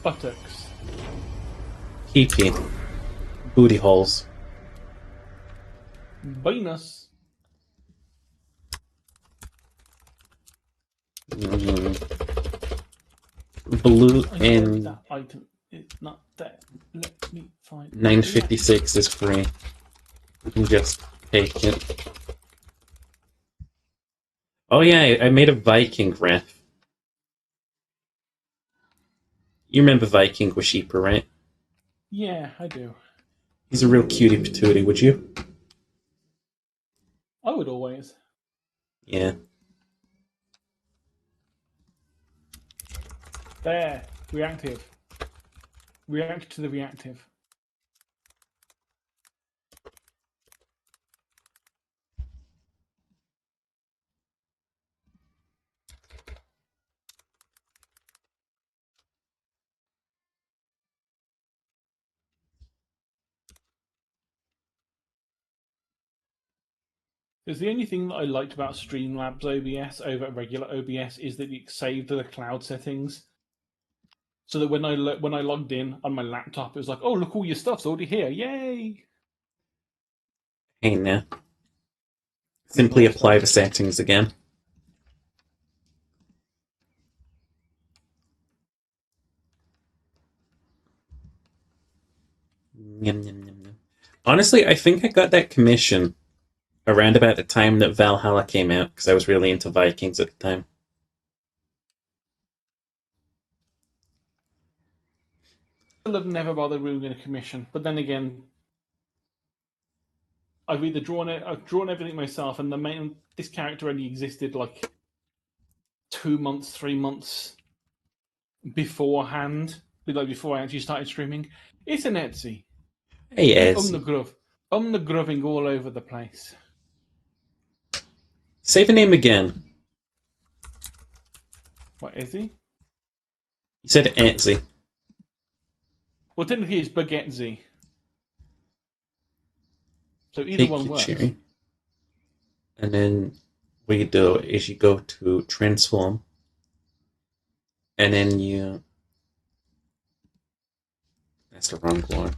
Buttocks. Pee-pee. Booty holes. Venus. Blue I know and that item is not there. Let me find 956 is free. You can just take it. Oh yeah, I made a Viking ref. You remember Viking with Sheeper, right? Yeah, I do. He's a real cutie patootie, would you? I would always. Yeah. There. Reactive. React to the reactive. Because the only thing that I liked about Streamlabs OBS over regular OBS is that it saved the cloud settings. So that when I logged in on my laptop, it was like, oh, look, all your stuff's already here. Yay! Hey now. Simply apply the settings again. Yum, yum, yum, yum. Honestly, I think I got that commission around about the time that Valhalla came out, because I was really into Vikings at the time. I've never bothered ruining a commission, but then again, I've drawn everything myself, and this character only existed like 2 months, 3 months beforehand, like before I actually started streaming. It's an Etsy. Hey, And Ez. the grubbing all over the place. Say the name again. What is he? You said Etsy. Well, technically it's Baguetzi. So either Take one your works. cherry. And then what you do is you go to transform. And then you... That's the wrong one.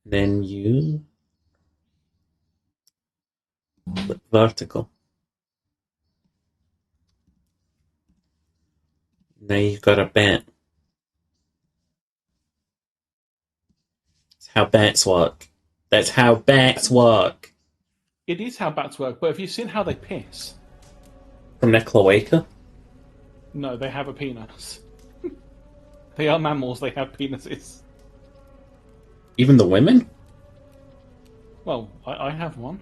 Then you... Flip vertical. Now you've got a bat. That's how bats work. That's how bats work. It is how bats work, but have you seen how they piss? From their cloaca? No, they have a penis. They are mammals, they have penises. Even the women? Well, I have one.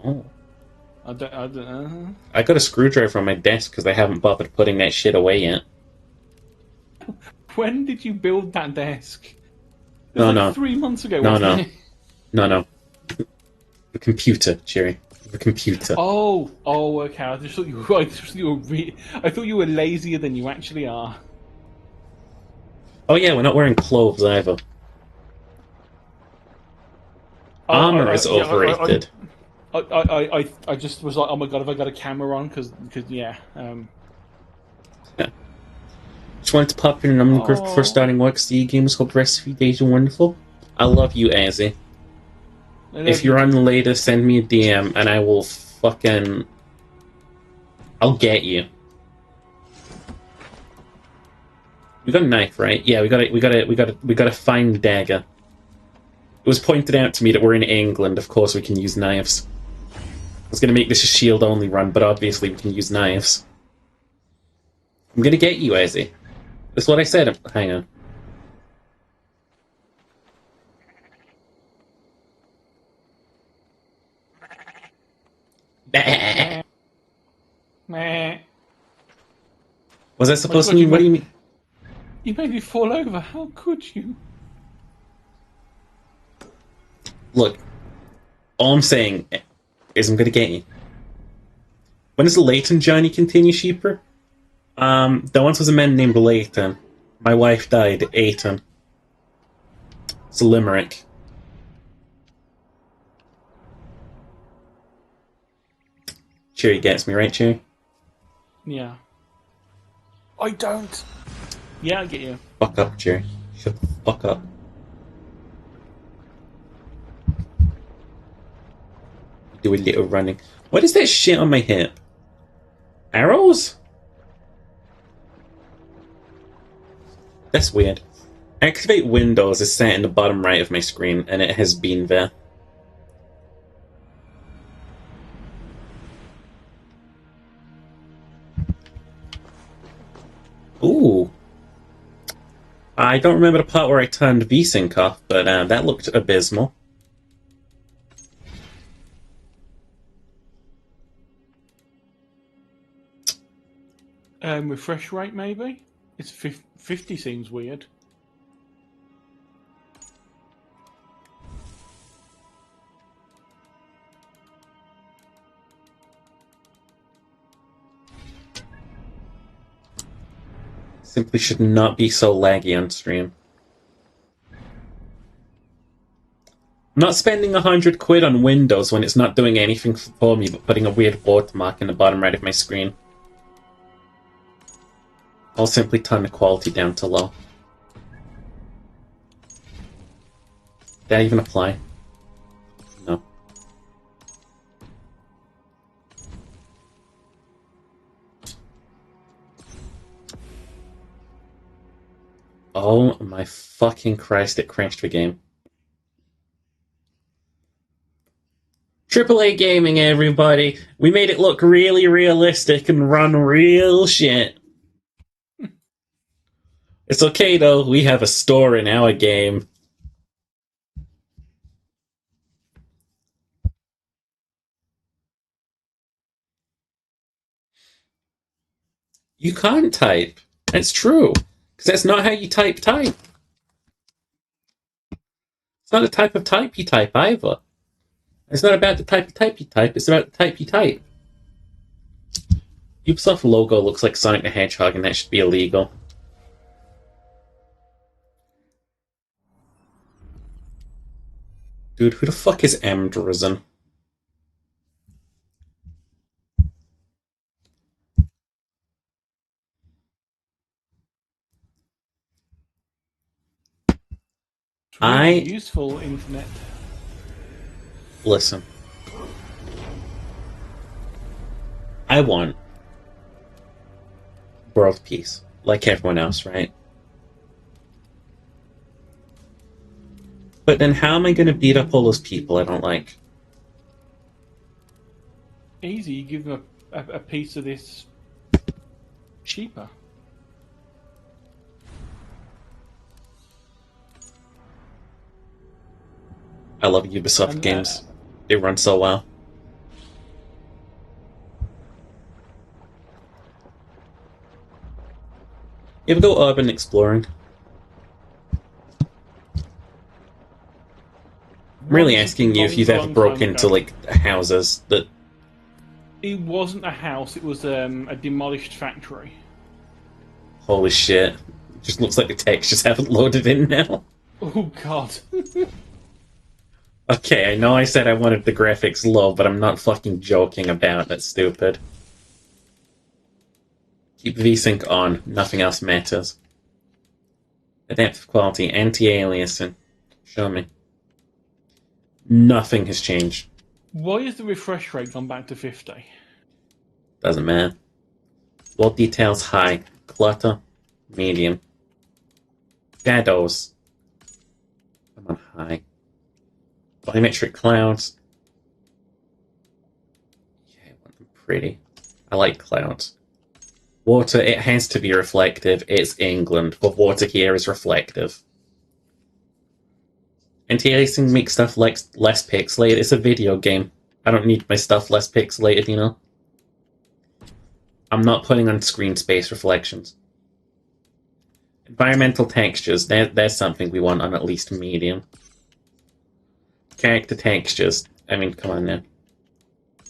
Oh. I don't, I got a screwdriver on my desk because I haven't bothered putting that shit away yet. When did you build that desk? It was No, like no. 3 months ago, No, wasn't no. it? No. The computer, Jerry. The computer. Oh, okay. I just thought I thought you were lazier than you actually are. Oh yeah, we're not wearing clothes either. Armor is overrated. I just was like, oh my god, have I got a camera on? Because yeah. Yeah. Just wanted to pop in and I'm grateful for starting work. See you gamers. Hope the rest of your days are wonderful. I love you, Azzy. If you're on later, send me a DM and I will fucking... I'll get you. We got a knife, right? Yeah, we got a fine dagger. It was pointed out to me that we're in England. Of course, we can use knives. I was gonna make this a shield-only run, but obviously we can use knives. I'm gonna get you, Azzy. That's what I said. Hang on. Meh. Was that supposed to mean? What do you mean? You made me fall over. How could you? Look, all I'm saying is I'm gonna get you. When does the Leighton journey continue, Sheeper? There once was a man named Leighton. My wife died, Aiton. It's a limerick. Cheery gets me, right, Cheery? Yeah. I don't. Yeah, I get you. Fuck up, Jerry. Shut the fuck up. Do a little running. What is that shit on my hip? Arrows? That's weird. Activate Windows is set in the bottom right of my screen, and it has been there. Ooh. I don't remember the part where I turned VSync off, but that looked abysmal. Refresh rate, maybe? It's 50 seems weird. Simply should not be so laggy on stream. I'm not spending 100 quid on Windows when it's not doing anything for me but putting a weird watermark in the bottom right of my screen. I'll simply turn the quality down to low. Did that even apply? No. Oh my fucking Christ, it crashed the game. AAA gaming, everybody! We made it look really realistic and run real shit. It's okay though, we have a store in our game. You can't type. That's true. Because that's not how you type. It's not a type of type you type either. It's not about the type of type you type, it's about the type you type. Ubisoft logo looks like Sonic the Hedgehog and that should be illegal. Dude, who the fuck is M. Drizen? It's really useful, internet. Listen. I want world peace, like everyone else, right? But then how am I going to beat up all those people I don't like? Easy, you give them a piece of this cheaper. I love Ubisoft games. They run so well. You ever go urban exploring? I'm really asking you if you've ever broken into like houses that... It wasn't a house, it was a demolished factory. Holy shit. It just looks like the textures haven't loaded in now. Oh god. Okay, I know I said I wanted the graphics low, but I'm not fucking joking about it, stupid. Keep VSync on, nothing else matters. Adaptive quality, anti-aliasing. Show me. Nothing has changed. Why is the refresh rate gone back to 50? Doesn't matter. World details high. Clutter, medium. Shadows. I'm on high. Volumetric clouds. Yeah, I want them pretty. I like clouds. Water, it has to be reflective. It's England. What water here is reflective. Anti-aliasing makes stuff like less pixelated. It's a video game. I don't need my stuff less pixelated, you know? I'm not putting on screen space reflections. Environmental textures, there's something we want on at least medium. Character textures, I mean, come on now.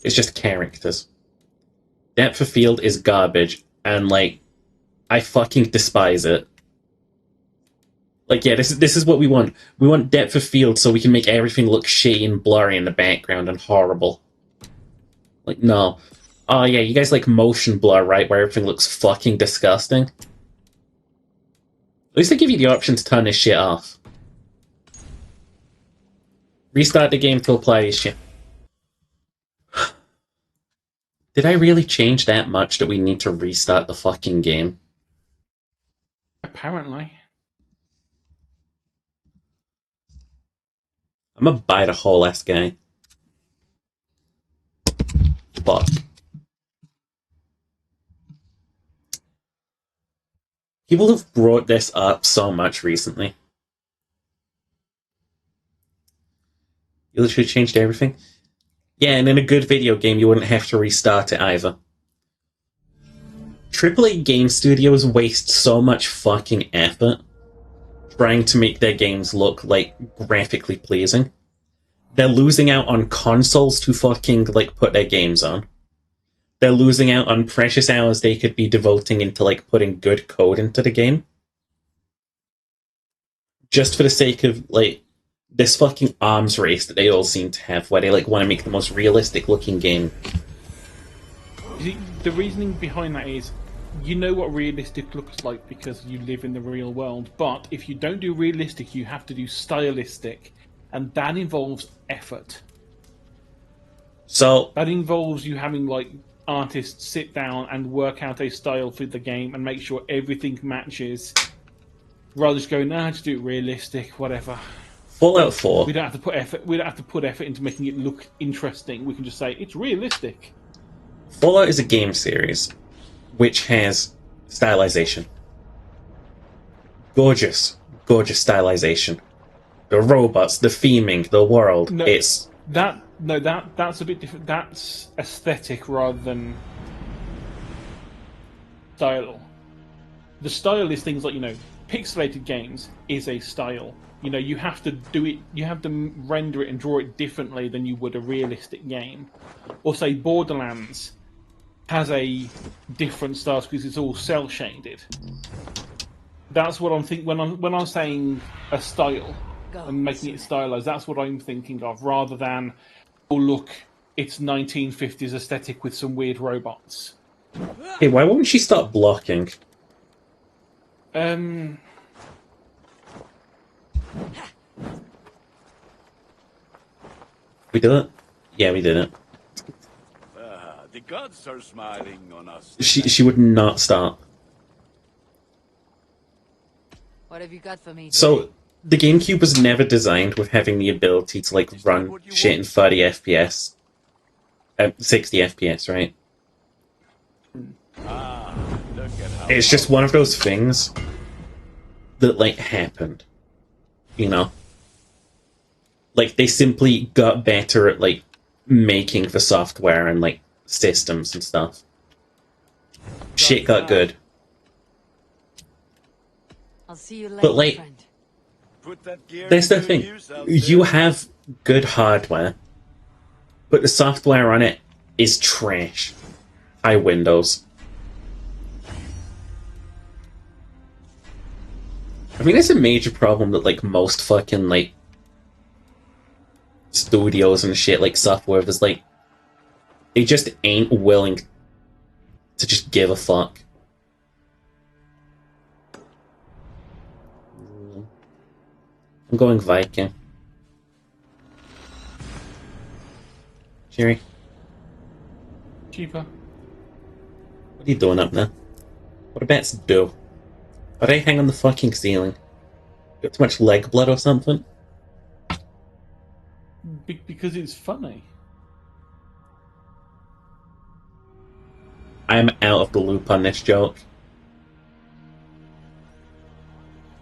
It's just characters. Depth of field is garbage, and like, I fucking despise it. Like, yeah, this is what we want. We want depth of field so we can make everything look shitty and blurry in the background and horrible. Like, no. Oh yeah, you guys like motion blur, right? Where everything looks fucking disgusting? least they give you the option to turn this shit off. Restart the game to apply this shit. Did I really change that much that we need to restart the fucking game? Apparently. I'm gonna buy the whole ass guy. Fuck. People have brought this up so much recently. You literally changed everything? Yeah, and in a good video game, you wouldn't have to restart it either. AAA game studios waste so much fucking effort trying to make their games look, like, graphically pleasing. They're losing out on consoles to fucking, like, put their games on. They're losing out on precious hours they could be devoting into, like, putting good code into the game. Just for the sake of, like, this fucking arms race that they all seem to have, where they, like, want to make the most realistic-looking game. See, the reasoning behind that is, you know what realistic looks like because you live in the real world, but if you don't do realistic, you have to do stylistic, and that involves effort. So that involves you having, like, artists sit down and work out a style for the game and make sure everything matches, rather than just going, nah, just do it realistic, whatever. Fallout 4. We don't have to put effort. We don't have to put effort into making it look interesting. We can just say it's realistic. Fallout is a game series which has stylization. Gorgeous, gorgeous stylization. The robots, the theming, the world. No, it's that's a bit different. That's aesthetic rather than style. The style is things like, you know, pixelated games is a style. You know, you have to do it. You have to render it and draw it differently than you would a realistic game. Or say Borderlands has a different style because it's all cell shaded. That's what I'm thinking when I'm saying a style and making it stylized. That's what I'm thinking of, rather than, oh look, it's 1950s aesthetic with some weird robots. Hey, why won't she stop blocking? We did it? Yeah, we did it. The gods are smiling on us. She would not stop. What have you got for me? So, the GameCube was never designed with having the ability to, like, run shit in 30 FPS. 60 FPS, right? It's just one of those things that, like, happened. You know? Like, they simply got better at, like, making the software and, like, systems and stuff. Shit got good. I'll see you later, But, like, friend. that's the thing. You have good hardware, but the software on it is trash. High Windows. I mean, it's a major problem that, like, most fucking, like, studios and shit, like, software, is, like, they just ain't willing to just give a fuck. I'm going Viking. Jerry, Cheaper. what are you doing up there? What do bats do? Why do they hang on the fucking ceiling? Got too much leg blood or something? Because it's funny. I am out of the loop on this joke.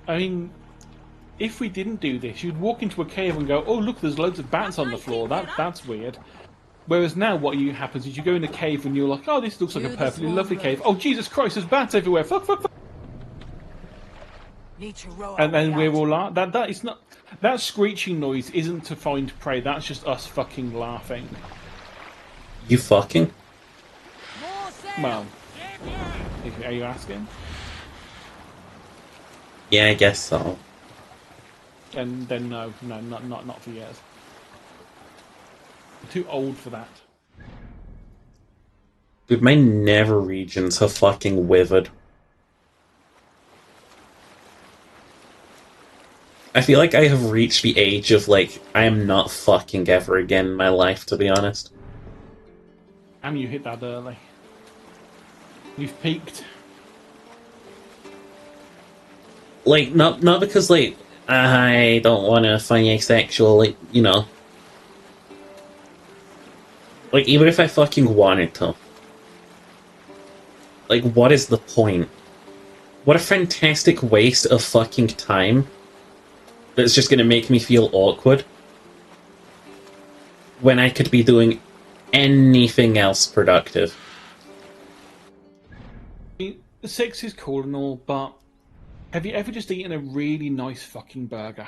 I mean, if we didn't do this, you'd walk into a cave and go, oh look, there's loads of bats on the floor. That's weird. Whereas now what happens is you go in a cave and you're like, oh, this looks like a perfectly lovely cave. Oh, Jesus Christ, there's bats everywhere. Fuck, fuck, fuck. And then we're all that is not, that screeching noise isn't to find prey. That's just us fucking laughing. You fucking? Well, are you asking? Yeah, I guess so. And then no, not for years. I'm too old for that. Dude, my nether regions have fucking withered. I feel like I have reached the age of, like, I am not fucking ever again in my life, to be honest. And you hit that early. You've peaked. Like, not because, like, I don't want to find asexual, like, you know. Like, even if I fucking wanted to. Like, what is the point? What a fantastic waste of fucking time. That's just gonna make me feel awkward. When I could be doing anything else productive. I mean, sex is cool and all, but have you ever just eaten a really nice fucking burger?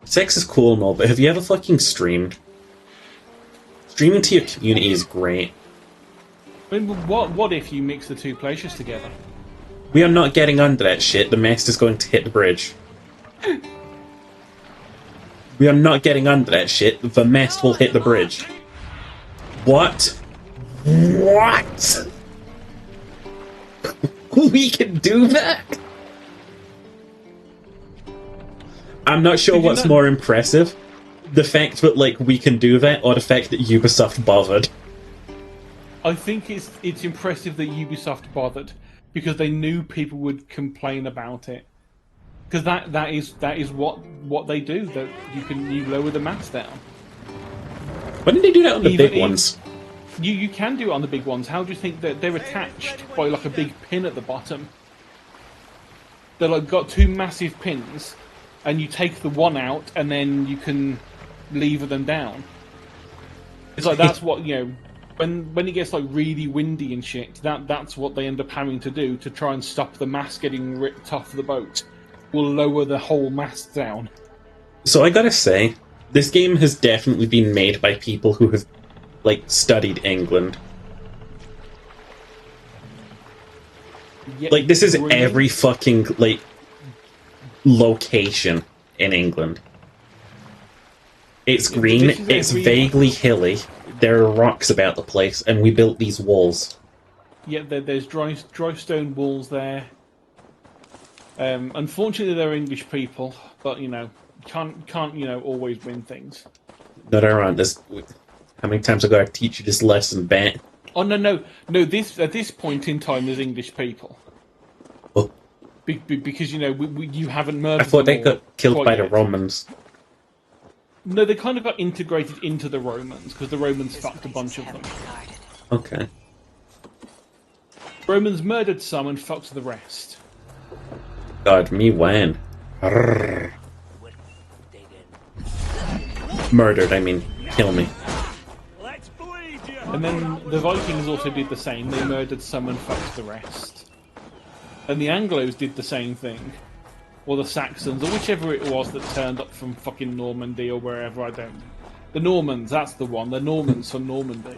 Sex is cool and all, but have you ever fucking streamed? Streaming to your community is great. I mean, what if you mix the two pleasures together? We are not getting under that shit. The mast is going to hit the bridge. We are not getting under that shit. The mast will hit the bridge. What? What? We can do that? I'm not sure what's more impressive. The fact that, like, we can do that, or the fact that Ubisoft bothered. I think it's impressive that Ubisoft bothered, because they knew people would complain about it. Because that is what they do. That you lower the mats down. Why didn't they do that on the big ones? You can do it on the big ones. How do you think that they're attached by like a big pin at the bottom? They're like got two massive pins, and you take the one out, and then you can lever them down. It's like that's what, you know, when it gets like really windy and shit. That's what they end up having to do to try and stop the mast getting ripped off the boat. Will lower the whole mast down. So I gotta say, this game has definitely been made by people who have, like, studied England. Yeah, like, this is really? every fucking, like, location in England. It's green, it's vaguely hilly, there are rocks about the place, and we built these walls. Yeah, there's dry stone walls there. Unfortunately, they're English people, but you know, can't always win things. No, there aren't. How many times I gotta teach you this lesson, Ben? Oh no! This at this point in time, there's English people. Oh. Because you know you haven't murdered. I thought they got killed by yet. the Romans. No, they kind of got integrated into the Romans because the Romans fucked a bunch of them. Okay. Romans murdered some and fucked the rest. God, me when? Murdered, I mean, kill me. And then the Vikings also did the same. They murdered some and fucked the rest. And the Anglos did the same thing. Or the Saxons, or whichever it was that turned up from fucking Normandy or wherever, I don't... The Normans, that's the one. The Normans from Normandy.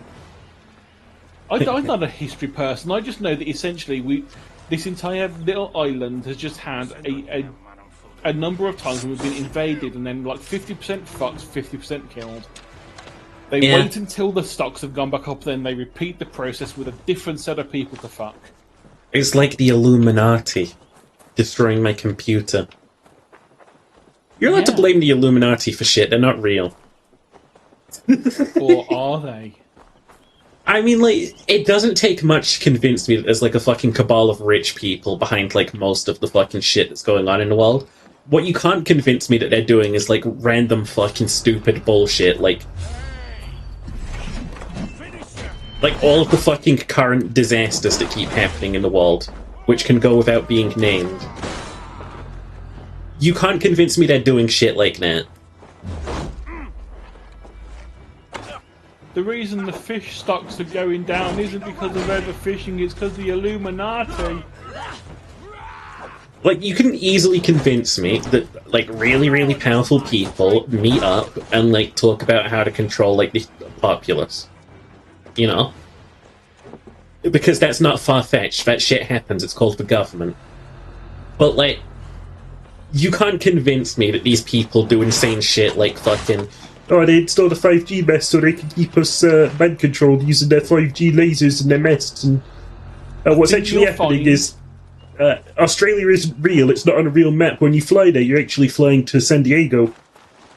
I'm not a history person. I just know that essentially this entire little island has just had a number of times when we've been invaded and then like 50% fucked, 50% killed. They wait until the stocks have gone back up, then they repeat the process with a different set of people to fuck. It's like the Illuminati destroying my computer. You're allowed to blame the Illuminati for shit, they're not real. Or are they? I mean, like, it doesn't take much to convince me that there's, like, a fucking cabal of rich people behind, like, most of the fucking shit that's going on in the world. What you can't convince me that they're doing is, like, random fucking stupid bullshit, like all of the fucking current disasters that keep happening in the world, which can go without being named. You can't convince me they're doing shit like that. The reason the fish stocks are going down isn't because of overfishing, it's because of the Illuminati. Like, you can easily convince me that, like, really, really powerful people meet up and, like, talk about how to control, like, the populace. You know? Because that's not far-fetched. That shit happens. It's called the government. But, like, you can't convince me that these people do insane shit like fucking... Oh, they installed a 5G mast so they can keep us mind-controlled using their 5G lasers and their masts. And what's actually happening is... Australia isn't real. It's not on a real map. When you fly there, you're actually flying to San Diego.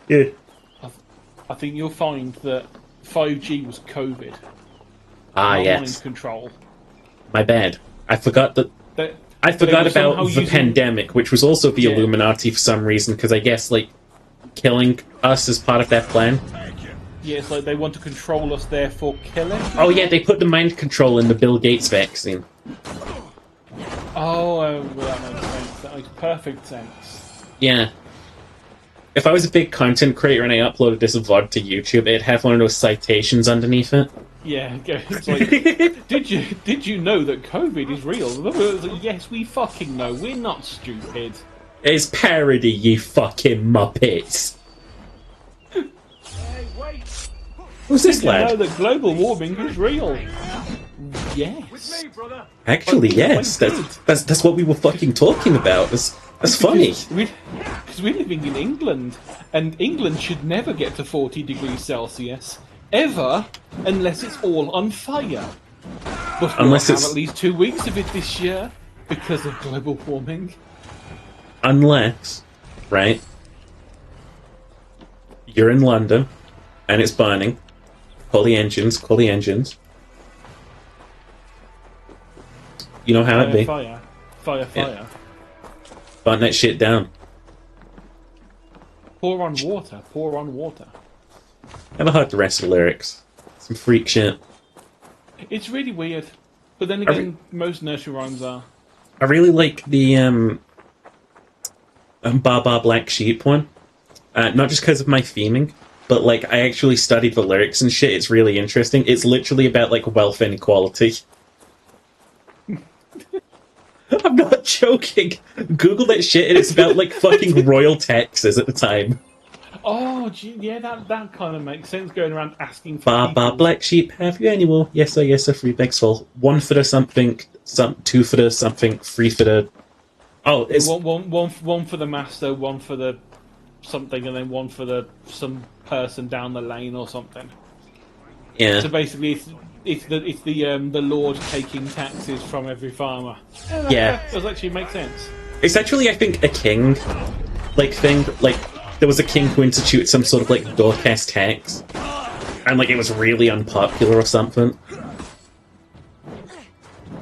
Yeah. I think you'll find that 5G was COVID. Ah, not yes. mind control. My bad. I forgot that. They, I forgot were about somehow the using- pandemic, which was also the Yeah. Illuminati for some reason, because I guess, like, killing us is part of their plan. Yeah, it's like they want to control us, therefore kill us. Oh yeah, they put the mind control in the Bill Gates vaccine. Oh, well, that makes sense. That makes perfect sense. Yeah. If I was a big content creator and I uploaded this VOD to YouTube, it'd have one of those citations underneath it. Yeah, it's like, did you know that COVID is real? It's like, yes, we fucking know. We're not stupid. It's parody, you fucking muppets. Hey, wait! Who's this Did you know lad? that global warming is real? Yes. With me, brother! Actually, yes. That's what we were fucking talking about. That's funny. Because we're living in England, and England should never get to 40 degrees Celsius, ever, unless it's all on fire. But we'll Unless have it's- at least 2 weeks of it this year, because of global warming. Unless, right, you're in London, and it's burning. Call the engines, call the engines. You know how it be. Fire. Yeah. Burn that shit down. Pour on water, pour on water. Never heard the rest of the lyrics. Some freak shit. It's really weird. But then I again, most nursery rhymes are. I really like the Ba Ba Black Sheep one. Not just because of my theming, but like I actually studied the lyrics and shit. It's really interesting. It's literally about like wealth inequality. I'm not joking. Google that shit and it's about like fucking royal taxes at the time. Oh, gee, yeah, that kind of makes sense. Going around asking for Ba Ba people. Black Sheep, have you any more? Yes sir, 3 bags full. 1 for the something, 2 for the something, 3 for the... Oh, it's... One for the master, one for the something, and then one for the some person down the lane or something. Yeah. So basically, it's the Lord taking taxes from every farmer. Yeah. That does actually make sense. It's actually, I think, a king, like, thing. Like, there was a king who instituted some sort of, like, Dorcas tax. And, like, it was really unpopular or something.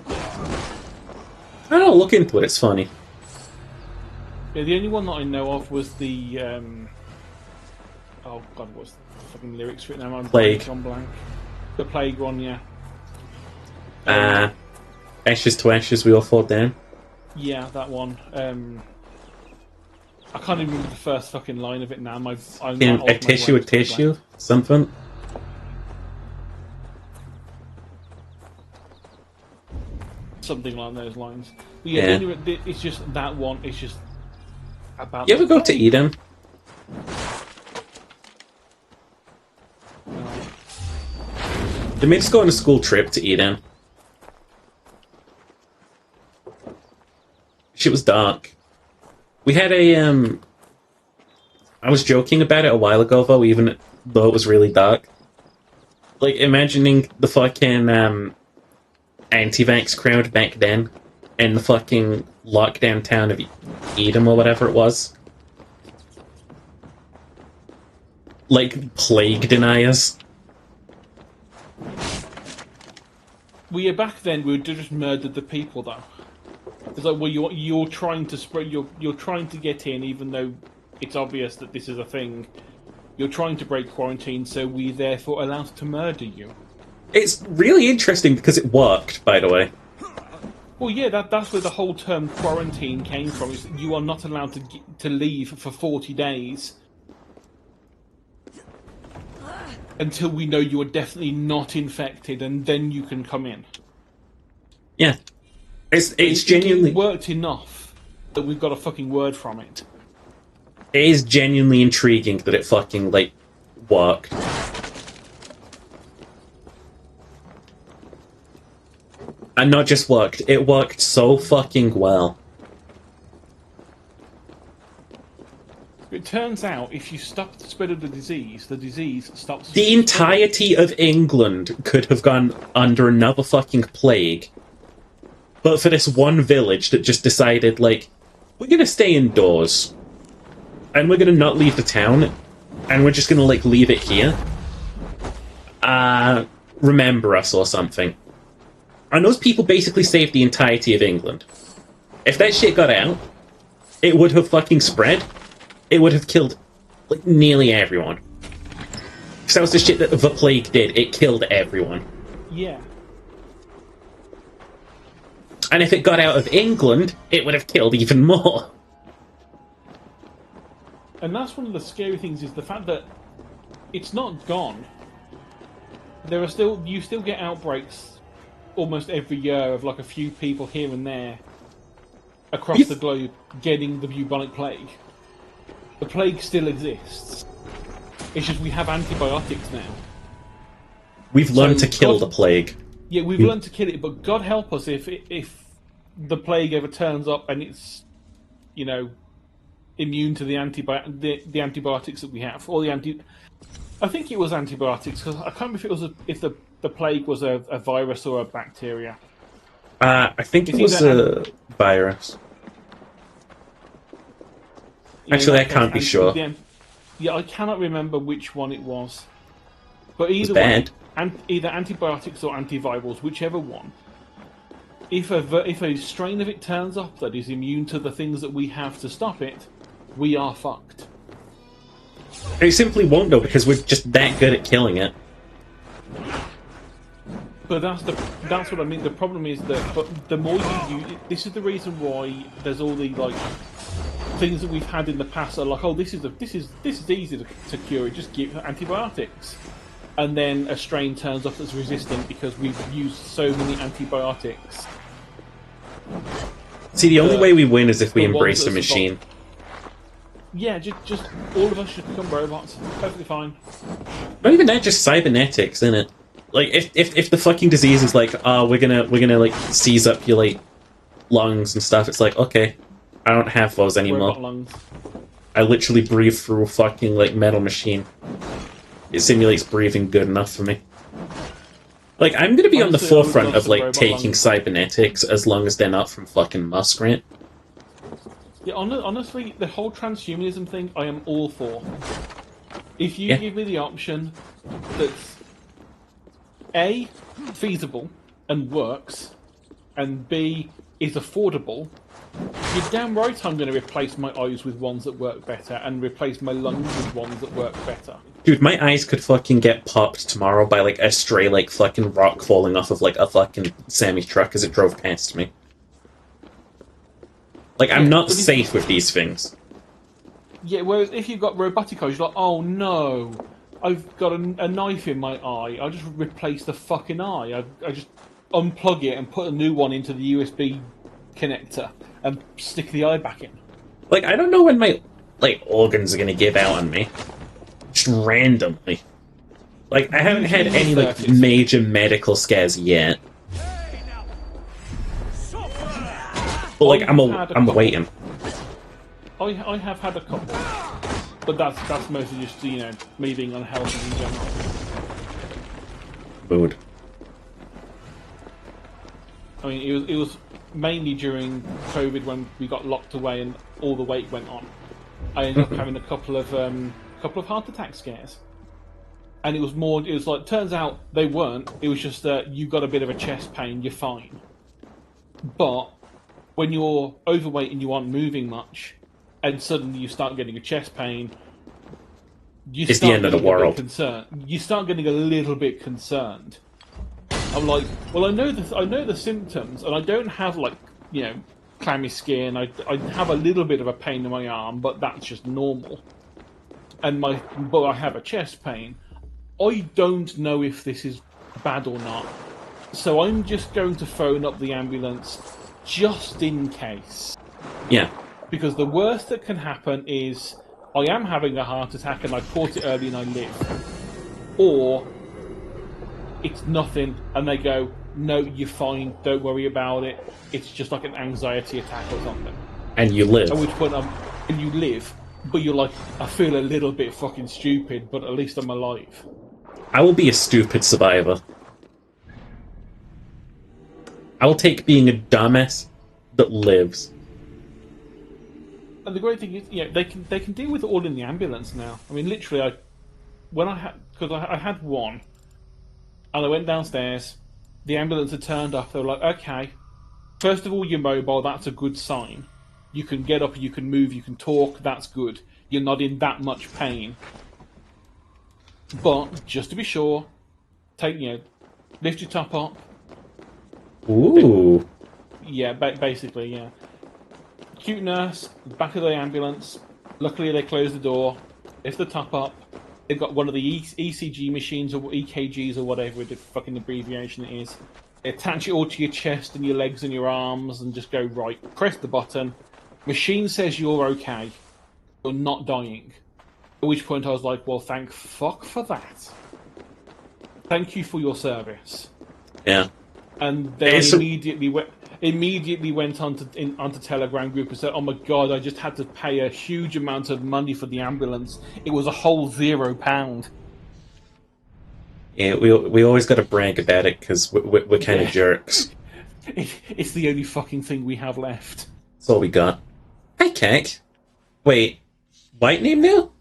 I don't know, look into it, it's funny. Yeah, the only one that I know of was the oh god, what's the fucking lyrics written now? Plague. On blank. The plague one, yeah. Ashes to ashes, we all fall down. Yeah, that one. I can't even remember the first fucking line of it now. A tissue, something. Something along those lines. But yeah, Yeah. anyway, it's just that one. It's just about. You ever the go to plague. Eden? They made us go on a school trip to Eden. Shit was dark. We had a, I was joking about it a while ago, though, even though it was really dark. Like, imagining the fucking, anti-vax crowd back then, in the fucking lockdown town of Eden or whatever it was. Like, plague deniers. Well, yeah, back then we just murdered the people, though. It's like, well, you're trying to spread, you're trying to get in, even though it's obvious that this is a thing. You're trying to break quarantine, so we therefore allowed to murder you. It's really interesting because it worked, by the way. Well, yeah, that's where the whole term quarantine came from. Is that you are not allowed to leave for 40 days until we know you are definitely not infected, and then you can come in. Yeah. It's It genuinely... worked enough that we've got a fucking word from it. It is genuinely intriguing that it fucking, like, worked. And not just worked, it worked so fucking well. It turns out if you stop the spread of the disease stops. The entirety of England could have gone under another fucking plague. but for this one village that just decided, like, we're gonna stay indoors, and we're gonna not leave the town, and we're just gonna, like, leave it here. Remember us or something. And those people basically saved the entirety of England. If that shit got out, it would have fucking spread. It would have killed, like, nearly everyone. Because that was the shit that the plague did. It killed everyone. Yeah. And if it got out of England, it would have killed even more. And that's one of the scary things, is the fact that it's not gone. There are still, you still get outbreaks almost every year of like a few people here and there across the globe getting the bubonic plague. The plague still exists. It's just we have antibiotics now. We've learned to kill the plague. Yeah, we've learned to kill it, but God help us if the plague ever turns up and it's, you know, immune to the antibiotics that we have, or I think it was antibiotics, because I can't remember if the plague was a virus or a bacteria. I think it was a virus. Actually, I can't be sure. Yeah, I cannot remember which one it was. But either way, either antibiotics or antivirals, whichever one. If a strain of it turns up that is immune to the things that we have to stop it, we are fucked. It simply won't, though, because we're just that good at killing it. But that's what I mean. The problem is that, but the more you use it, this is the reason why there's all the like things that we've had in the past are like, oh, this is easy to cure. Just give antibiotics, and then a strain turns up that's resistant because we've used so many antibiotics. See, the only way we win is if we embrace the machine. Yeah, just all of us should become robots. Perfectly fine. Not even that, just cybernetics, innit? Like, if the fucking disease is like, oh, we're gonna like seize up your like lungs and stuff, it's like, okay, I don't have those anymore. Robot lungs. I literally breathe through a fucking like metal machine. It simulates breathing good enough for me. Like, I'm gonna be honestly, on the forefront of like taking cybernetics as long as they're not from fucking Muskrat. Yeah, honestly, the whole transhumanism thing, I am all for. If you give me the option that's A, feasible and works, and B, is affordable, you're damn right I'm going to replace my eyes with ones that work better, and replace my lungs with ones that work better. Dude, my eyes could fucking get popped tomorrow by like a stray like fucking rock falling off of like a fucking semi-truck as it drove past me. Like, I'm not safe with these things. Yeah, whereas if you've got robotic eyes, you're like, oh no, I've got a knife in my eye, I'll just replace the fucking eye. I just unplug it and put a new one into the USB connector and stick the eye back in. Like, I don't know when my, like, organs are gonna give out on me. Just randomly. Like, I haven't had any, like, major medical scares yet. But, like, I'm waiting. I have had a couple, but that's mostly just, you know, me being unhealthy in general. Mood. I mean, it was mainly during COVID when we got locked away and all the weight went on. I ended up having a couple of heart attack scares, and it was like, turns out they weren't. It was just that you got a bit of a chest pain, you're fine. But when you're overweight and you aren't moving much, and suddenly you start getting a chest pain, it's the end of the world. You start getting a little bit concerned. I'm like, well, I know the symptoms, and I don't have, like, you know, clammy skin. I have a little bit of a pain in my arm, but that's just normal. But I have a chest pain. I don't know if this is bad or not, so I'm just going to phone up the ambulance just in case. Yeah. Because the worst that can happen is I am having a heart attack and I caught it early and I live. Or it's nothing and they go, no, you're fine, don't worry about it. It's just like an anxiety attack or something. And you live. At which point and you live, but you're like, I feel a little bit fucking stupid, but at least I'm alive. I will be a stupid survivor. I'll take being a dumbass that lives. And the great thing is, they can deal with it all in the ambulance now. I mean, literally, I had one, and I went downstairs. The ambulance had turned up. They were like, "Okay, first of all, you're mobile. That's a good sign. You can get up, you can move, you can talk. That's good. You're not in that much pain. But just to be sure, lift your top up. Ooh. Yeah, basically, yeah. Cute nurse, back of the ambulance. Luckily, they closed the door. Lift the top up. They've got one of the ECG machines or EKGs or whatever the fucking abbreviation it is. They attach it all to your chest and your legs and your arms and just go, right, press the button. Machine says you're okay. You're not dying. At which point I was like, well, thank fuck for that. Thank you for your service. Yeah. And they immediately went onto Telegram group and said, "Oh my god, I just had to pay a huge amount of money for the ambulance. It was a whole £0." Yeah, we always got to brag about it because we're kind of jerks. It's the only fucking thing we have left. That's all we got. Hi, Kek. Wait, white name now?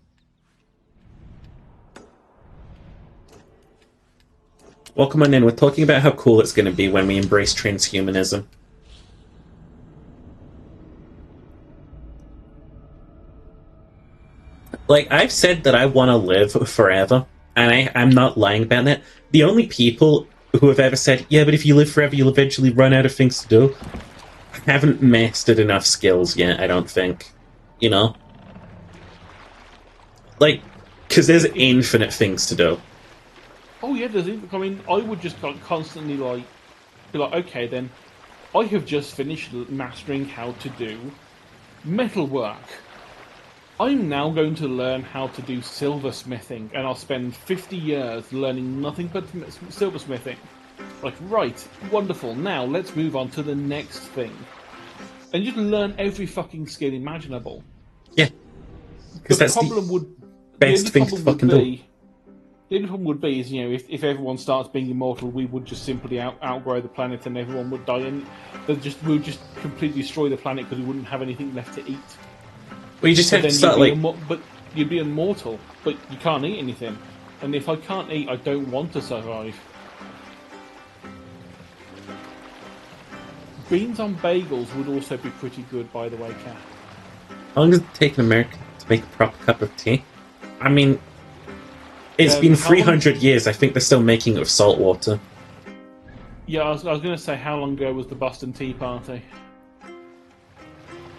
Welcome on in. We're talking about how cool it's going to be when we embrace transhumanism. Like, I've said that I want to live forever, and I'm not lying about that. The only people who have ever said, yeah, but if you live forever, you'll eventually run out of things to do, haven't mastered enough skills yet, I don't think. You know? Like, because there's infinite things to do. Oh yeah, I mean, I would just constantly be like, okay then, I have just finished mastering how to do metalwork. I'm now going to learn how to do silversmithing, and I'll spend 50 years learning nothing but silversmithing. Like, right, wonderful, now let's move on to the next thing. And you can learn every fucking skill imaginable. Yeah. Because that's the best thing to fucking do. The only problem would be is, if everyone starts being immortal, we would just simply outgrow the planet and everyone would die, and we'd just completely destroy the planet because we wouldn't have anything left to eat. Well, you just have to start, but you'd be immortal, but you can't eat anything. And if I can't eat, I don't want to survive. Beans on bagels would also be pretty good, by the way, Kat. How long does it take in America to make a proper cup of tea? I mean, it's been 300 years. I think they're still making it with salt water. Yeah, I was going to say, how long ago was the Boston Tea Party?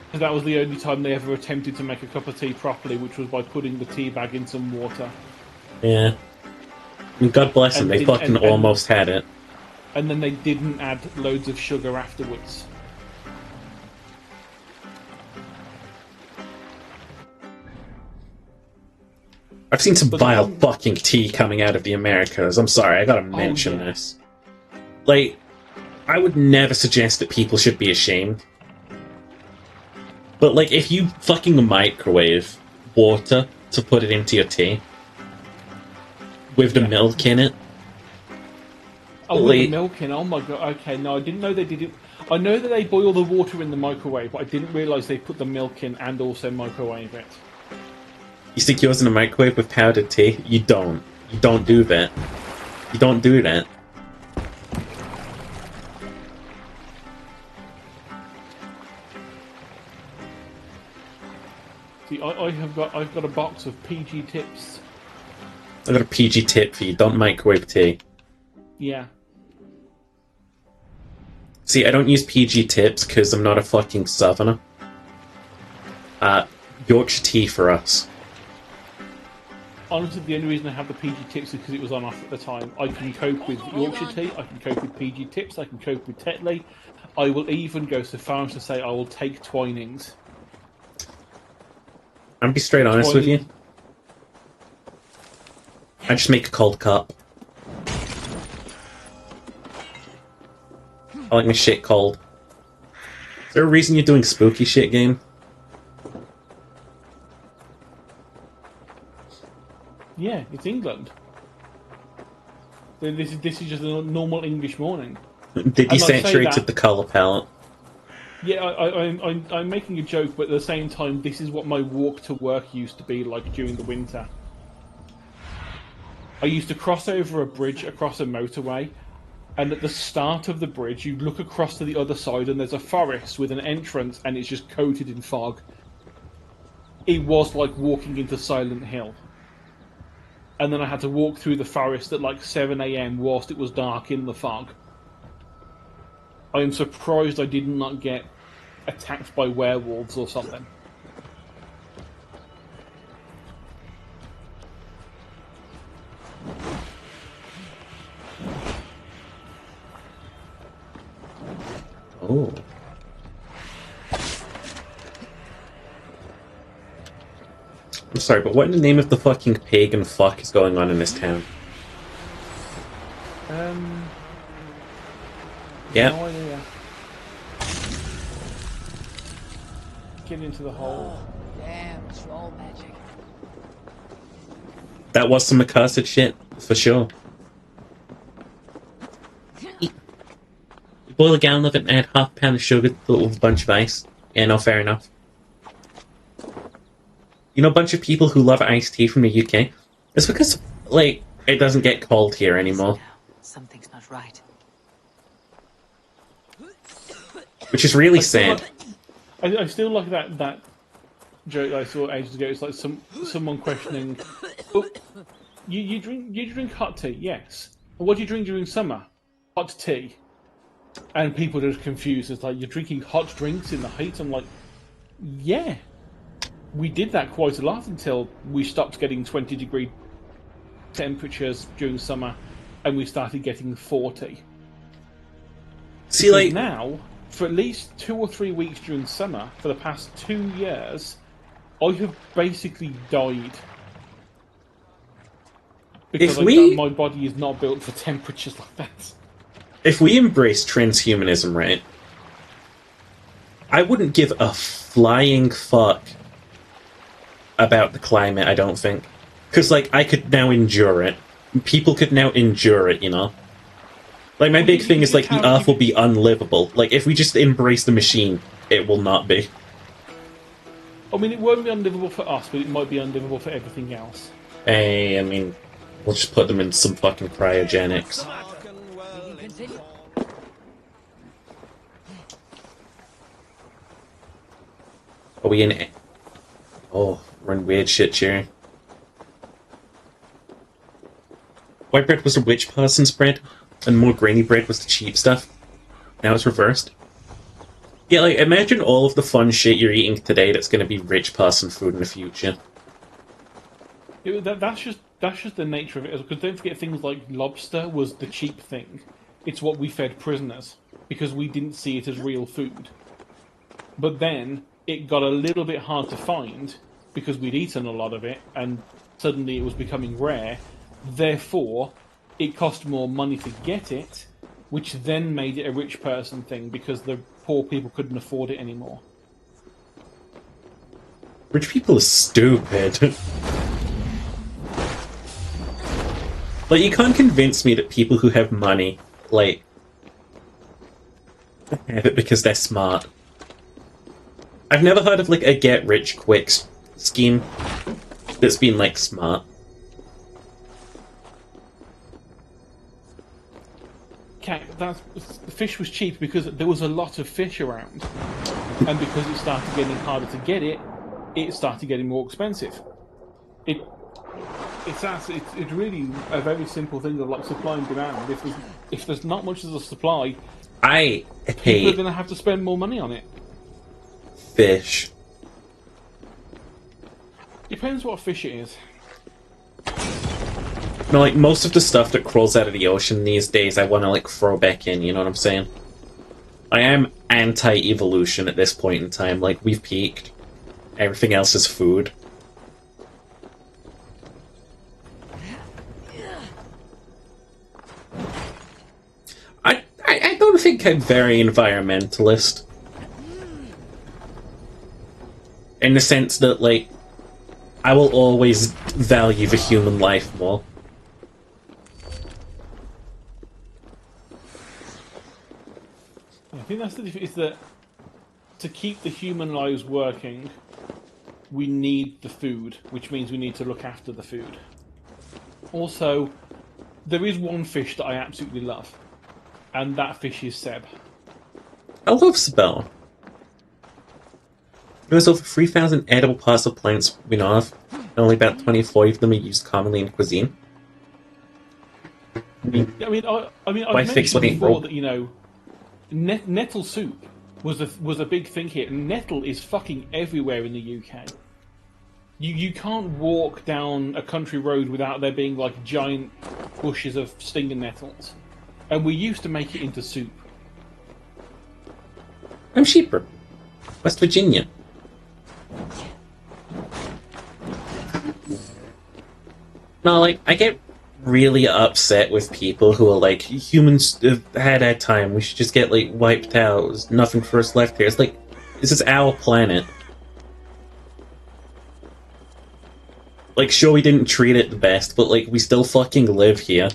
Because that was the only time they ever attempted to make a cup of tea properly, which was by putting the tea bag in some water. Yeah. I mean, God bless them, they fucking almost had it. And then they didn't add loads of sugar afterwards. I've seen some vile fucking tea coming out of the Americas. I'm sorry, I gotta mention this. Like, I would never suggest that people should be ashamed. But, like, if you fucking microwave water to put it into your tea, with the milk in it... Oh, with the milk in, oh my god, okay, no, I didn't know they did it. I know that they boil the water in the microwave, but I didn't realise they put the milk in and also microwave it. You stick yours in a microwave with powdered tea? You don't. You don't do that. You don't do that. See, I've got a box of PG tips. I've got a PG tip for you. Don't microwave tea. Yeah. See, I don't use PG tips because I'm not a fucking southerner. Yorkshire tea for us. Honestly, the only reason I have the PG tips is because it was on offer at the time. I can cope with Yorkshire tea, I can cope with PG tips, I can cope with Tetley. I will even go so far as to say I will take Twinings. I'll be straight honest with you. I just make a cold cup. I like my shit cold. Is there a reason you're doing spooky shit, game? Yeah, it's England. This is just a normal English morning. They And I say desaturated that- the color palette. Yeah, I'm making a joke, but at the same time, this is what my walk to work used to be like during the winter. I used to cross over a bridge across a motorway, and at the start of the bridge, you look across to the other side, and there's a forest with an entrance, and it's just coated in fog. It was like walking into Silent Hill. And then I had to walk through the forest at like 7 a.m. whilst it was dark in the fog. I am surprised I did not get attacked by werewolves or something. Oh. I'm sorry, but what in the name of the fucking pagan fuck is going on in this town? Yeah. No idea. Get into the hole. Damn, troll magic. That was some accursed shit, for sure. Boil a gallon of it and add half a pound of sugar with a bunch of ice. Yeah, no, fair enough. You know a bunch of people who love iced tea from the UK? It's because, like, it doesn't get cold here anymore. Something's not right. Which is really sad. I still like that joke I saw ages ago. It's like someone questioning, oh, you drink hot tea? Yes. What do you drink during summer? Hot tea. And people are just confused. It's like, you're drinking hot drinks in the heat? I'm like, yeah. We did that quite a lot until we stopped getting 20-degree temperatures during summer and we started getting 40. See, like, now, for at least 2 or 3 weeks during summer, for the past 2 years, I have basically died. Because my body is not built for temperatures like that. If we embrace transhumanism, right, I wouldn't give a flying fuck about the climate, I don't think. Because, like, I could now endure it. People could now endure it, you know? Like, my big thing is, like, the Earth will be unlivable. Like, if we just embrace the machine, it will not be. I mean, it won't be unlivable for us, but it might be unlivable for everything else. Hey, I mean, we'll just put them in some fucking cryogenics. Continue. Are we in it? Oh, we're in weird shit here. White bread was the rich person's bread, and more grainy bread was the cheap stuff. Now it's reversed. Yeah, like, imagine all of the fun shit you're eating today that's going to be rich person food in the future. That's just the nature of it. Because don't forget, things like lobster was the cheap thing. It's what we fed prisoners because we didn't see it as real food. But then it got a little bit hard to find because we'd eaten a lot of it, and suddenly it was becoming rare. Therefore, it cost more money to get it, which then made it a rich person thing because the poor people couldn't afford it anymore. Rich people are stupid. Like, you can't convince me that people who have money, like, have it because they're smart. I've never heard of, like, a get-rich-quick scheme that's been, like, smart. The fish was cheap because there was a lot of fish around, and because it started getting harder to get it, it started getting more expensive. It's really a very simple thing of like supply and demand. If there's not much of the supply, people are going to have to spend more money on it. Fish. Depends what fish it is. No, like, most of the stuff that crawls out of the ocean these days I want to, like, throw back in, you know what I'm saying? I am anti-evolution at this point in time. Like, we've peaked. Everything else is food. I don't think I'm very environmentalist. In the sense that, like, I will always value the human life more. think that's the difference. Is that to keep the human lives working, we need the food, which means we need to look after the food. Also, there is one fish that I absolutely love, and that fish is Seb. I love Spell. There's over 3,000 edible parts of plants we know of, and only about 24 of them are used commonly in cuisine. I mean, I've fix mentioned what ain't before broke? that, you know, nettle soup was a big thing here. Nettle is fucking everywhere in the UK. You can't walk down a country road without there being like giant bushes of stinging nettles, and we used to make it into soup. I'm Sheeper, West Virginia. No, like, I get really upset with people who are like, humans have had our time, we should just get, like, wiped out, there's nothing for us left here. It's like, this is our planet. Like, sure, we didn't treat it the best, but, like, we still fucking live here.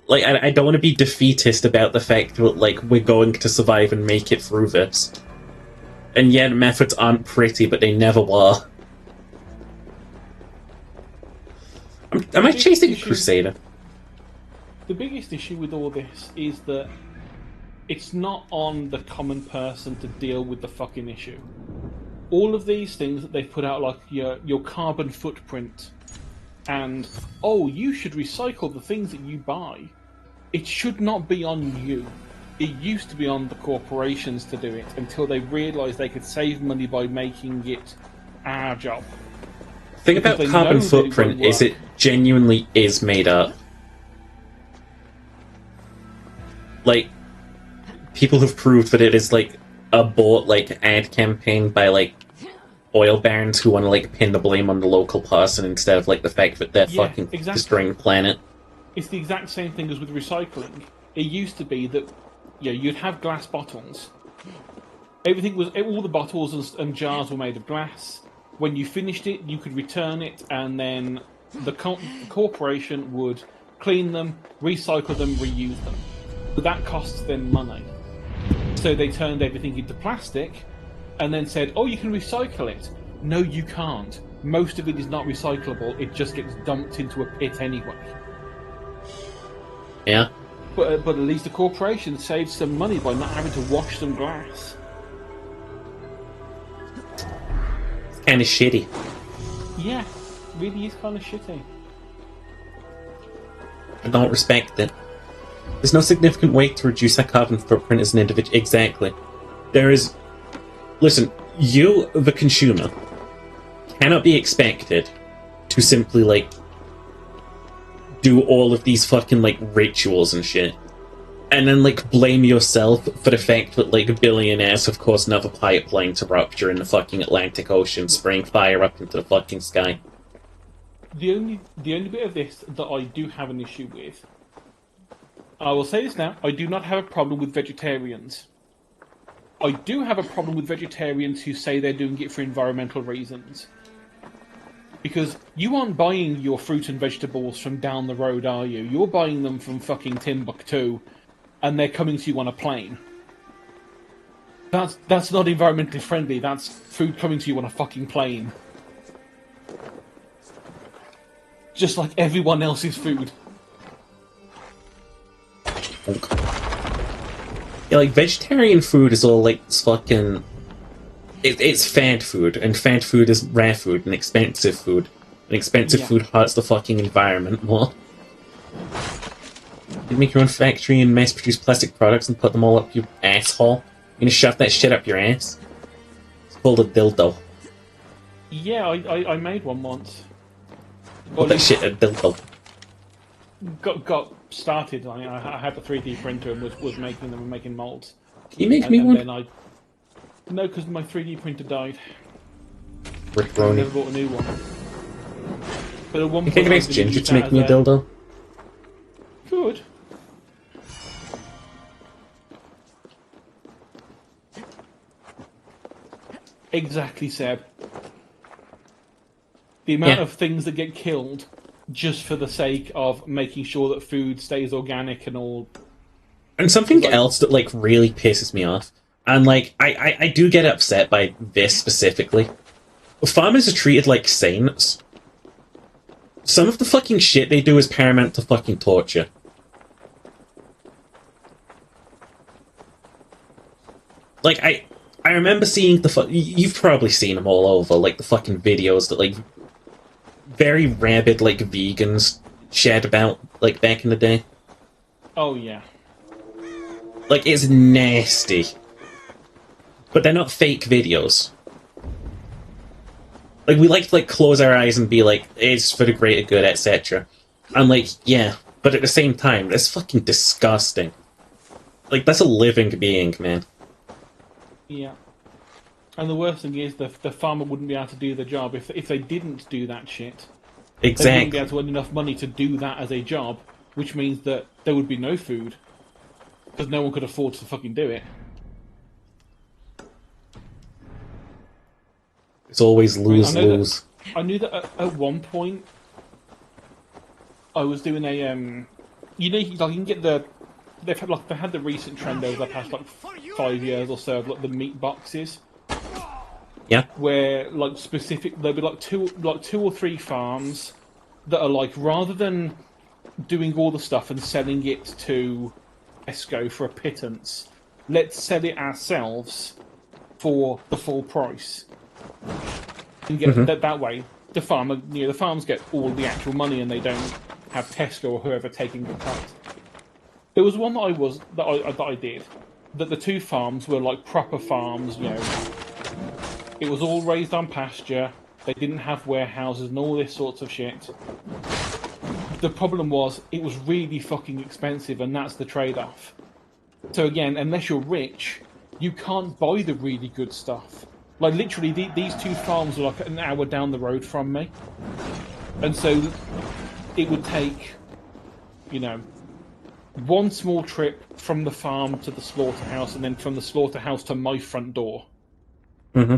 Like, I don't want to be defeatist about the fact that, like, we're going to survive and make it through this. And yeah, the methods aren't pretty, but they never were. Am I chasing a Crusader? The biggest issue with all this is that it's not on the common person to deal with the fucking issue. All of these things that they've put out, like your carbon footprint, and, oh, you should recycle the things that you buy. It should not be on you. It used to be on the corporations to do it until they realised they could save money by making it our job. The thing about carbon footprint is it genuinely is made up. Like, people have proved that it is, like, a bought, like, ad campaign by, like, oil barons who want to, like, pin the blame on the local person instead of, like, the fact that they're fucking destroying the planet. It's the exact same thing as with recycling. It used to be that, yeah, you'd have glass bottles. All the bottles and jars were made of glass. When you finished it, you could return it, and then the corporation would clean them, recycle them, reuse them. But that costs them money. So they turned everything into plastic, and then said, oh, you can recycle it. No, you can't. Most of it is not recyclable, it just gets dumped into a pit anyway. Yeah. But at least the corporation saves some money by not having to wash some glass. It's kind of shitty. Yeah, really is kind of shitty. I don't respect it. There's no significant way to reduce our carbon footprint as an individual. Exactly. There is... Listen, you, the consumer, cannot be expected to simply, like, do all of these fucking, like, rituals and shit. And then, like, blame yourself for the fact that, like, billionaires have caused another pipeline to rupture in the fucking Atlantic Ocean, spraying fire up into the fucking sky. The only bit of this that I do have an issue with, I will say this now, I do not have a problem with vegetarians. I do have a problem with vegetarians who say they're doing it for environmental reasons. Because you aren't buying your fruit and vegetables from down the road, are you? You're buying them from fucking Timbuktu, and they're coming to you on a plane. That's not environmentally friendly, that's food coming to you on a fucking plane. Just like everyone else's food. Yeah, like, vegetarian food is all, like, fucking... It's fad food, and fad food is rare food and expensive food. And expensive food hurts the fucking environment more. You make your own factory and mass-produce plastic products and put them all up your asshole. You're gonna shove that shit up your ass? It's called a dildo. Yeah, I made one once. Call that shit a dildo. Got started. I had the 3D printer and was making them and making molds. Can you make me one? Then no, because my 3D printer died. Rick I Roney. never bought a new one. But at one You point, think it I makes was Ginger gonna to make use me a that as dildo? Good. Exactly, Seb. The amount of things that get killed just for the sake of making sure that food stays organic and all. And something Like, else that like really pisses me off, and like I do get upset by this specifically. Farmers are treated like saints. Some of the fucking shit they do is paramount to fucking torture. Like I remember seeing you've probably seen them all over, like the fucking videos that like very rabid like vegans shared about like back in the day. oh yeah. Like, it's nasty. But they're not fake videos. Like, we like to, like, close our eyes and be like, it's for the greater good, etc. I'm like, yeah, but at the same time, that's fucking disgusting. Like, that's a living being, man. Yeah. And the worst thing is the farmer wouldn't be able to do the job if they didn't do that shit. They wouldn't be Exactly. able to earn enough money to do that as a job, which means that there would be no food. Because no one could afford to fucking do it. It's always I know lose-lose. I knew that at one point I was doing a you know, like you can get they had the recent trend over the past like 5 years or so of like the meat boxes. Yeah. Where like there'll be like two or three farms that are like, rather than doing all the stuff and selling it to Tesco for a pittance, let's sell it ourselves for the full price. And get that way, the farms get all the actual money, and they don't have Tesco or whoever taking the cut. There was one that I did, that the two farms were like proper farms. You know, it was all raised on pasture. They didn't have warehouses and all this sorts of shit. The problem was, it was really fucking expensive, and that's the trade-off. So again, unless you're rich, you can't buy the really good stuff. Like, literally, these two farms were like an hour down the road from me. And so it would take, you know, one small trip from the farm to the slaughterhouse, and then from the slaughterhouse to my front door. Mm-hmm.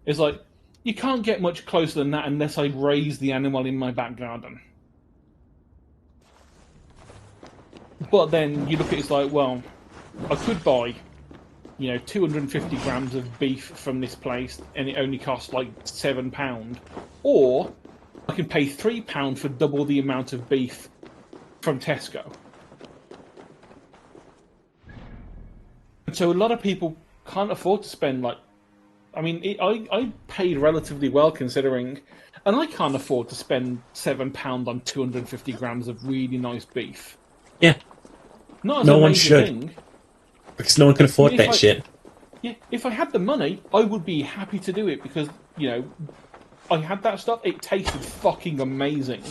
It's like, you can't get much closer than that unless I raise the animal in my back garden. But then you look at it, it's like, well, I could buy, you know, 250 grams of beef from this place, and it only costs like £7. Or I can pay £3 for double the amount of beef from Tesco. And so a lot of people can't afford to spend like, I mean, I paid relatively well considering, and I can't afford to spend £7 on 250 grams of really nice beef. Yeah. Not as No a one major should. thing. Because no one can afford If that shit. Yeah, if I had the money, I would be happy to do it because, you know, I had that stuff. It tasted fucking amazing.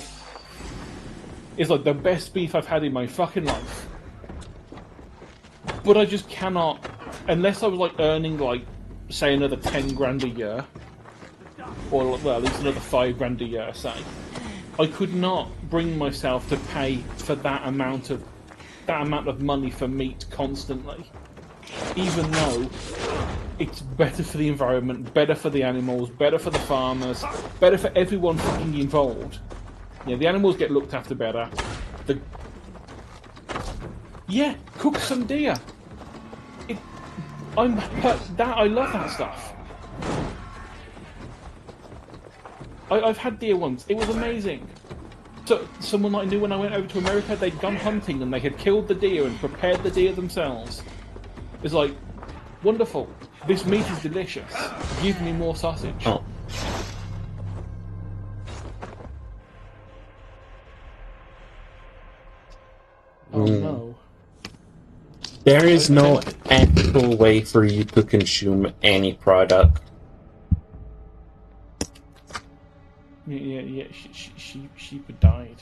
It's like the best beef I've had in my fucking life. But I just cannot, unless I was like earning like, say, another 10 grand a year, or well, at least another 5 grand a year, say, I could not bring myself to pay for that amount of money for meat constantly. Even though it's better for the environment, better for the animals, better for the farmers, better for everyone fucking involved. Yeah, the animals get looked after better. Yeah, cook some deer. I love that stuff. I've had deer once. It was amazing. So someone I knew when I went over to America, they'd gone hunting and they had killed the deer and prepared the deer themselves. It's like, wonderful. This meat is delicious. Give me more sausage. Oh. Oh no. There is no ethical way for you to consume any product. Yeah. Sheep had died.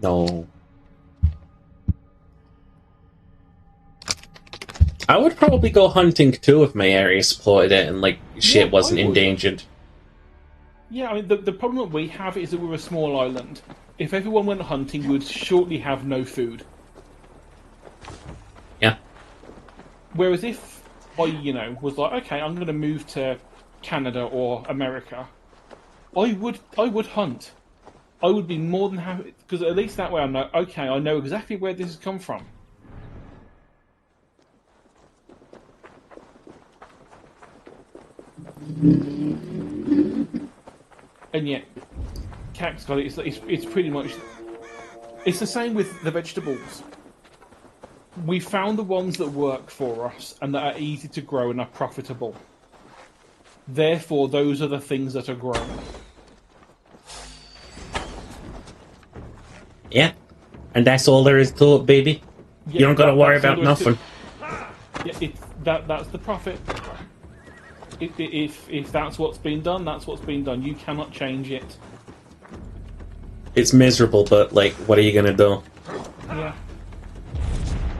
No. I would probably go hunting too if my area supported it and like shit Yeah, wasn't I would. endangered. Yeah, I mean, the problem that we have is that we're a small island. If everyone went hunting, we would shortly have no food. Yeah. Whereas if I, you know, was like, okay, I'm going to move to Canada or America, I would hunt. I would be more than happy, because at least that way I know, okay, I know exactly where this has come from. And yet, Cac's got it. It's pretty much... It's the same with the vegetables. We found the ones that work for us and that are easy to grow and are profitable. Therefore, those are the things that are grown. Yeah. And that's all there is to it, baby. Yeah, You don't gotta worry that's all about there is to- nothing. Yeah, that's the profit. If that's what's been done, that's what's been done. You cannot change it. It's miserable, but, like, what are you gonna do? Yeah.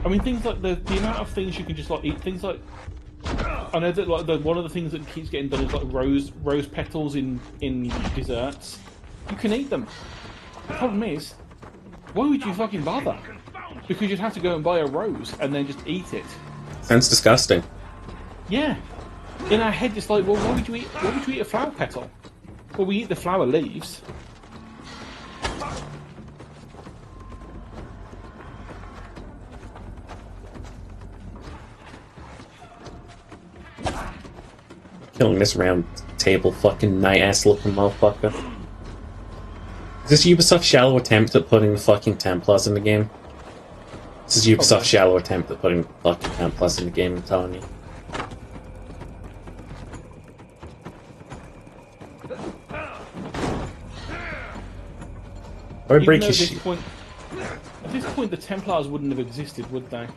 I mean, things like the amount of things you can just like eat. Things like I know that like one of the things that keeps getting done is like rose petals in desserts. You can eat them. The problem is, why would you fucking bother? Because you'd have to go and buy a rose and then just eat it. Sounds disgusting. Yeah. In our head, it's like, well, why would you eat a flower petal? Well, we eat the flower leaves. Killing this round table fucking night-ass looking motherfucker. Is this Ubisoft's shallow attempt at putting the fucking Templars in the game? This is Ubisoft's shallow attempt at putting fucking Templars in the game, I'm telling you. Or break his shit. At this point, the Templars wouldn't have existed, would they?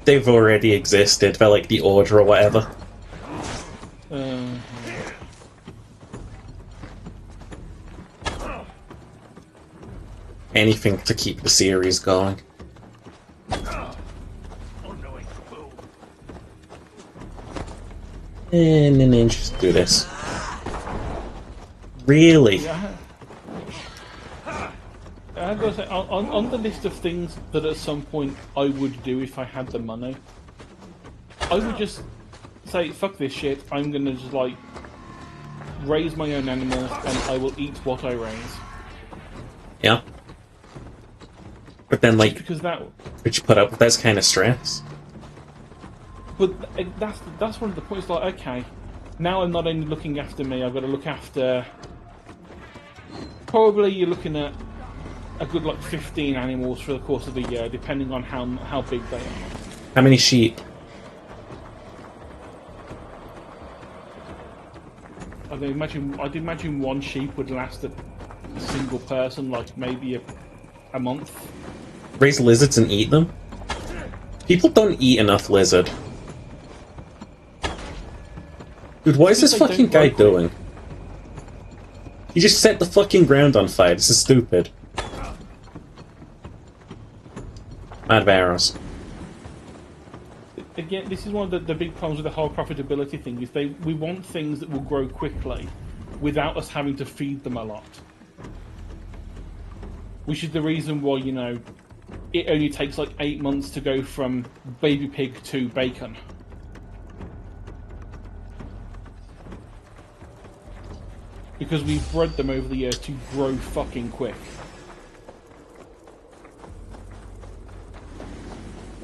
They've already existed. They're like the Order or whatever. Anything to keep the series going. And then just do this. Really? Yeah. I've got to say, on the list of things that at some point I would do if I had the money, I would just say, fuck this shit, I'm gonna just like raise my own animals and I will eat what I raise. Yeah. But then, like, Because that... would you put up with that kind of stress? But that's one of the points, like, okay, now I'm not only looking after me, I've got to look after... Probably you're looking at a good, like, 15 animals for the course of the year, depending on how big they are. How many sheep? I'd imagine one sheep would last a single person, like, maybe a month. Raise lizards and eat them? People don't eat enough lizard. Dude, what is this fucking guy doing? He just set the fucking ground on fire. This is stupid. Mad of arrows. Again, this is one of the big problems with the whole profitability thing, is we want things that will grow quickly without us having to feed them a lot. Which is the reason why, you know, it only takes like 8 months to go from baby pig to bacon. Because we've bred them over the years to grow fucking quick.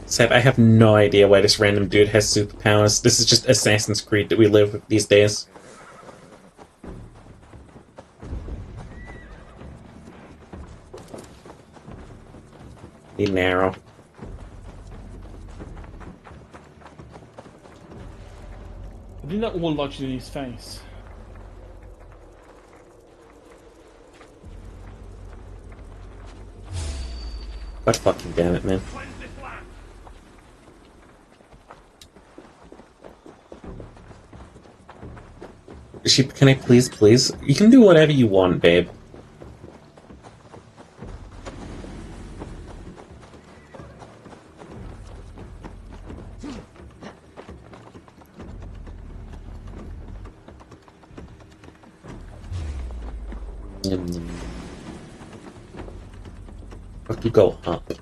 Seb, I have no idea why this random dude has superpowers. This is just Assassin's Creed that we live with these days. Need an arrow. I think that all lodged in his face. God fucking damn it, man. Sheep, can I please? You can do whatever you want, babe. Fuck you, go up.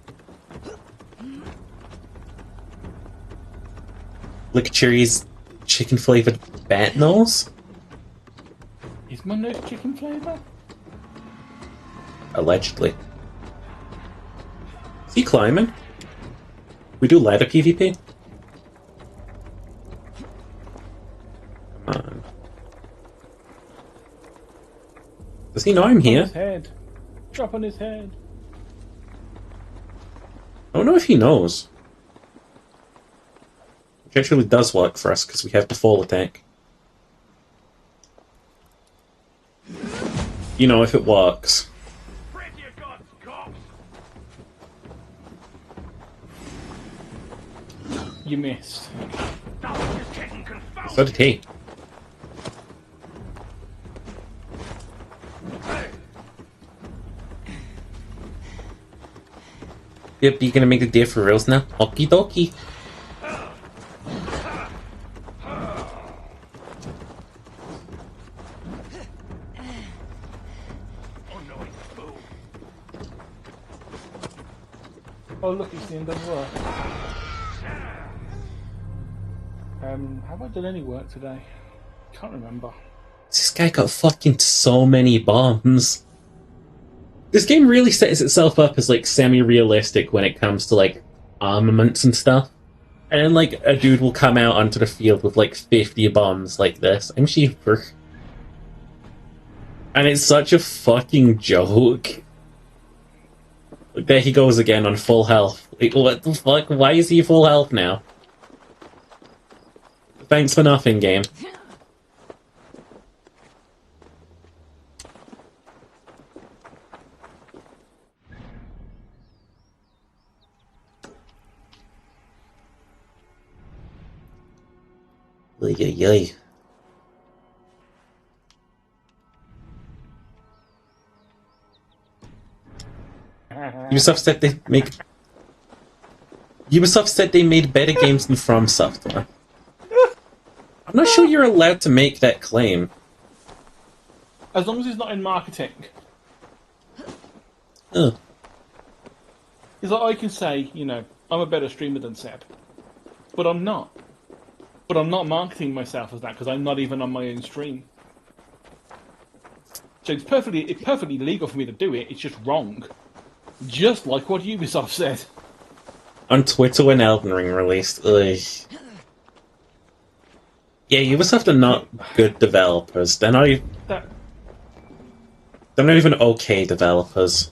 Lick Cherry's chicken flavored bat nose? Is my nose chicken flavour? Allegedly. Is he climbing? We do ladder PvP? Does he know I'm On here? his head. Drop on his head. I don't know if he knows. Which actually does work for us, because we have the fall attack. You know, if it works. You missed. So did he. Yep, you gonna make the day for reals now? Okie dokie. Oh look, it's the end of work. Have I done any work today? Can't remember. This guy got fucking so many bombs. This game really sets itself up as like semi-realistic when it comes to like armaments and stuff. And then like a dude will come out onto the field with like 50 bombs like this. I'm sheeper. And it's such a fucking joke. Like, there he goes again on full health. Like, what the fuck? Why is he full health now? Thanks for nothing, game. Yay. Ubisoft said they made better games than From Software. I'm not sure you're allowed to make that claim. As long as it's not in marketing. Ugh. It's like I can say, you know, I'm a better streamer than Seb. But I'm not. But I'm not marketing myself as that because I'm not even on my own stream. So it's perfectly legal for me to do it, it's just wrong. Just like what Ubisoft said. On Twitter when Elden Ring released, ugh. Yeah, Ubisoft are not good developers. They're not even okay developers.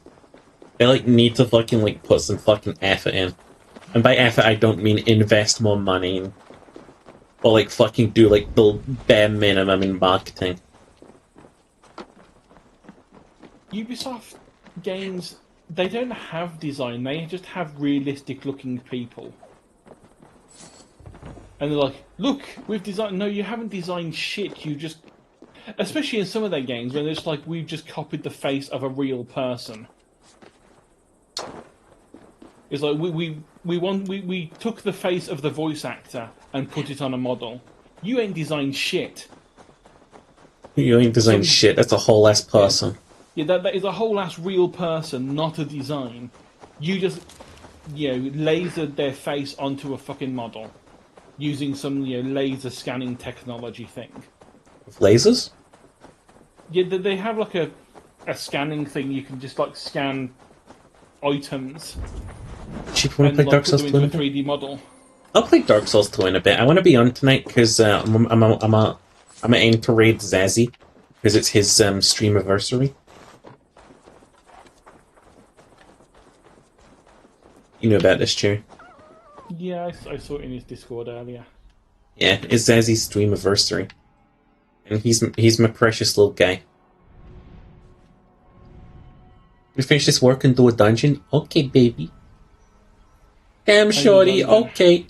They like need to fucking like put some fucking effort in. And by effort I don't mean invest more money or like fucking do like the bare minimum in marketing. Ubisoft games, they don't have design, they just have realistic looking people. And they're like, look, we've designed... No, you haven't designed shit, you just... Especially in some of their games, when it's like, we've just copied the face of a real person. It's like, we took the face of the voice actor and put it on a model. You ain't designed shit. You ain't designed shit, that's a whole ass person. Yeah, that is a whole ass real person, not a design. You just, you know, lasered their face onto a fucking model. Using some, you know, laser scanning technology thing. With lasers? Yeah, they have like a scanning thing. You can just like scan items. Cheap want to play Dark Souls 2 in a bit? 3D model. I'll play Dark Souls 2 in a bit. I want to be on tonight because I'm aim to raid Zazzy because it's his stream anniversary. You know about this, Chew? Yeah, I saw it in his Discord earlier. Yeah, it's Zazzy's stream anniversary. And he's my precious little guy. We finish this work and do a dungeon? Okay, baby. Damn, shorty, okay.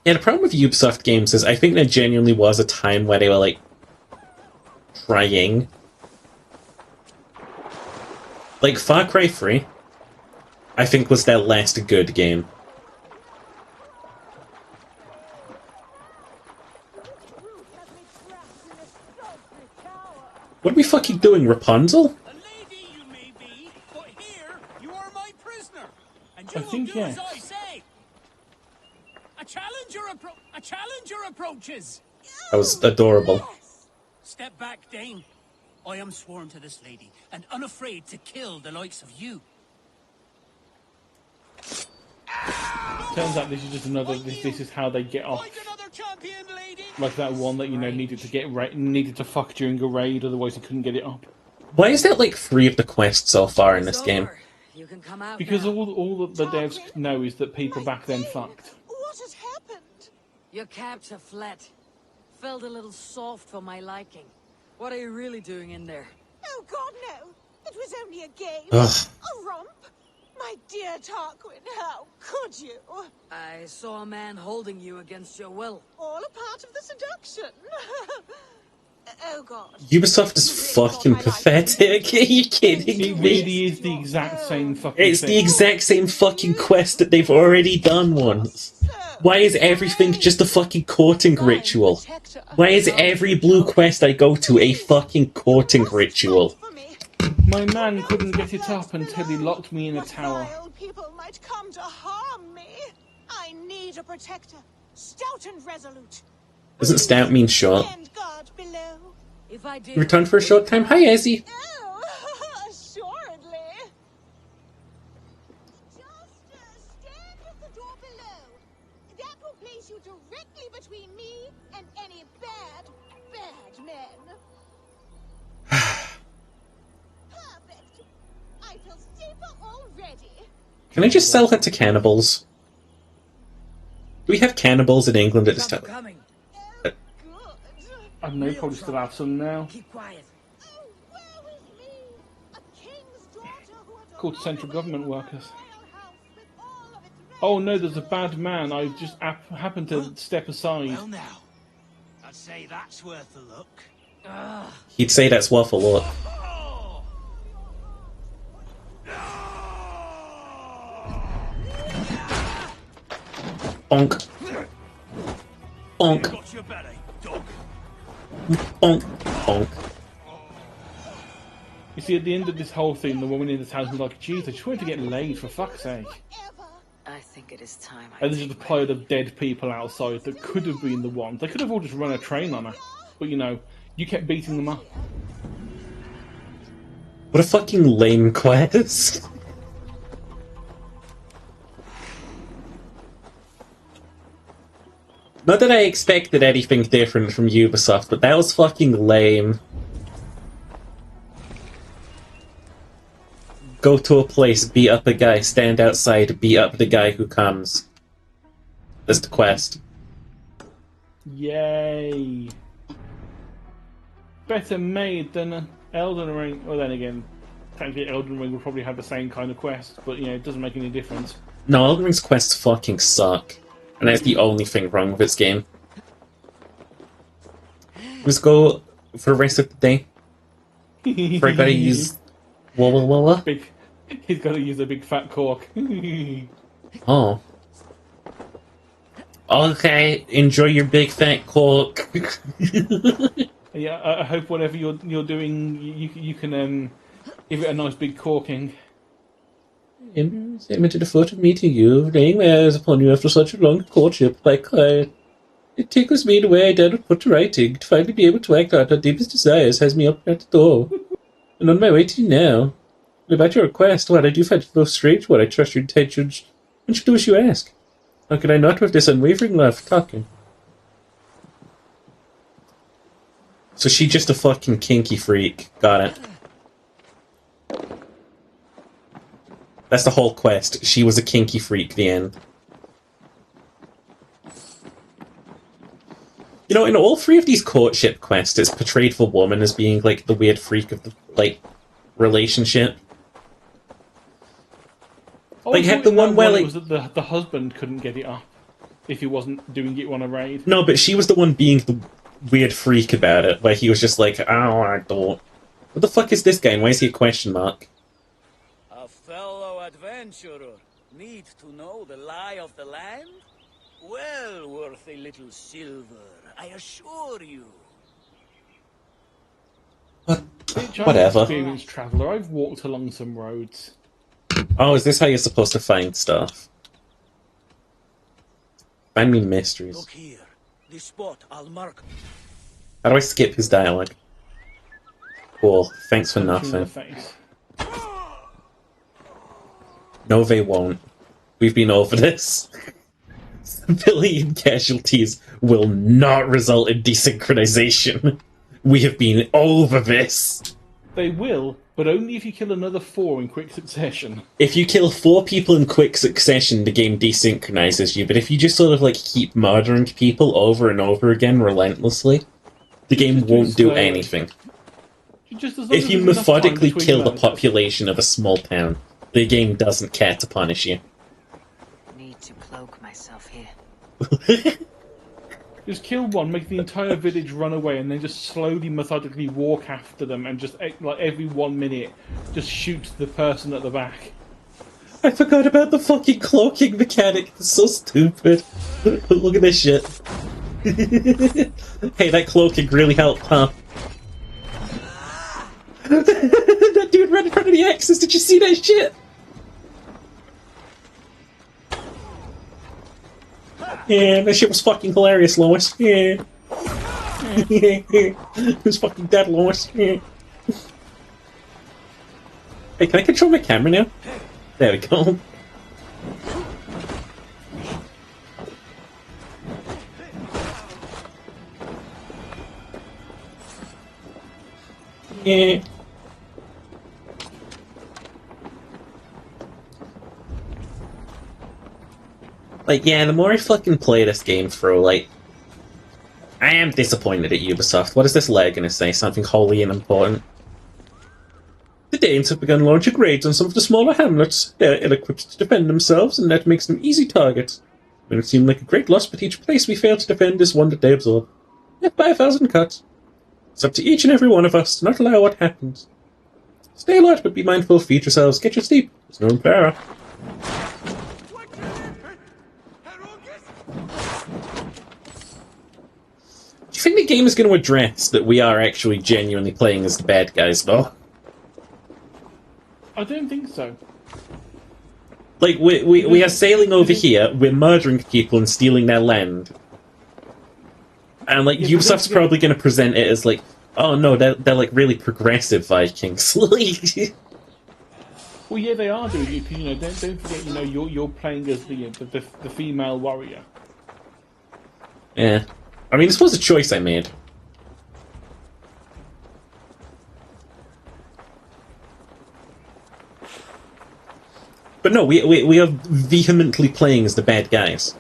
Yeah, the problem with Ubisoft games is I think there genuinely was a time where they were, like, trying. Like, Far Cry 3, I think was their last good game. What are we fucking doing, Rapunzel? A lady you may be, but here you are my prisoner, and you I will think do yes. as I say. A challenger approaches. That was adorable. Step back, Dane. I am sworn to this lady, and unafraid to kill the likes of you. Turns out this is just another. This is how they get off. Find another champion, lady. Like that one that needed to fuck during a raid, otherwise he couldn't get it up. Why is that like 3 of the quests so far in It's this game? over. You can come out Because now. all that the devs know is that people back then fucked. What has happened? Your capture fled. Felt a little soft for my liking. What are you really doing in there? Oh God, no! It was only a game. Ugh. A romp. My dear Tarquin, how could you? I saw a man holding you against your will. All a part of the seduction. Oh God. Ubisoft is fucking pathetic. Are you kidding It me? really is the exact same fucking It's thing. the exact same fucking quest that they've already done once. Why is everything just a fucking courting ritual? Why is every blue quest I go to a fucking courting ritual? My man couldn't get it up until he locked me in a tower. Vile people might come to harm me. I need a protector, stout and resolute. Doesn't stout mean short? Stand guard below. If I did, You returned for a short time? Hi, Ezzy. Oh, assuredly. Just stand at the door below. That will place you directly between me and any bad men. Perfect. I feel safer already. Can I just sell her to cannibals? Do we have cannibals in England at this stop time? coming. Oh, good. I don't know, probably still have some now. Keep quiet. Oh, woe is me. A king's daughter who had Called central government workers. royal house with all of its Oh no, there's a bad man. I just happened to step aside. Well now, I'd say that's worth a look. He'd say that's worth a look. Oh! Bonk. Bonk. Got your belly, dog. Bonk. Bonk. You see, at the end of this whole thing, the woman in this house was like, "Jeez, I just wanted to get laid for fuck's sake." ever. I think it is time. And there's just a pile of dead people outside that could have been the ones. They could have all just run a train on her, but you kept beating them up. What a fucking lame quest. Not that I expected anything different from Ubisoft, but that was fucking lame. Go to a place, beat up a guy, stand outside, beat up the guy who comes. That's the quest. Yay! Better made than Elden Ring. Well, then again, technically Elden Ring will probably have the same kind of quest, but it doesn't make any difference. No, Elden Ring's quests fucking suck. And that's the only thing wrong with its game. Let's go for the rest of the day. Before I gotta use... Wah. Big. He's got to use a big fat cork. Oh. Okay, enjoy your big fat cork. Yeah, I hope whatever you're doing, you can give it a nice big corking. Sent me to the foot of meeting you, laying my eyes upon you after such a long courtship. It tickles me the way I dared put to writing. To finally be able to act out our deepest desires has me up at the door. And on my way to you now. And about your request, what I do find it most strange, what I trust your intentions, and shall do as you ask. How could I not with this unwavering love talking? So she just a fucking kinky freak. Got it. That's the whole quest. She was a kinky freak, the end. In all 3 of these courtship quests, it's portrayed the woman as being, like, the weird freak of the, relationship. Like, had the one where, it was that the husband couldn't get it up if he wasn't doing it on a raid. No, but she was the one being the weird freak about it, where he was just like, oh, I don't... What the fuck is this guy, and why is he a question mark? A fellow adventurer need to know the lie of the land? Well worth a little silver, I assure you. Bitch, I'm Whatever. an experienced traveller. I've walked along some roads. Oh, is this how you're supposed to find stuff? Find me mysteries. Look here, this spot I'll mark. How do I skip his dialogue? Cool, thanks for Punch you in the nothing. face. No, they won't. We've been over this. Civilian casualties will not result in desynchronization. We have been over this. They will, but only if you kill another 4 in quick succession. If you kill 4 people in quick succession, the game desynchronizes you, but if you just sort of like keep murdering people over and over again relentlessly, the game won't do anything. Just as long If as you there's enough time methodically between kill the murders. population of a small town, the game doesn't care to punish you. Need to cloak myself here. Just kill one, make the entire village run away, and then just slowly, methodically walk after them, and just like every 1 minute, just shoot the person at the back. I forgot about the fucking cloaking mechanic. It's so stupid. Look at this shit. Hey, that cloaking really helped, huh? That dude ran in front of the axes. Did you see that shit? Yeah, that shit was fucking hilarious, Lois. Yeah. It was fucking dead, Lois. Yeah. Hey, can I control my camera now? There we go. Yeah. Like, yeah, the more I fucking play this game through, like, I am disappointed at Ubisoft. What is this leg gonna say? Something holy and important? The Danes have begun launching raids on some of the smaller hamlets. They are ill-equipped to defend themselves, and that makes them easy targets. It would seem like a great loss, but each place we fail to defend is one that they absorb. Death by 1,000 cuts. It's up to each and every one of us to not allow what happens. Stay alert, but be mindful, feed yourselves, get your sleep. There's no repair. Do you think the game is going to address that we are actually genuinely playing as the bad guys, though? I don't think so. Like, we are sailing over here, we're murdering people and stealing their land. And, like, Yeah, Ubisoft's probably going to present it as, like, oh no, they're like, really progressive Vikings. Well, yeah, they are doing it, because, don't forget, you're playing as the female warrior. Yeah. I mean, this was a choice I made. But no, we are vehemently playing as the bad guys.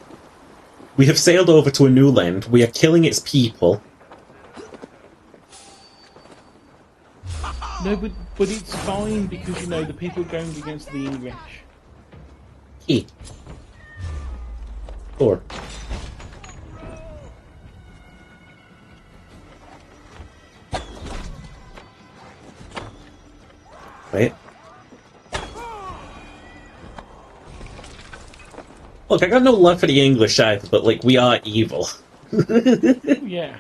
We have sailed over to a new land, we are killing its people. No, but it's fine, because, the people going against the English. Hey. Or. Wait. Look, I got no love for the English either, but, like, we are evil. Yeah.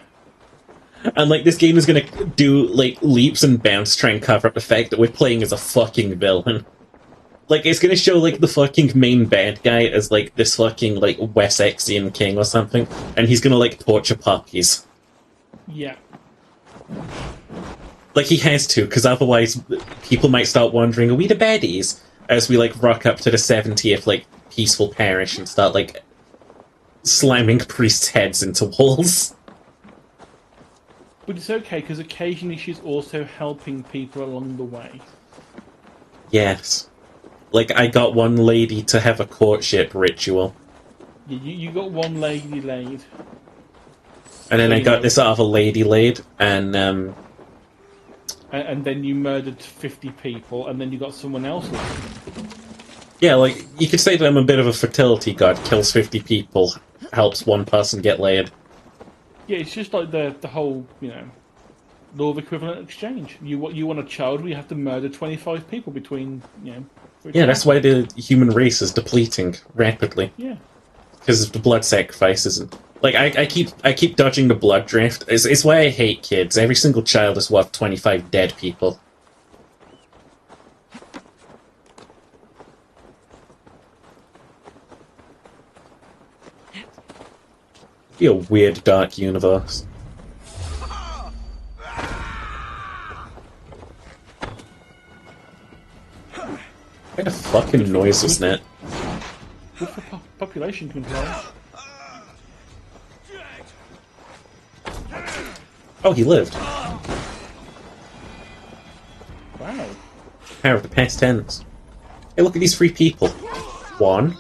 And, like, this game is gonna do, like, leaps and bounds to try and cover up the fact that we're playing as a fucking villain. Like, it's gonna show, like, the fucking main bad guy as, like, this fucking, like, Wessexian king or something, and he's gonna, like, torture puppies. Yeah. Like, he has to, because otherwise people might start wondering, are we the baddies? As we, like, rock up to the 70th, like, peaceful parish and start, like, slamming priests' heads into walls. But it's okay, because occasionally she's also helping people along the way. Yes. Like, I got one lady to have a courtship ritual. You got one lady laid. And then I got this other lady laid, and then you murdered 50 people, and then you got someone else laid. yeah, like, you could say that I'm a bit of a fertility god, kills 50 people, helps one person get laid. Yeah, it's just like the whole, law of equivalent exchange. You want a child, we have to murder 25 people between, Yeah, that's why the human race is depleting rapidly. Yeah. Because of the blood sacrifices. And, like, I keep dodging the blood drift. It's why I hate kids. Every single child is worth 25 dead people. Be a weird, dark universe. What kind of fucking noise was that? Good for population control. Oh, he lived. Wow. Power of the past tense. Hey, look at these 3 people. 1.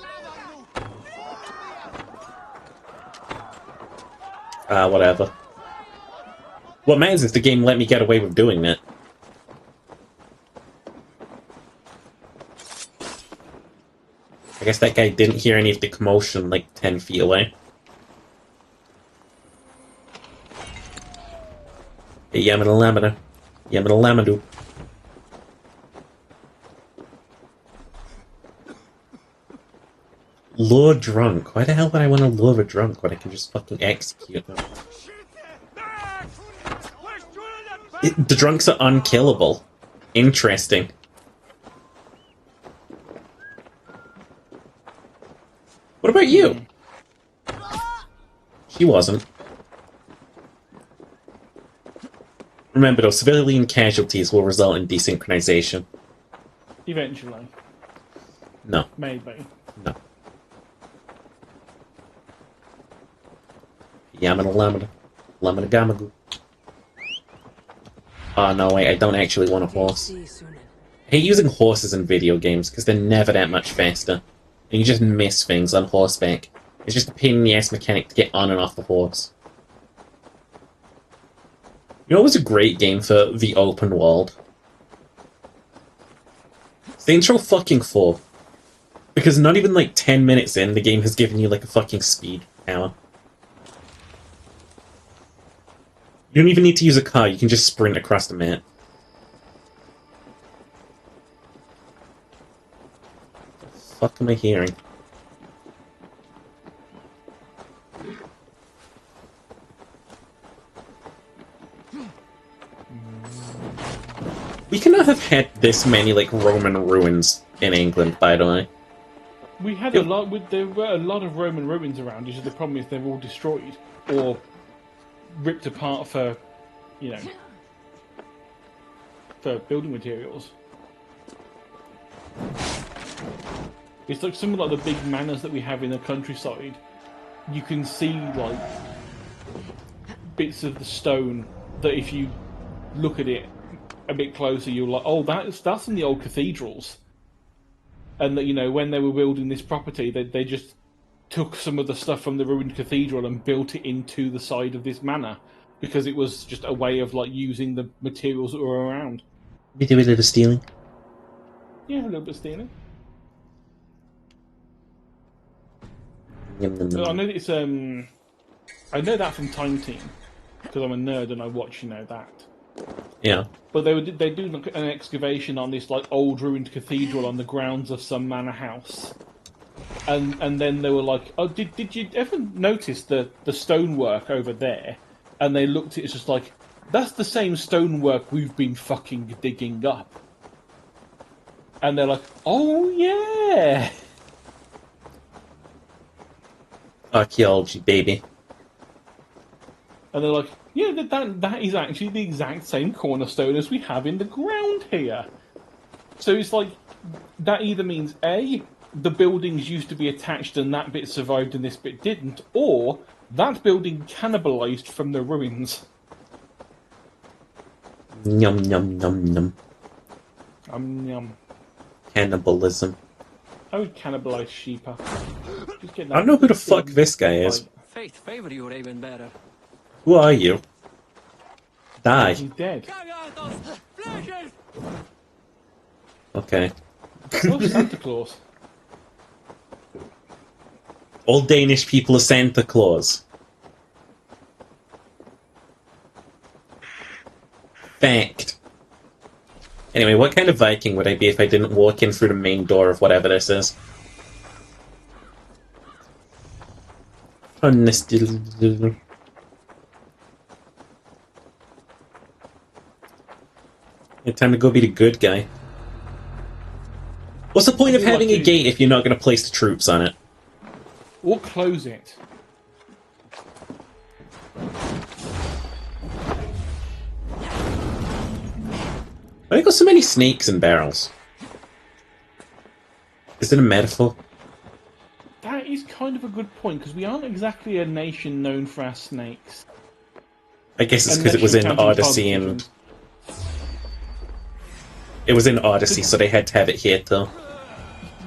Whatever. What matters is the game let me get away with doing it. I guess that guy didn't hear any of the commotion like 10 feet away. Hey, Yamada Lamada. Yamada Lamadoo. Lure drunk. Why the hell would I want to lure a drunk when I can just fucking execute them? The drunks are unkillable. Interesting. What about you? She wasn't. Remember though, civilian casualties will result in desynchronization. Eventually. No. Maybe. No. Yamada Lamada. Lamada Gamagoo. Oh no, wait, I don't actually want a horse. I hate using horses in video games because they're never that much faster. And you just miss things on horseback. It's just a pain in the ass mechanic to get on and off the horse. You know what was a great game for the open world? Saints Row fucking 4. Because not even like 10 minutes in, the game has given you like a fucking speed power. You don't even need to use a car, you can just sprint across the map. What the fuck am I hearing? We cannot have had this many, like, Roman ruins in England, by the way. We had a lot. There were a lot of Roman ruins around. Just the problem is they're all destroyed or ripped apart for, you know, for building materials. It's like some of like the big manors that we have in the countryside. You can see like bits of the stone that if you look at it a bit closer, you're like, oh, that's in the old cathedrals. And that, you know, when they were building this property, they just took some of the stuff from the ruined cathedral and built it into the side of this manor because it was just a way of like using the materials that were around. We do a little stealing. Yeah, a little bit of stealing. Yum, yum, But I yum. know that it's I know that from Time Team because I'm a nerd and I watch, you know, that. Yeah. But they do like an excavation on this like old ruined cathedral on the grounds of some manor house, and then they were like, oh, did you ever notice the stonework over there? And they looked at it, it's just like, that's the same stonework we've been fucking digging up. And they're like, oh yeah. Archaeology, baby. And they're like, yeah, that is actually the exact same cornerstone as we have in the ground here. So it's like, that either means A, the buildings used to be attached and that bit survived and this bit didn't, or that building cannibalized from the ruins. Yum, yum, yum, yum. Yum. Cannibalism. I would cannibalize sheeper. Just get that I don't know who the fuck big this guy is. bite. Faith favor you, Raven-bearer. Who are you? Die. He's dead. Okay. Oh, Santa Claus. All Danish people are Santa Claus. Fact. Anyway, what kind of Viking would I be if I didn't walk in through the main door of whatever this is? Honestly. It's time to go be the good guy. What's the point of having a gate if you're not going to place the troops on it? Or close it. Why have got so many snakes and barrels? Is it a metaphor? That is kind of a good point, because we aren't exactly a nation known for our snakes. I guess it's because Unless it was you're in counting Odyssey cog and... visions. It was in Odyssey, so they had to have it here, though.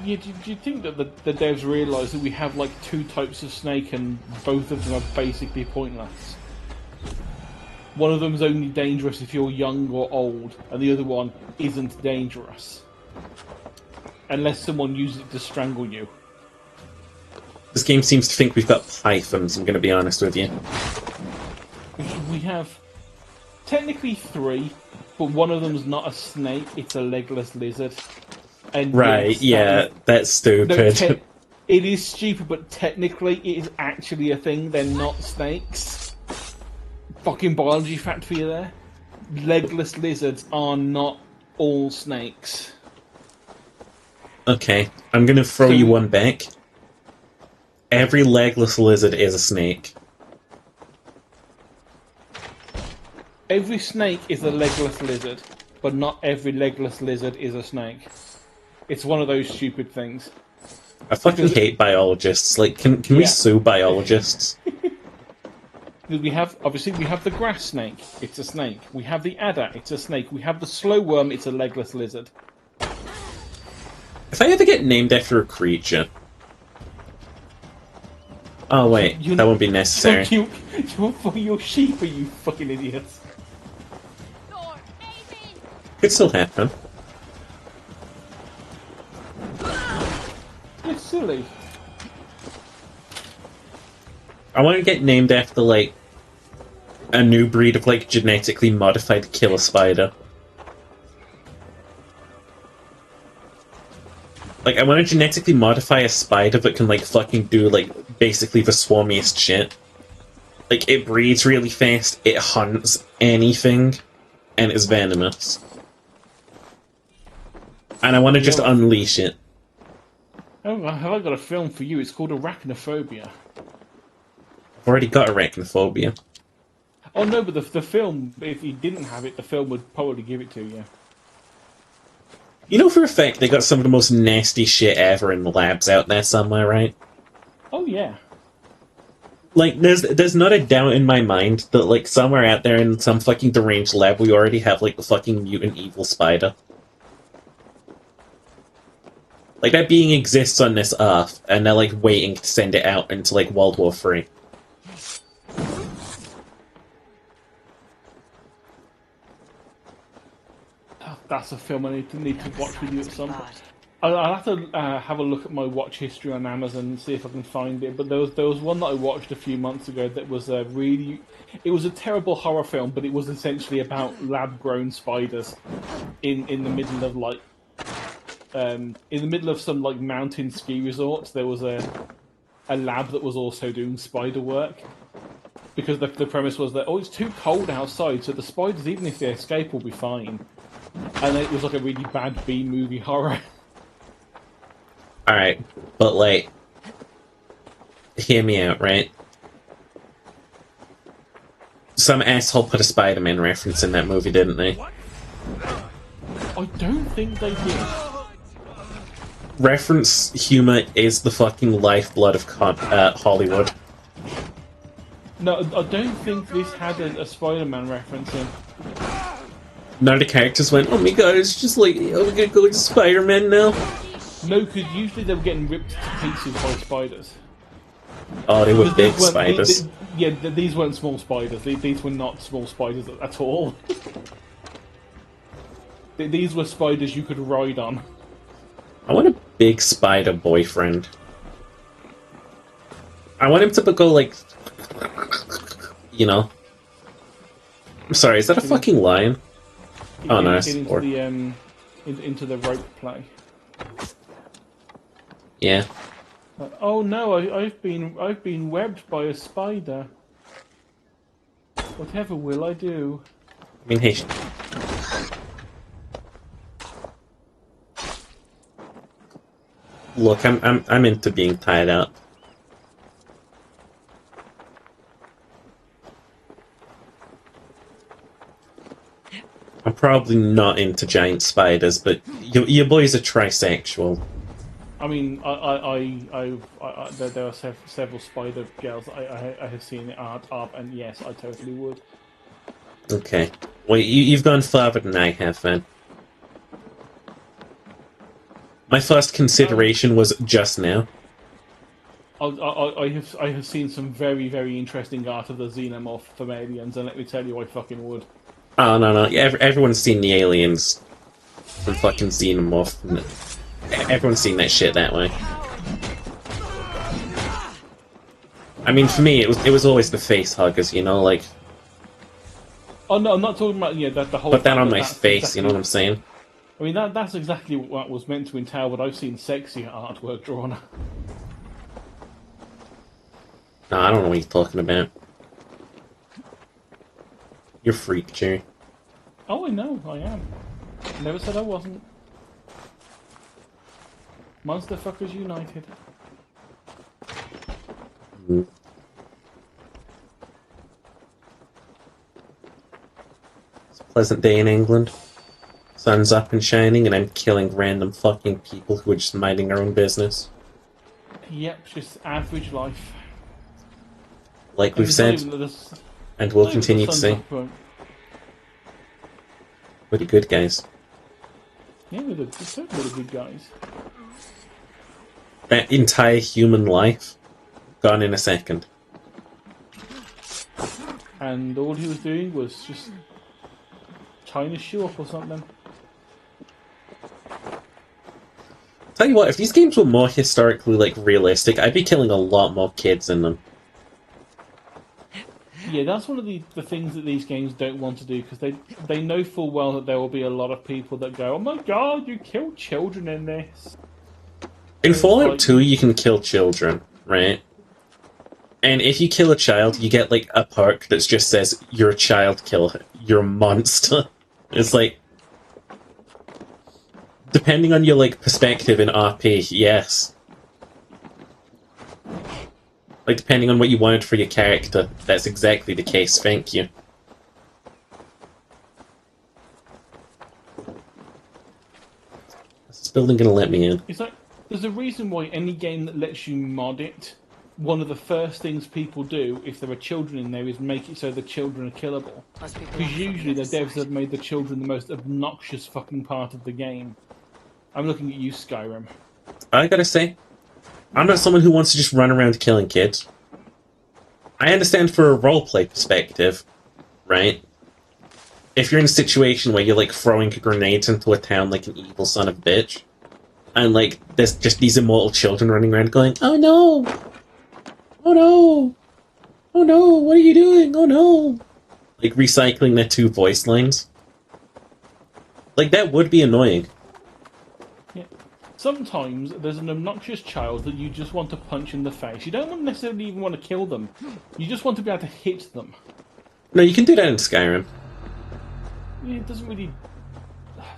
Yeah, do you think that the devs realise that we have like two types of snake and both of them are basically pointless? One of them is only dangerous if you're young or old, and the other one isn't dangerous. Unless someone uses it to strangle you. This game seems to think we've got pythons, I'm going to be honest with you. We have technically 3, but one of them's not a snake, it's a legless lizard. And Right, yes, that's stupid. No, it is stupid, but technically it is actually a thing. They're not snakes. Fucking biology fact for you there. Legless lizards are not all snakes. Okay, I'm going to throw you one back. Every legless lizard is a snake. Every snake is a legless lizard, but not every legless lizard is a snake. It's one of those stupid things. I fucking hate biologists. Like, can we sue biologists? We have the grass snake. It's a snake. We have the adder. It's a snake. We have the slow worm. It's a legless lizard. If I ever get named after a creature... Oh wait, that won't be necessary. You're sheep, you fucking idiots. Could still happen. It's silly. I want to get named after, like, a new breed of, like, genetically modified killer spider. Like, I want to genetically modify a spider that can, like, fucking do, like, basically the swarmiest shit. Like, it breeds really fast, it hunts anything, and is venomous. And I want to just unleash it. Oh, have I got a film for you? It's called Arachnophobia. I've already got arachnophobia. Oh no, but the film, if you didn't have it, the film would probably give it to you. You know for a fact they got some of the most nasty shit ever in the labs out there somewhere, right? Oh yeah. Like, there's not a doubt in my mind that, like, somewhere out there in some fucking deranged lab we already have, like, the fucking mutant evil spider. Like, that being exists on this Earth, and they're, like, waiting to send it out into, like, World War III. That's a film I need to watch with you at some point. I'll have to have a look at my watch history on Amazon and see if I can find it. But there was one that I watched a few months ago that was really... It was a terrible horror film, but it was essentially about lab-grown spiders in the middle of, like... in the middle of some, like, mountain ski resorts. There was a lab that was also doing spider work. Because the premise was that, oh, it's too cold outside, so the spiders, even if they escape, will be fine. And it was like a really bad B-movie horror. Alright, but, like, hear me out, right? Some asshole put a Spider-Man reference in that movie, didn't they? I don't think they did. Reference humor is the fucking lifeblood of Hollywood. No, I don't think this had a Spider-Man reference in. None of the characters went, oh my god, it's just like, oh, we're gonna go to Spider-Man now? No, because usually they were getting ripped to pieces by spiders. Oh, they were big spiders. These weren't small spiders. These were not small spiders at all. These were spiders you could ride on. I want a big spider boyfriend. I want him to go, like... You know. I'm sorry, is that a fucking lion? Oh, nice. Into the rope play. Yeah. Oh no! I've been webbed by a spider. Whatever will I do? I mean, hey. Look, I'm into being tied up. I'm probably not into giant spiders, but your boy's a trisexual. I mean, there are several spider girls I have seen in art, and yes, I totally would. Okay. Well, you've gone farther than I have, then. My first consideration was just now. I have seen some very, very interesting art of the xenomorph from Aliens, and let me tell you, I fucking would. Oh, no. Yeah, everyone's seen the aliens from fucking Xenomorph. Everyone's seen that shit that way. I mean, for me, it was always the face huggers, you know, like... Oh no, I'm not talking about the whole. Put that on my that's face, exactly, you know what I'm saying? I mean that's exactly what was meant to entail, but I've seen sexy artwork drawn. No, I don't know what you're talking about. You're a freak, Jerry. Oh, I know, I am. Never said I wasn't. Monster fuckers united. Mm. It's a pleasant day in England. Sun's up and shining, and I'm killing random fucking people who are just minding their own business. Yep, just average life. Like we've said, and we'll continue to say. We're the good guys. Yeah, we're the good guys. That entire human life gone in a second. And all he was doing was just tying his shoe up or something. Tell you what, if these games were more historically, like, realistic, I'd be killing a lot more kids in them. Yeah, that's one of the things that these games don't want to do, because they know full well that there will be a lot of people that go, oh my god, you killed children in this. In Fallout 2, you can kill children, right? And if you kill a child, you get, like, a perk that just says, you're a child killer, you're a monster. It's like... Depending on your, like, perspective in RP, yes. Like, depending on what you wanted for your character, that's exactly the case, thank you. Is this building gonna let me in? It's like, there's a reason why any game that lets you mod it, one of the first things people do, if there are children in there, is make it so the children are killable. Because usually the devs have made the children the most obnoxious fucking part of the game. I'm looking at you, Skyrim. I gotta say, I'm not someone who wants to just run around killing kids. I understand for a roleplay perspective, right? If you're in a situation where you're, like, throwing grenades into a town like an evil son of a bitch, and, like, there's just these immortal children running around going, oh no! Oh no! Oh no, what are you doing? Oh no! Like, recycling their 2 voice lines. Like, that would be annoying. Sometimes there's an obnoxious child that you just want to punch in the face. You don't necessarily even want to kill them. You just want to be able to hit them. No, you can do that in Skyrim. It doesn't really...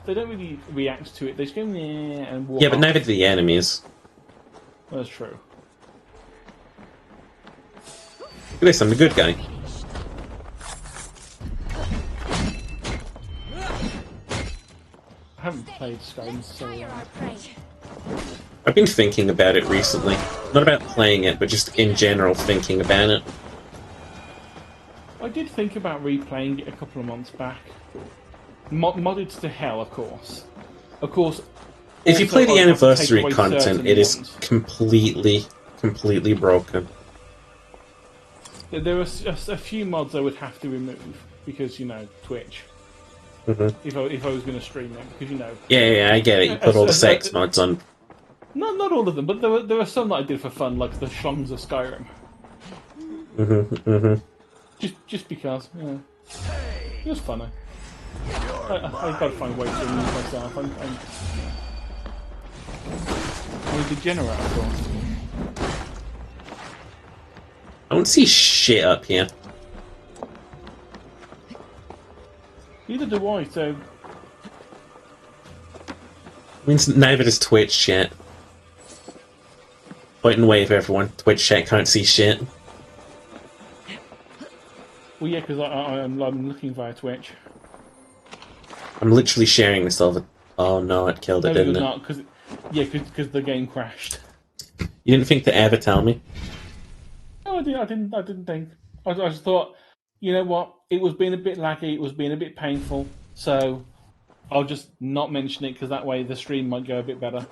They don't really react to it. They just go, nah, and walk Yeah, but off. neither do the enemies. That's true. Look at this, I'm the good guy. I haven't played Skyrim so long. I've been thinking about it recently. Not about playing it, but just in general thinking about it. I did think about replaying it a couple of months back. Modded to hell, of course. Of course. If you also play the I'd have to take anniversary away content, certain it is ones. completely broken. There are a few mods I would have to remove because, you know, Twitch. Mm-hmm. If I was going to stream it, because, you know. Yeah, I get it. You put all the sex mods on. Not all of them, but there are some that I did for fun, like the Schlongs of Skyrim. Just because, yeah. It was funny. I've got to find ways to amuse myself. I'm a degenerate, of course. I don't see shit up here. Neither do I, so... Means neither does Twitch chat. Point and wave, everyone. Twitch chat can't see shit. Well, yeah, because I'm looking via Twitch. I'm literally sharing this over... Oh no, it killed it, No, didn't you're it? not, because the game crashed. You didn't think to ever tell me? No, I didn't think. I just thought, You know what? It was being a bit laggy. It was being a bit painful. So I'll just not mention it because that way the stream might go a bit better.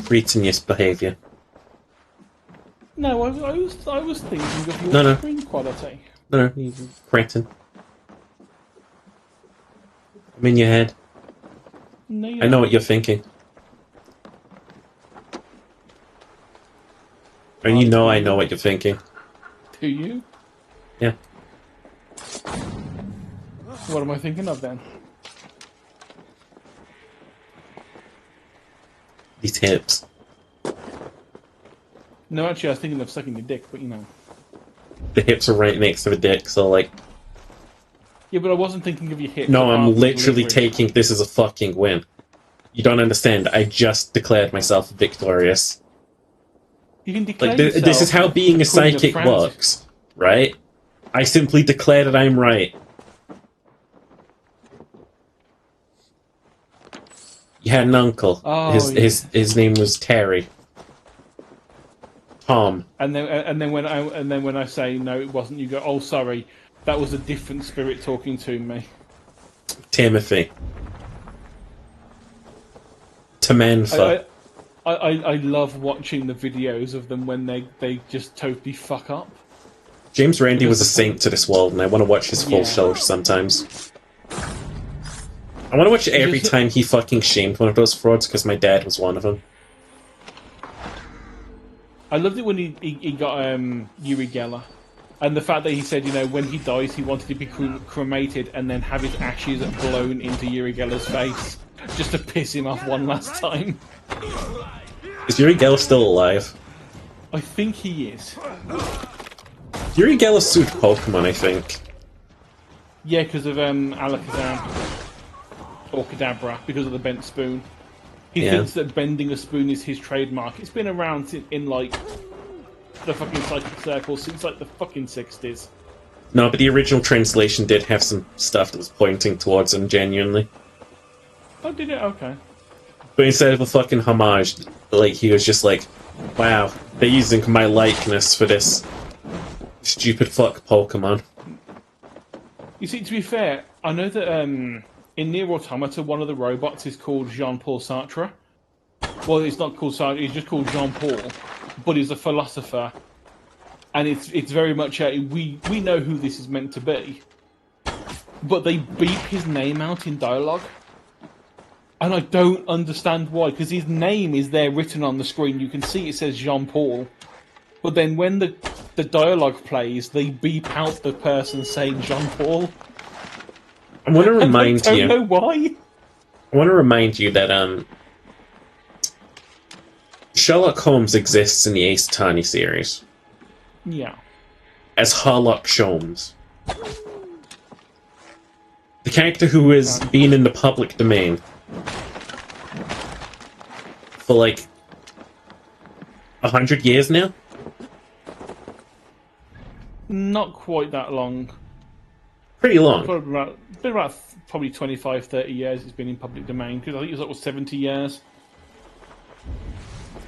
Retinius behaviour. No, I was thinking of your No. screen quality. No, you cretin. I'm in your head. No, I know what you're thinking. And you know I know what you're thinking. Do you? Yeah. What am I thinking of then? These hips. No, actually, I was thinking of sucking your dick, but you know. The hips are right next to the dick, so like... Yeah, but I wasn't thinking of your hips. No, I'm apart from literally delivery. taking this as a fucking win. You don't understand. I just declared myself victorious. You can declare Like, this is how being a Queen of psychic France. works, right? I simply declare that I'm right. You had an uncle. Oh, his name was Terry. Tom. And then when I say no, it wasn't. You go, oh, sorry, that was a different spirit talking to me. Timothy. Tamantha. I love watching the videos of them when they just totally fuck up. James Randi was a saint to this world, and I want to watch his full Yeah. show sometimes. I want to watch it every Just- time he fucking shamed one of those frauds, because my dad was one of them. I loved it when he got Uri Geller. And the fact that he said, you know, when he dies, he wanted to be cremated and then have his ashes blown into Uri Geller's face. Just to piss him off one last time. Is Uri Geller still alive? I think he is. Uri Geller sued Pokemon, I think. Yeah, because of Alakazam. Or Kadabra, because of the bent spoon. He Yeah. thinks that bending a spoon is his trademark. It's been around in like, the fucking psychic circle since like the fucking 60s. No, but the original translation did have some stuff that was pointing towards him, genuinely. Oh, did it? Okay. But instead of a fucking homage, like, he was just like, wow, they're using my likeness for this stupid fuck Pokemon. You see, to be fair, I know that in Nier Automata, one of the robots is called Jean-Paul Sartre. Well, it's not called Sartre, he's just called Jean-Paul, but he's a philosopher. And it's very much we know who this is meant to be. But they beep his name out in dialogue. And I don't understand why, because his name is there written on the screen. You can see it says Jean-Paul. But then when the dialogue plays, they beep out the person saying Jean-Paul. I want to And I remind don't you. know why. I want to remind you that Sherlock Holmes exists in the Ace Attorney series Yeah. as Sherlock Sholmes. The character who has been in the public domain for like 100 years now. Not quite that long. Pretty long. Been about probably 25, 30 years it's been in public domain, because I think it was 70 years.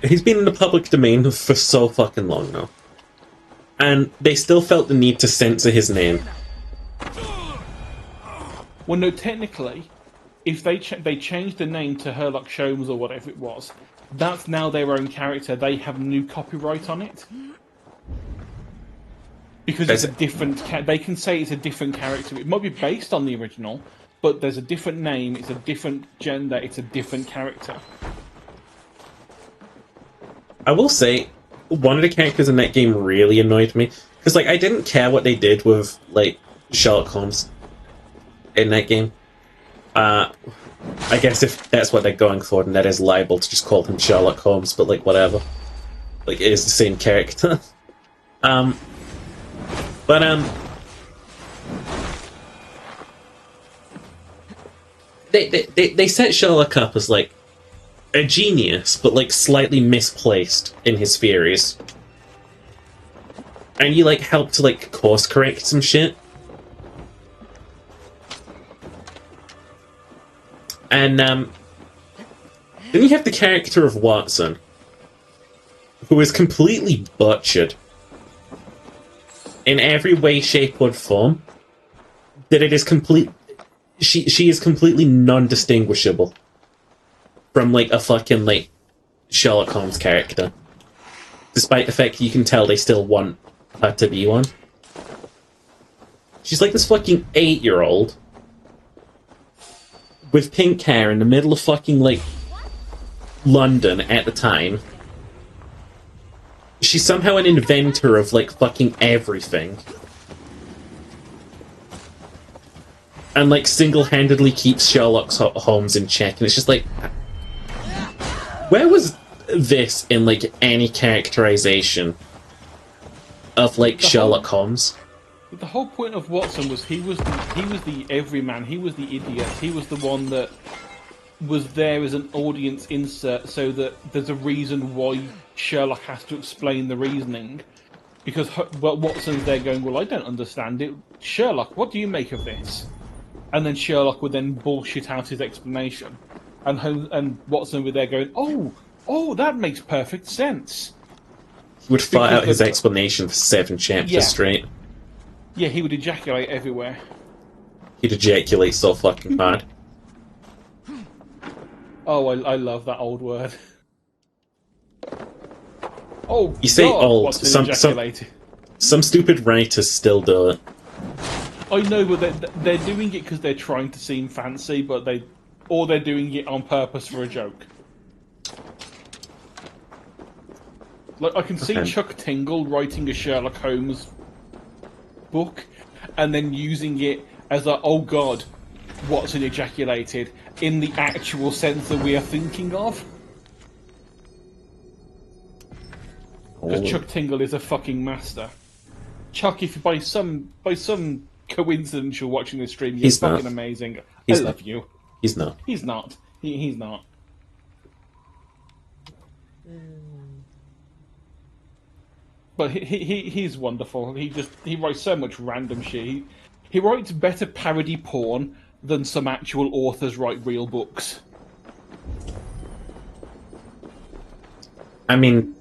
He's been in the public domain for so fucking long now. And they still felt the need to censor his name. Well, no, technically, if they changed the name to Sherlock Sholmes or whatever it was, that's now their own character. They have new copyright on it. Because it's a different... They can say it's a different character. It might be based on the original, but there's a different name, it's a different gender, it's a different character. I will say, one of the characters in that game really annoyed me. Because, like, I didn't care what they did with, like, Sherlock Holmes in that game. I guess if that's what they're going for, then that is liable to just call him Sherlock Holmes, but, like, whatever. Like, it is the same character. They set Sherlock up as, like, a genius, but, like, slightly misplaced in his theories. And you, like, help to, like, course correct some shit. And, then you have the character of Watson, who is completely butchered. in every way, shape, or form that it is complete. She is completely non-distinguishable from like a fucking like Sherlock Holmes character, despite the fact you can tell they still want her to be one. She's like this fucking 8-year-old with pink hair in the middle of fucking like London at the time. She's somehow an inventor of like fucking everything. And like single-handedly keeps Sherlock Holmes in check, and it's just like, where was this in like any characterization of like Sherlock Holmes? The whole point of Watson was he was the everyman, he was the idiot, he was the one that was there as an audience insert, so that there's a reason why Sherlock has to explain the reasoning. Because Watson's there going, well, I don't understand it. Sherlock, what do you make of this? And then Sherlock would then bullshit out his explanation. And Watson would there going, oh, that makes perfect sense. He would fire out his explanation for 7 chapters straight. Yeah, he would ejaculate everywhere. He'd ejaculate so fucking hard. Oh, I love that old word. Oh, you say God, old. Some stupid writers still do it. I know, but they're doing it because they're trying to seem fancy, but they're doing it on purpose for a joke. Like I can see Chuck Tingle writing a Sherlock Holmes book and then using it as a, oh God, Watson ejaculated, in the actual sense that we are thinking of. Because Chuck Tingle is a fucking master. Chuck, if by some coincidence you're watching this stream, you're fucking amazing. I love you. He's not. He's not. He's not. But he's wonderful. He writes so much random shit. He writes better parody porn than some actual authors write real books. I mean,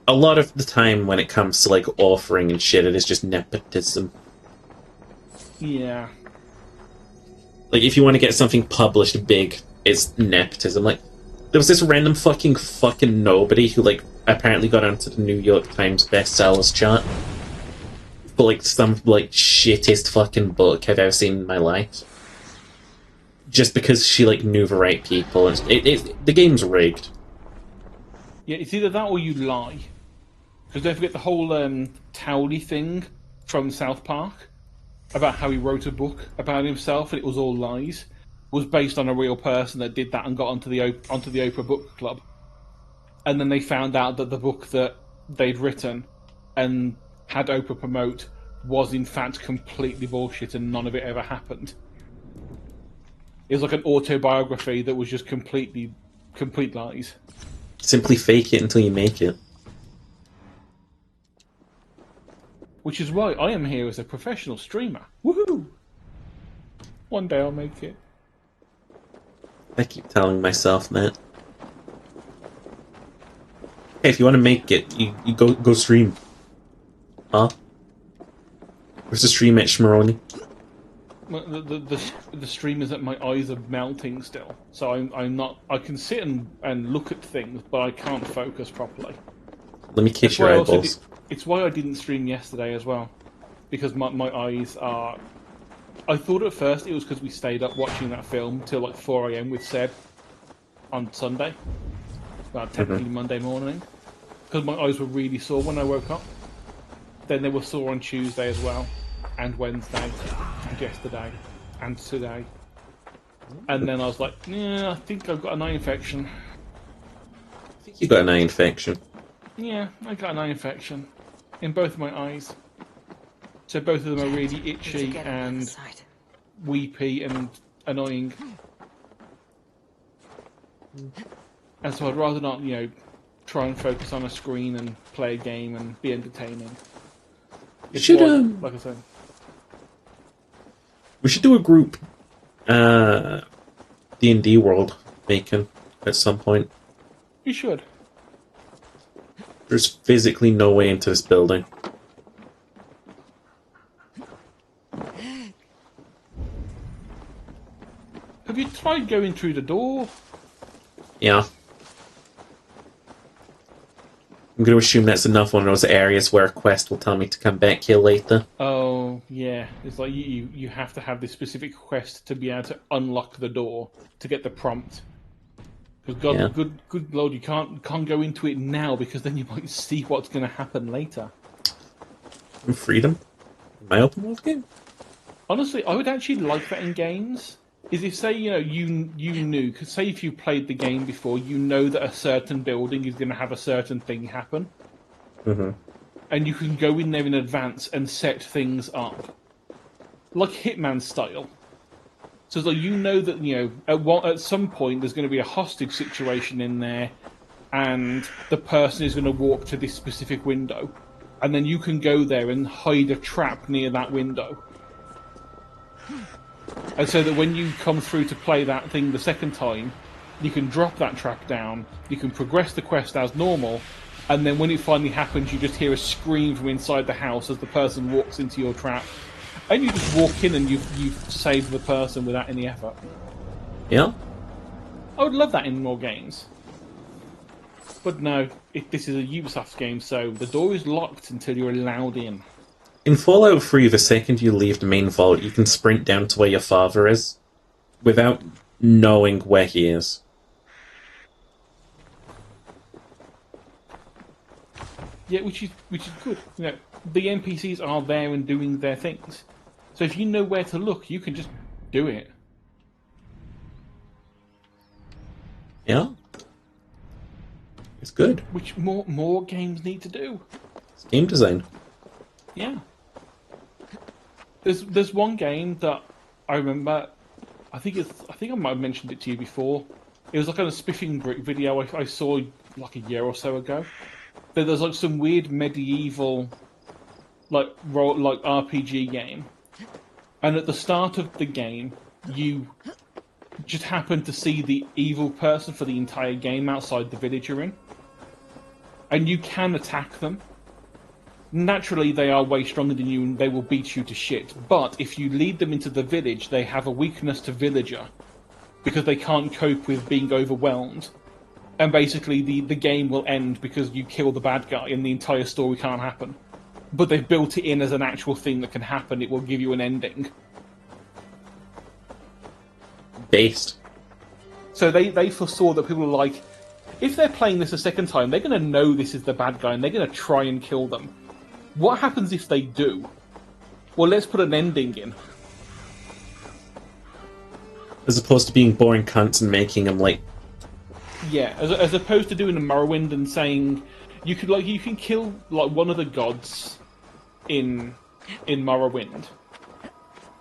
a lot of the time when it comes to like authoring and shit, it is just nepotism. Yeah. Like if you want to get something published big, it's nepotism. Like there was this random fucking nobody who like apparently got onto the New York Times bestsellers chart for like some like shittest fucking book I've ever seen in my life. Just because she like knew the right people, and the game's rigged. Yeah, it's either that or you lie. Because don't forget the whole Towley thing from South Park about how he wrote a book about himself and it was all lies, was based on a real person that did that and got onto the Oprah Book Club. And then they found out that the book that they'd written and had Oprah promote was in fact completely bullshit and none of it ever happened. It was like an autobiography that was just complete lies. Simply fake it until you make it. Which is why I am here as a professional streamer. Woohoo! One day I'll make it. I keep telling myself that. Hey, if you want to make it, you go stream. Huh? Where's the stream at, Shmaroni? The stream is that my eyes are melting still, so I'm not. I can sit and look at things, but I can't focus properly. Let me kiss your eyeballs. It's why I didn't stream yesterday as well, because my eyes are. I thought at first it was because we stayed up watching that film till like 4 AM with Seb on Sunday, well technically Monday morning, because my eyes were really sore when I woke up. Then they were sore on Tuesday as well, and Wednesday, and yesterday, and today. And then I was like, yeah, I think I've got an eye infection. I think you got an eye infection. Yeah, I got an eye infection in both my eyes. So both of them are really itchy and weepy and annoying. And so I'd rather not, try and focus on a screen and play a game and be entertaining. Like I said. We should do a group D&D world making at some point. You should. There's physically no way into this building. Have you tried going through the door? Yeah. I'm going to assume that's enough one of those areas where a quest will tell me to come back here later. Oh, yeah. It's like you have to have this specific quest to be able to unlock the door to get the prompt. Because God, Yeah. good Lord, you can't go into it now because then you might see what's going to happen later. Freedom? My open world game? Honestly, I would actually like that in games. Is if, say, you knew, because say if you played the game before, you know that a certain building is going to have a certain thing happen. Mm-hmm. And you can go in there in advance and set things up. Like Hitman style. So it's like you know that, at some point there's going to be a hostage situation in there, and the person is going to walk to this specific window. And then you can go there and hide a trap near that window. And so that when you come through to play that thing the second time, you can drop that trap down, you can progress the quest as normal, and then when it finally happens, you just hear a scream from inside the house as the person walks into your trap. And you just walk in and you've saved the person without any effort. Yeah. I would love that in more games. But no, this is a Ubisoft game, so the door is locked until you're allowed in. In Fallout 3, the second you leave the main vault, you can sprint down to where your father is without knowing where he is. Yeah, which is good. The NPCs are there and doing their things. So if you know where to look, you can just do it. Yeah. It's good. Which more games need to do. It's game design. Yeah. There's one game that I remember. I think I might have mentioned it to you before. It was like on a spiffing brick video I saw like a year or so ago. There's like some weird medieval like RPG game, and at the start of the game, you just happen to see the evil person for the entire game outside the village you're in, and you can attack them. Naturally, they are way stronger than you and they will beat you to shit. But if you lead them into the village, they have a weakness to villager because they can't cope with being overwhelmed. And basically, the game will end because you kill the bad guy and the entire story can't happen. But they've built it in as an actual thing that can happen. It will give you an ending. Based. So they foresaw that people were like, if they're playing this a second time, they're going to know this is the bad guy and they're going to try and kill them. What happens if they do? Well, let's put an ending in. As opposed to being boring cunts and making them like... Yeah, as opposed to doing a Morrowind and saying you can kill like one of the gods in Morrowind,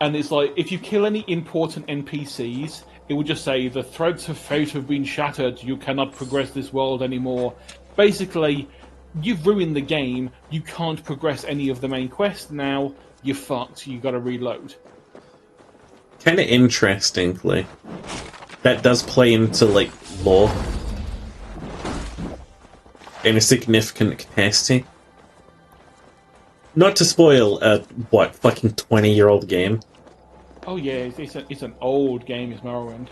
and it's like if you kill any important NPCs, it will just say the threads of fate have been shattered. You cannot progress this world anymore. Basically, you've ruined the game. You can't progress any of the main quest now. You're fucked. You got to reload. Kind of interestingly, that does play into like lore in a significant capacity. Not to spoil a fucking 20-year-old game. Oh yeah, it's an old game. It's Morrowind.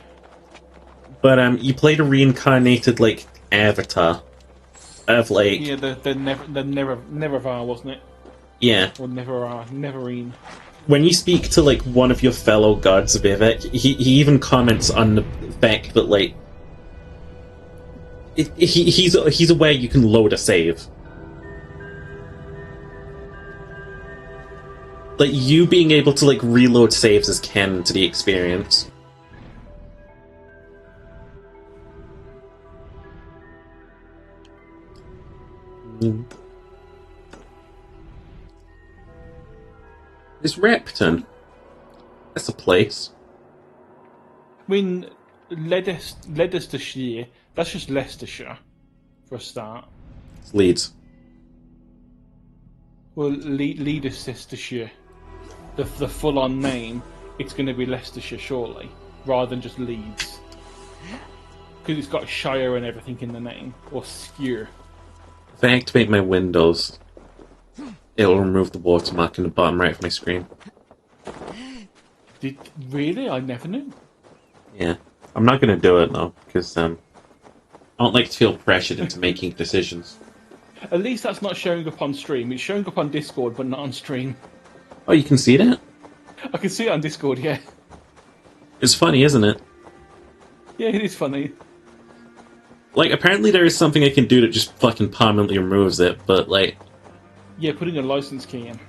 But you played a reincarnated like avatar of like Yeah, the Nevervar, wasn't it? yeah. Or Neverine. When you speak to like one of your fellow gods, Vivek, he even comments on the fact that like he's aware you can load a save. Like you being able to like reload saves is canon to the experience. Is Repton? That's a place. I mean, Leicestershire. That's just Leicestershire, for a start. It's Leeds. Well, Leicestershire, the full-on name, it's going to be Leicestershire, surely, rather than just Leeds, because it's got Shire and everything in the name, or Skewer. If I activate my Windows, it'll remove the watermark in the bottom right of my screen. Really? I never knew. Yeah. I'm not going to do it, though, because I don't like to feel pressured into making decisions. At least that's not showing up on stream. It's showing up on Discord, but not on stream. Oh, you can see that? I can see it on Discord, yeah. It's funny, isn't it? Yeah, it is funny. Like, apparently there is something I can do that just fucking permanently removes it, but, like... Yeah, putting a license key in.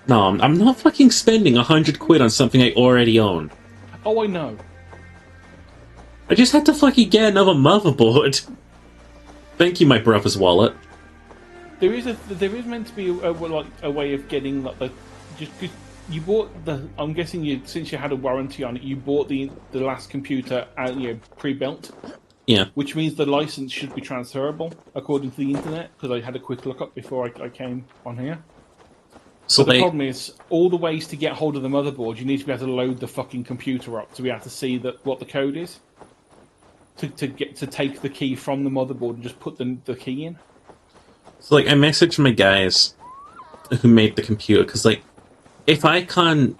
No, I'm not fucking spending 100 quid on something I already own. Oh, I know. I just had to fucking get another motherboard. Thank you, my brother's wallet. There is meant to be a way of getting like the just you bought the. I'm guessing since you had a warranty on it, you bought the last computer pre-built. Yeah. Which means the license should be transferable according to the internet, because I had a quick look up before I came on here. So but the problem is, all the ways to get hold of the motherboard, you need to be able to load the fucking computer up to be able to see what the code is. To take the key from the motherboard and just put the key in. So, like, I messaged my guys who made the computer, because, like, if I can't,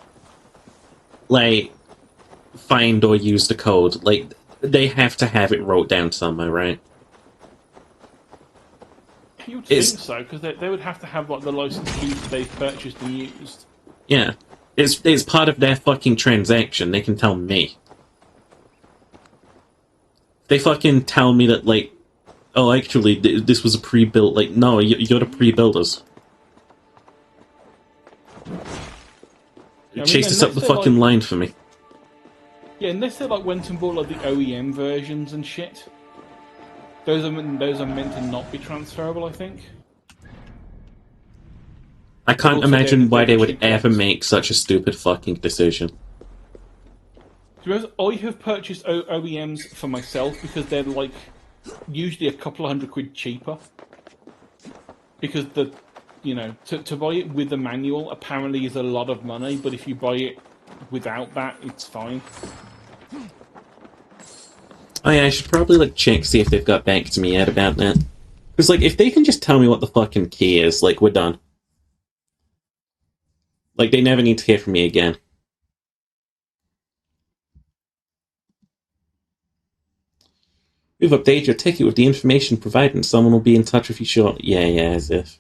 like, find or use the code, like, they have to have it wrote down somewhere, right? You would think so, because they would have to have, like, the license keys that they've purchased and used. Yeah. It's part of their fucking transaction. They can tell me. They fucking tell me that, like, oh, actually, this was a pre-built. Like, no, you're the pre-builders. Chase this up the fucking line for me. Yeah, unless they, like, went and bought, like, the OEM versions and shit. Those are meant to not be transferable, I think. I can't imagine why they would ever make such a stupid fucking decision. I have purchased OEMs for myself because they're like usually a couple of £100 cheaper. Because to buy it with the manual apparently is a lot of money, but if you buy it without that, it's fine. Oh yeah, I should probably like check see if they've got back to me yet about that. Because like if they can just tell me what the fucking key is, like we're done. Like they never need to hear from me again. We've updated your ticket with the information provided and someone will be in touch with you shortly. Yeah, as if.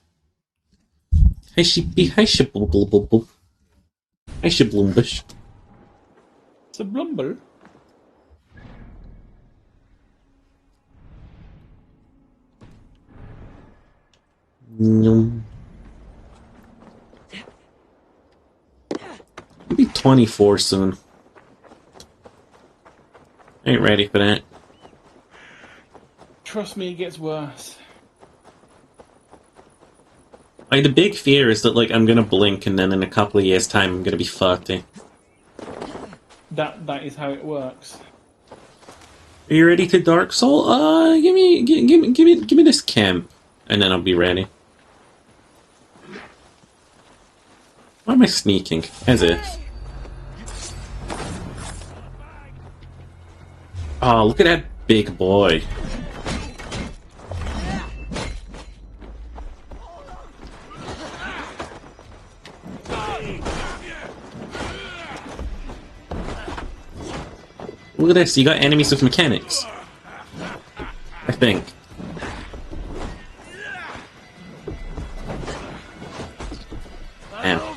Hi, sheepy. Hi, shibblebubble. Hi, shiblumbush. It's a blumble. I'll be 24 soon. Ain't ready for that. Trust me, it gets worse. Like, the big fear is that, like, I'm gonna blink and then in a couple of years' time I'm gonna be 30. That is how it works. Are you ready to Dark Soul? Give me this camp, and then I'll be ready. Why am I sneaking? As if. Oh, look at that big boy. Look at this, you got enemies with mechanics. I think. Ow.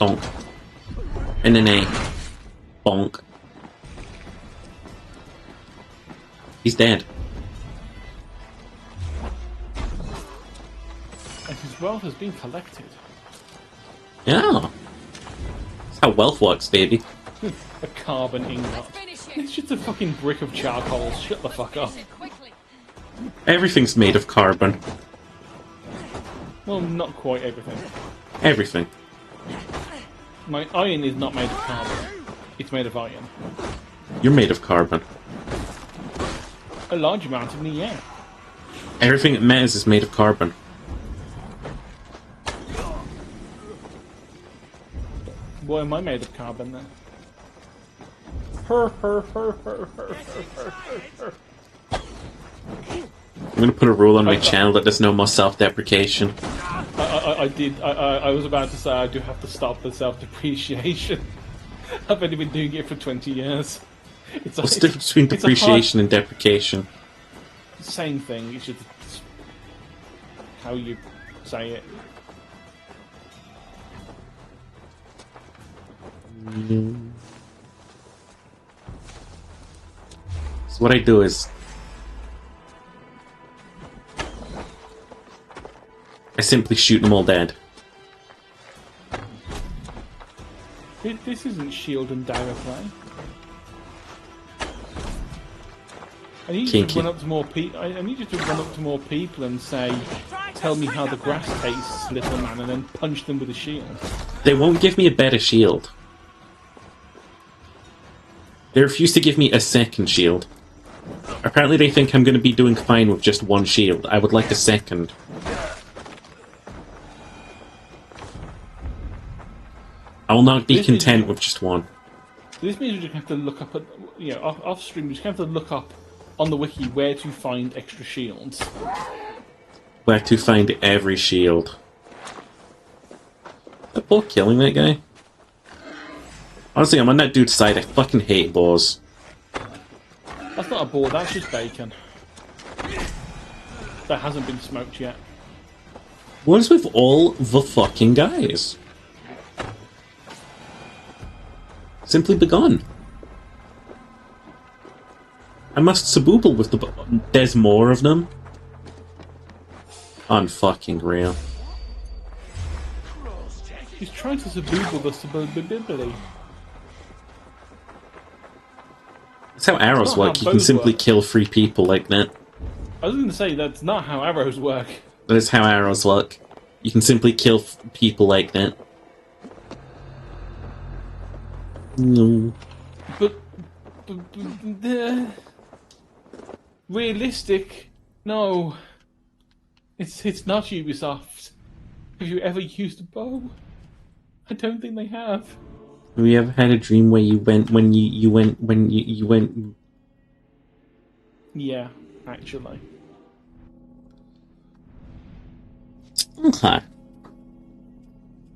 Bonk. And then a bonk. He's dead. And his wealth has been collected. Yeah. That's how wealth works, baby. A carbon ingot. It's just a fucking brick of charcoal. Shut the fuck up. Everything's made of carbon. Well, not quite everything. Everything. My iron is not made of carbon. It's made of iron. You're made of carbon. A large amount of me, yeah. Everything that matters is made of carbon. Why am I made of carbon then? I'm gonna put a rule on my channel that there's no more self-deprecation. I was about to say I do have to stop the self-depreciation. I've only been doing it for 20 years. What's the difference between depreciation and deprecation? Same thing, it's just how you say it. So what I do is I simply shoot them all dead. This isn't shield and dagger play. I need you to run up to more people. I need you to run up to more people and say, "Tell me how the grass tastes, little man," and then punch them with a shield. They won't give me a better shield. They refuse to give me a second shield. Apparently they think I'm going to be doing fine with just one shield. I would like a second. I will not be content with just one. This means you just have to look up at, off stream. You just have to look up on the wiki where to find extra shields. Where to find every shield. Is that boar killing that guy? Honestly, I'm on that dude's side. I fucking hate boars. That's not a boar. That's just bacon. That hasn't been smoked yet. What is with all the fucking guys? Simply begone. I must sabooble with the... There's more of them? Unfucking real. He's trying to sabooble the saboobility. That's how arrows work. You can simply kill 3 people like that. I was going to say, that's not how arrows work. That is how arrows work. You can simply kill people like that. No. But realistic? No. It's not Ubisoft. Have you ever used a bow? I don't think they have. Have you ever had a dream where you went when you went? Yeah, actually. Okay.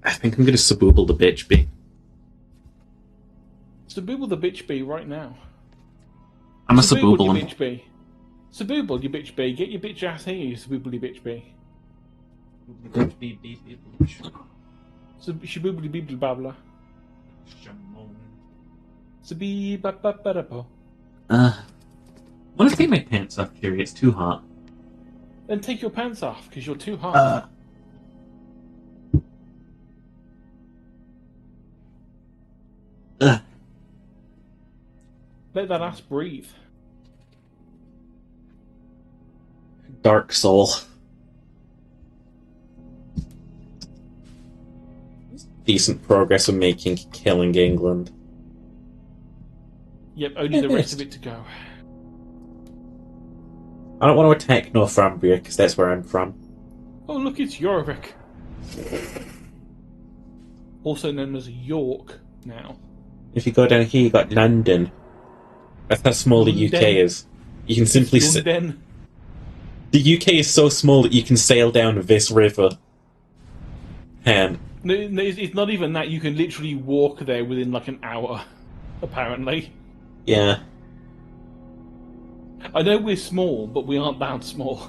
I think I'm gonna sabooble the bitch bee. Sabooble the bitch bee right now. I'm a sabooble you bitch bee. Sabooble you bitch bee. Get your bitch ass here, you sabooble you bitch bee. Shaboobly beeble babbler. Sabi ba ba ba da po. I want to take my pants off, Kiri. It's too hot. Then take your pants off, because you're too hot. Let that ass breathe. Dark soul. Decent progress we're making killing England. Yep, only the rest of it to go. I don't want to attack Northumbria, because that's where I'm from. Oh, look, it's Jorvik. Also known as York now. If you go down here, you got London. That's how small the UK is. You can simply... London. The UK is so small that you can sail down this river. And... No, it's not even that. You can literally walk there within like an hour, apparently. Yeah. I know we're small, but we aren't that small.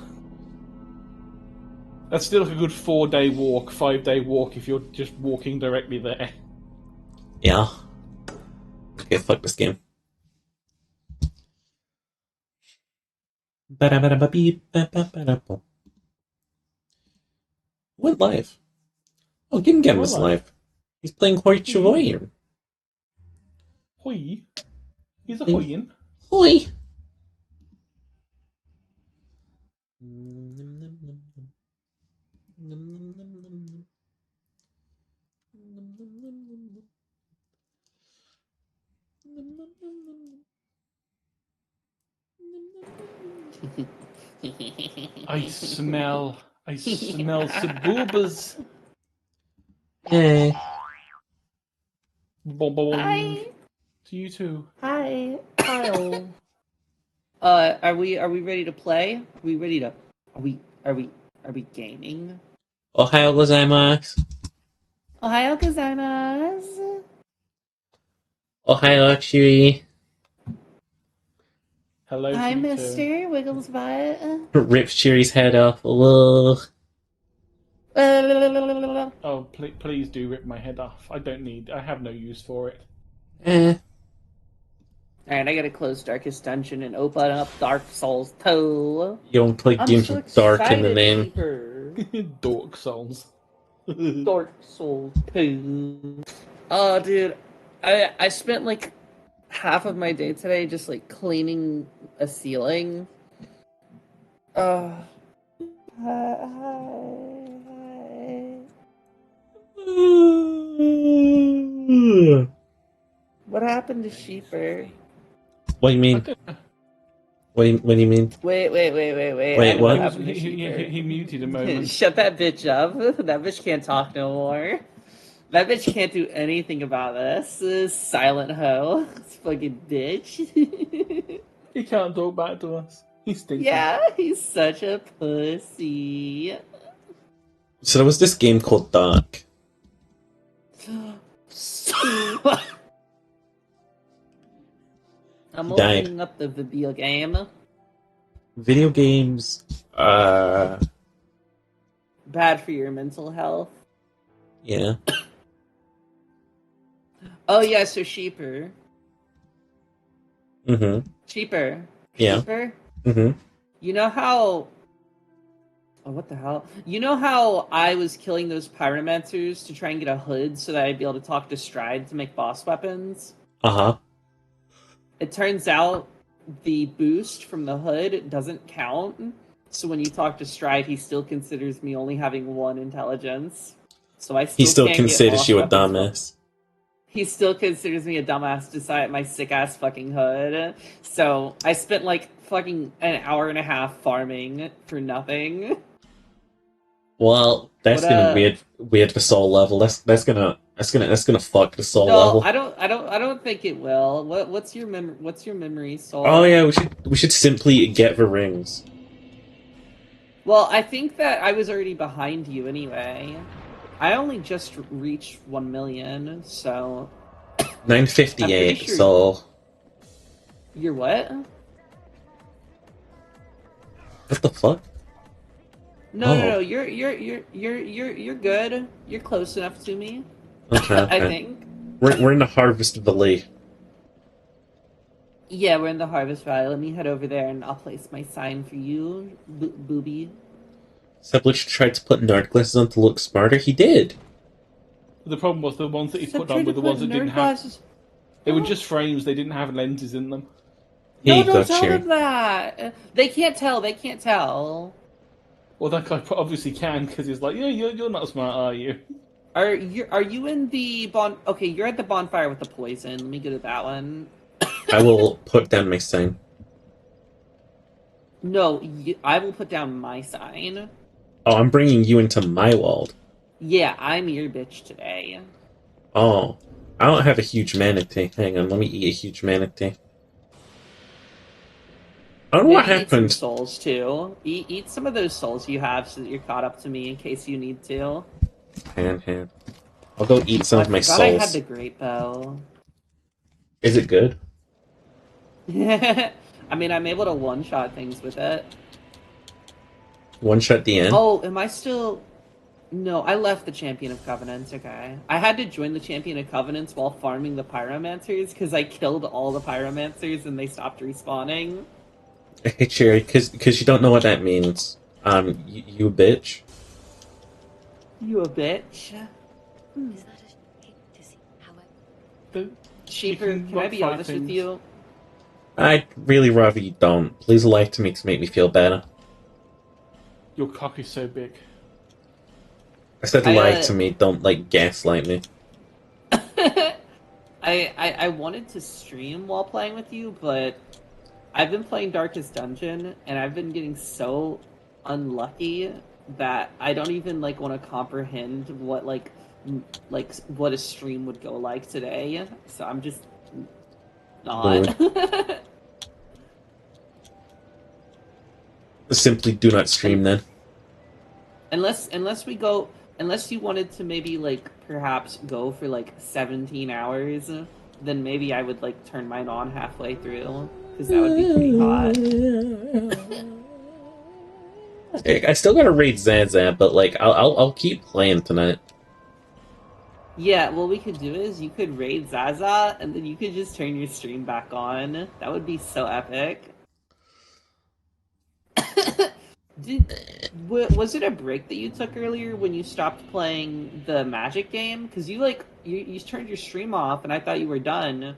That's still like a good 4-day walk, 5-day walk if you're just walking directly there. Yeah. Okay, fuck this game. Went live. Oh, Gimgam was live. He's playing Hoi Chavoyan. Hoi? He's a Hoyin. Hoi! I smell saboobas. Hey. Boom, boom. To you too. Hi, Kyle. Are we ready to play? Are we ready to? Are we gaming? Ohio gozaimasu. Ohio gozaimasu. Ohio Chewy. Hello Hi, to you too. Mister Wiggles Butt. Rip Cheery's head off. Ugh. Oh, please do rip my head off. I have no use for it. Alright, I gotta close Darkest Dungeon and open up Dark Souls 2. You don't play I'm games so with dark in the excited, name. Keeper. Dork Souls. Dark Souls 2. Oh, dude. I spent like half of my day today just like cleaning a ceiling. Hi. What happened to Sheeper? What do you mean? What do you mean? Wait. Wait, I know what? what happened to Sheeper. He muted a moment. Shut that bitch up. That bitch can't talk no more. That bitch can't do anything about this silent hoe. This fucking bitch. He can't talk back to us. He's stinking. Yeah, he's such a pussy. So there was this game called Dark. I'm He died. opening up the video game. Video games, Bad for your mental health. yeah. Oh yeah, so Sheeper. Mm-hmm. Sheeper. Yeah. Sheeper? Mm-hmm. You know how... Oh, what the hell? You know how I was killing those pyromancers to try and get a hood so that I'd be able to talk to Stride to make boss weapons? Uh-huh. It turns out the boost from the hood doesn't count. So when you talk to Stride, he still considers me only having 1 intelligence. So I He still can't get considers boss you a weapons dumbass. He still considers me a dumbass despite my sick-ass fucking hood. So I spent like fucking an hour and a half farming for nothing. Well, that's What, gonna weird the soul level. That's gonna fuck the soul No, level. I don't think it will. What's your memory, Soul? Oh yeah, we should simply get the rings. Well, I think that I was already behind you anyway. I only just reached 1 million, so 958. sure So you're what? what the fuck? No. You're good. You're close enough to me. Okay. I think. We're in the Harvest Valley. Yeah, we're in the Harvest Valley. Let me head over there and I'll place my sign for you, booby. Seplich tried to put nerd glasses on to look smarter. He did. The problem was the ones that he put on were the ones that didn't have. Glasses. They were just frames. They didn't have lenses in them. Here No, you go, don't tell Cheery. them that. They can't tell. They can't tell. Well, that guy obviously can because he's like, yeah, you're not smart, are you? Are you in the Okay, you're at the bonfire with the poison. Let me go to that one. I will put down my sign. No, I will put down my sign. Oh, I'm bringing you into my world. Yeah, I'm your bitch today. Oh, I don't have a huge manatee. Hang on, let me eat a huge manatee. I don't know what Maybe eat some happened. souls too. Eat some of those souls you have so that you're caught up to me in case you need to. Hand. I'll go eat some of my I forgot I had souls. the great bow. Is it good? I mean, I'm able to one-shot things with it. One shot the end? Oh, am I still... No, I left the Champion of Covenants, okay. I had to join the Champion of Covenants while farming the Pyromancers, because I killed all the Pyromancers and they stopped respawning. Hey, Cherry, because you don't know what that means. You bitch. You a bitch. Is that a shame to see, however? Sheeper, can I be honest with you? I'd really rather you don't. Please lie to me to make me feel better. Your cock is so big. I said lie to me, don't, gaslight me. I wanted to stream while playing with you, but I've been playing Darkest Dungeon, and I've been getting so unlucky that I don't even, want to comprehend what, what a stream would go like today. So I'm just not. Simply do not stream then. unless you wanted to maybe like perhaps go for like 17 hours, then maybe I would like turn mine on halfway through because that would be pretty hot. I still gotta raid Zaza, but like I'll keep playing tonight. Yeah, what we could do is you could raid Zaza and then you could just turn your stream back on. That would be so epic. Was it a break that you took earlier when you stopped playing the Magic game? Because you turned your stream off and I thought you were done,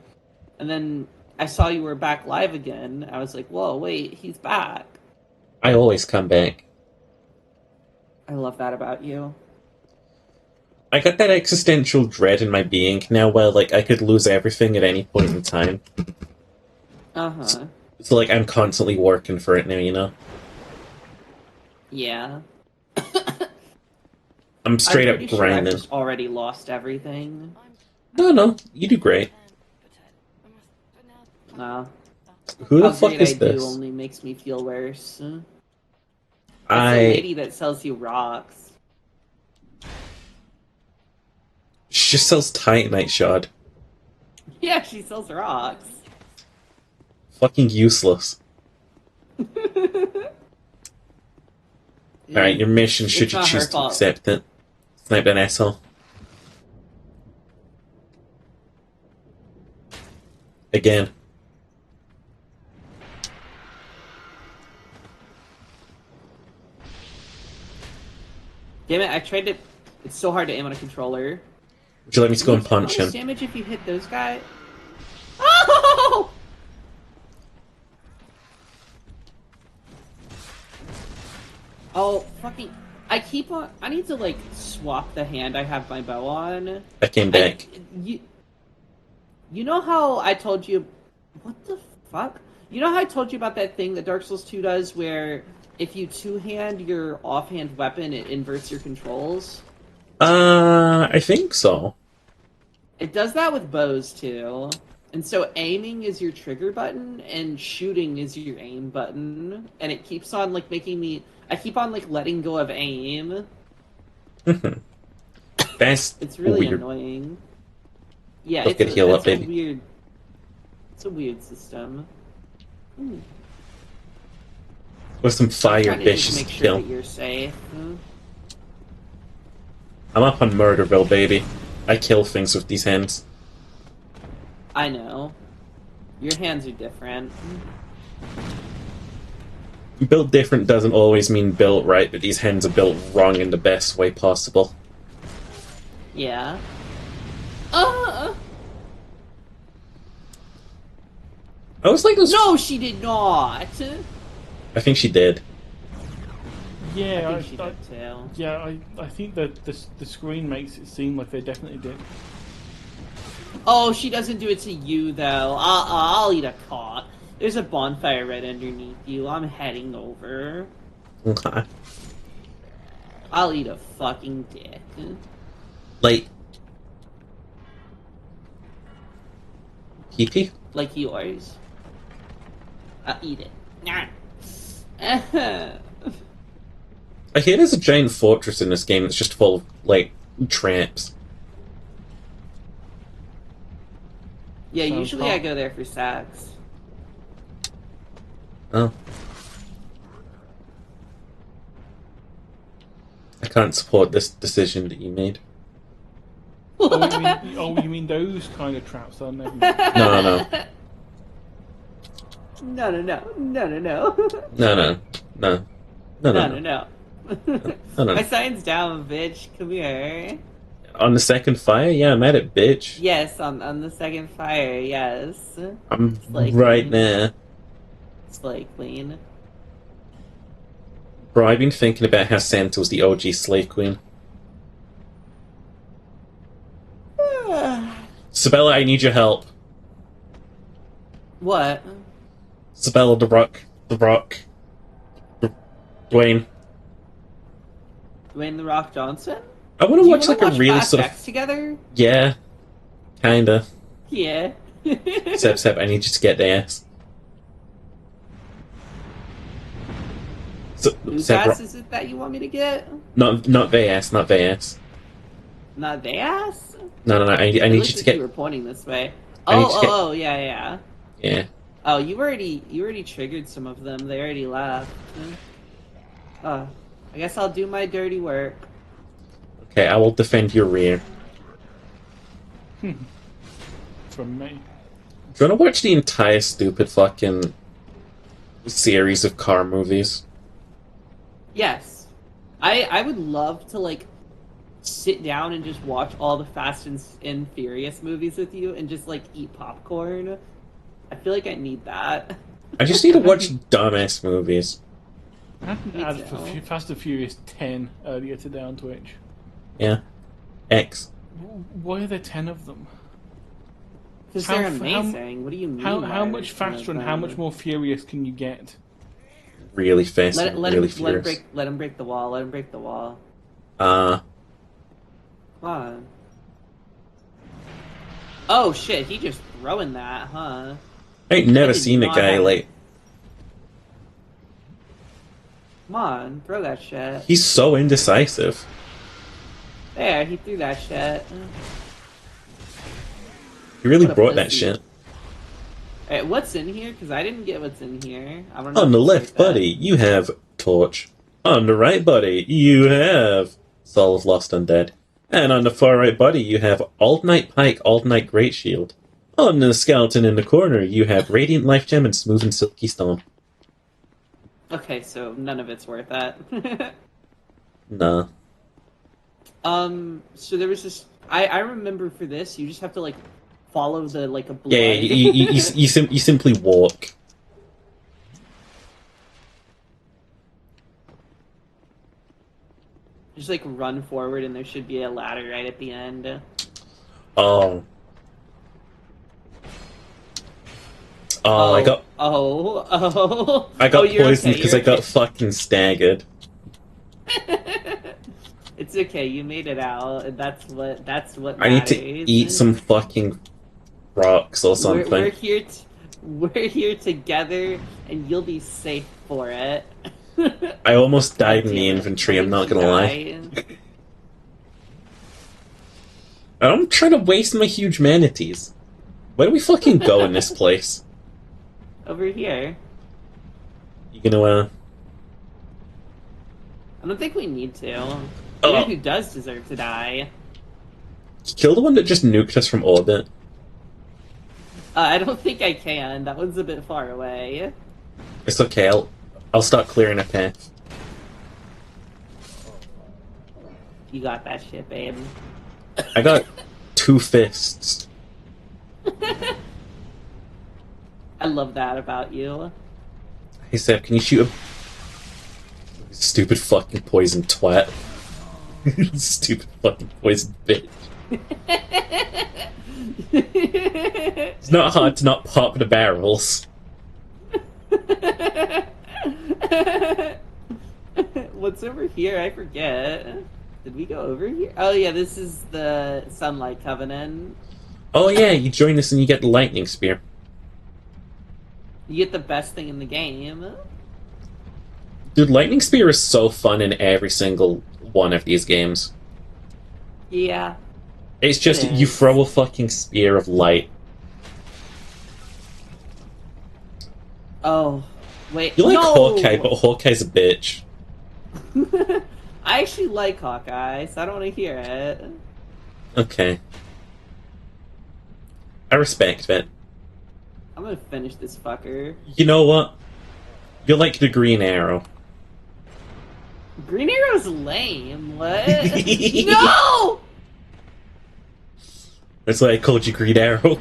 and then I saw you were back live again. I was like, whoa, wait, he's back. I always come back. I love that about you. I got that existential dread in my being now where like I could lose everything at any point in time. Uh-huh. So like I'm constantly working for it now, you know? Yeah. I'm straight up Sure I've grinding. just already lost everything. No, you do great. No. Who the How fuck great is I this? do only makes me feel worse. That's I the lady that sells you rocks. she just sells Titanite shard. Yeah, she sells rocks. Fucking useless. Alright, your mission, should It's you not her choose to fault. accept it. Snipe an asshole. Again. Damn it, I tried to... It's so hard to aim on a controller. Would you let me to go and punch him? Damage if you hit those guys. Oh! Oh, fucking... I need to, like, swap the hand I have my bow on. I came back. You know how I told you... What the fuck? You know how I told you about that thing that Dark Souls 2 does where if you two-hand your offhand weapon, it inverts your controls? I think so. It does that with bows, too. And so aiming is your trigger button, and shooting is your aim button. And it keeps on, like, making me... I keep on, like, letting go of aim. That's It's really weird. annoying. Yeah, Let's get heal up, it's a baby. weird... It's a weird system. With some fire Trying to just bitches make to sure kill. that you're safe. I'm up on Murderville, baby. I kill things with these hands. I know. Your hands are different. Built different doesn't always mean built right, but these hands are built wrong in the best way possible. Yeah. I was like, No, she did not! I think she did. Yeah, I think she did too. yeah, I think that the screen makes it seem like they definitely did. Oh, she doesn't do it to you, though. I'll eat a cock. There's a bonfire right underneath you. I'm heading over. Okay. I'll eat a fucking dick. Like... Pee-pee? Like yours. I'll eat it. Nah. I hear there's a giant fortress in this game that's just full of, like, traps. Yeah, Sounds usually hot. I go there for sex. Oh. I can't support this decision that you made. You mean those kind of traps? I'll never mind. No. No. No. My sign's down, bitch. Come here. On the second fire? Yeah, I'm at it, bitch. Yes, on the second fire, yes. I'm Like- right there. It's like clean. Bro, I've been thinking about how Santa was the OG slave queen. Sabella, I need your help. What? Sabella, the Rock. Dwayne. Dwayne the Rock Johnson? I want Do to you watch wanna like a really Fast sort of... X together? Yeah. Kinda. Yeah. Seb, I need you to get the ass. So, Whose Seb, ass is it that you want me to get? not the ass, not the ass. Not the ass? No. I It need looked you to like get. you were pointing this way. I need to get- Yeah. Yeah. Oh, you already triggered some of them. They already left. I guess I'll do my dirty work. Okay, I will defend your rear. From me. Do you want to watch the entire stupid fucking series of car movies? Yes. I would love to, like, sit down and just watch all the Fast and Furious movies with you and just, like, eat popcorn. I feel like I need that. I just need to watch dumbass movies. I had Me added for too. Fast and Furious 10 earlier today on Twitch. Yeah. X. Why are there 10 of them? Because How they're f- how- amazing. What do you mean? How why how are much there 10 faster of and how them? much more furious can you get? Really fast Let, and let, really him, let, him furious. let him break the wall. Let him break the wall. Uh, Come on. Oh shit, he just throwing that, huh? I ain't never did seen a not guy have- like... Come on, throw that shit. He's so indecisive. There, he threw that shit. He really What a brought that pussy. shit. Alright, what's in here? Because I didn't get what's in here. I don't know. On if the it's left, like that. buddy, you have Torch. On the right, buddy, you have Soul of Lost Undead. And on the far right, buddy, you have Aldnight Pike, Aldnight Great Shield. On the skeleton in the corner, you have Radiant Life Gem and Smooth and Silky Stone. Okay, so none of it's worth that. Nah. So there was this. I remember for this, you just have to like follow the like a blood. Yeah, you simply walk. Just like run forward, and there should be a ladder right at the end. Oh. Oh, I got you're poisoned okay, because you're I got okay. fucking staggered. It's okay, you made it out. And that's what I need to matters. eat some fucking rocks or something. We're here together, and you'll be safe for it. I almost died in God the damn it. infantry, What I'm makes not you gonna lie. die? I'm trying to waste my huge manatees. Where do we fucking go in this place? Over here. You gonna, I don't think we need to. Oh. Maybe who does deserve to die? kill the one that just nuked us from orbit? I don't think I can. That one's a bit far away. It's okay, I'll start clearing a path. You got that shit, babe. I got 2 fists. I love that about you. Hey Seb, can you shoot a... Stupid fucking poison twat. Stupid fucking poison bitch. It's not hard to not pop the barrels. What's over here? I forget. Did we go over here? Oh yeah, this is the Sunlight Covenant. Oh yeah, you join us and you get the lightning spear. You get the best thing in the game. Dude, lightning spear is so fun in every single one of these games. Yeah. It's just, It you is. throw a fucking spear of light. Oh, wait. You like no! Hawkeye, but Hawkeye's a bitch. I actually like Hawkeye, so I don't want to hear it. Okay. I respect it. I'm gonna finish this fucker. You know what? You're like the Green Arrow. Green Arrow's lame. What? No! That's why I called you Green Arrow.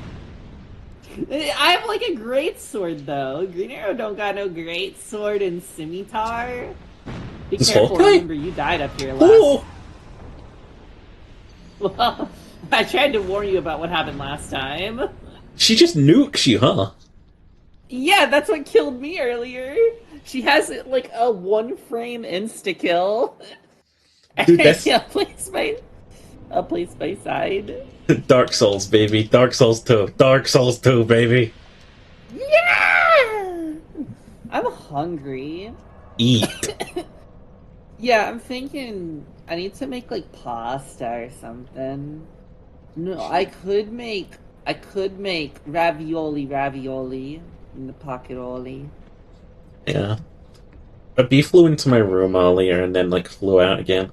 I have like a great sword though. Green Arrow don't got no great sword and scimitar. Be Does careful, Hawkeye? remember you died up here last. Oh! Well, I tried to warn you about what happened last time. She just nukes you, huh? Yeah, that's what killed me earlier. She has like a 1 frame insta kill. Dude, that's- Yeah, please, my A place by side. Dark Souls, baby. Dark Souls 2. Dark Souls 2, baby. Yeah! I'm hungry. Eat. Yeah, I'm thinking I need to make like pasta or something. No, I could make ravioli in the pocketoli. Yeah. A bee flew into my room earlier and then, like, flew out again.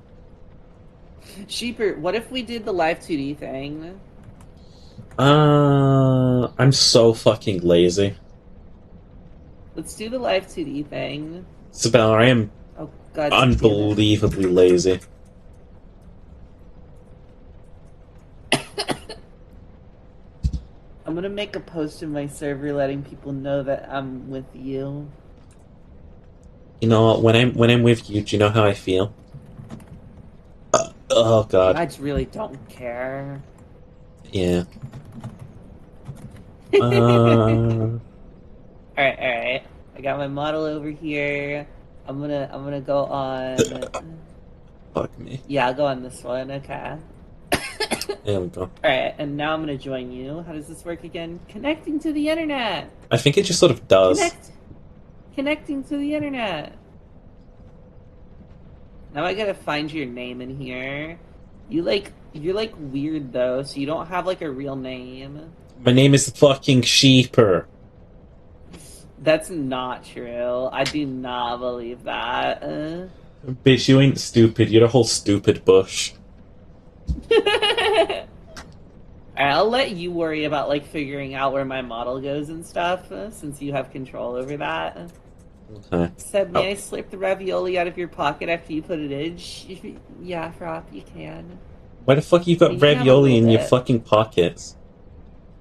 Sheeper, what if we did the live 2D thing? I'm so fucking lazy. Let's do the live 2D thing. Isabella, I am Oh god damn it. unbelievably lazy. I'm gonna make a post in my server letting people know that I'm with you. You know what? When I'm with you, do you know how I feel? Oh god. I just really don't care. Yeah. Alright. I got my model over here. I'm gonna go on. Fuck me. Yeah, I'll go on this one. Okay. There we go. Alright, and now I'm gonna join you. How does this work again? Connecting to the internet. I think it just sort of does. Connecting to the internet. Now I gotta find your name in here. You're like weird though, so you don't have like a real name. My name is fucking Sheeper. That's not true. I do not believe that. Bitch, you ain't stupid. You're a whole stupid bush. Alright, I'll let you worry about like figuring out where my model goes and stuff, since you have control over that. Okay. Seb, may I slip the ravioli out of your pocket after you put it in? Yeah, Frop, you can. Why the fuck you got You can have a ravioli in little your bit. fucking pockets?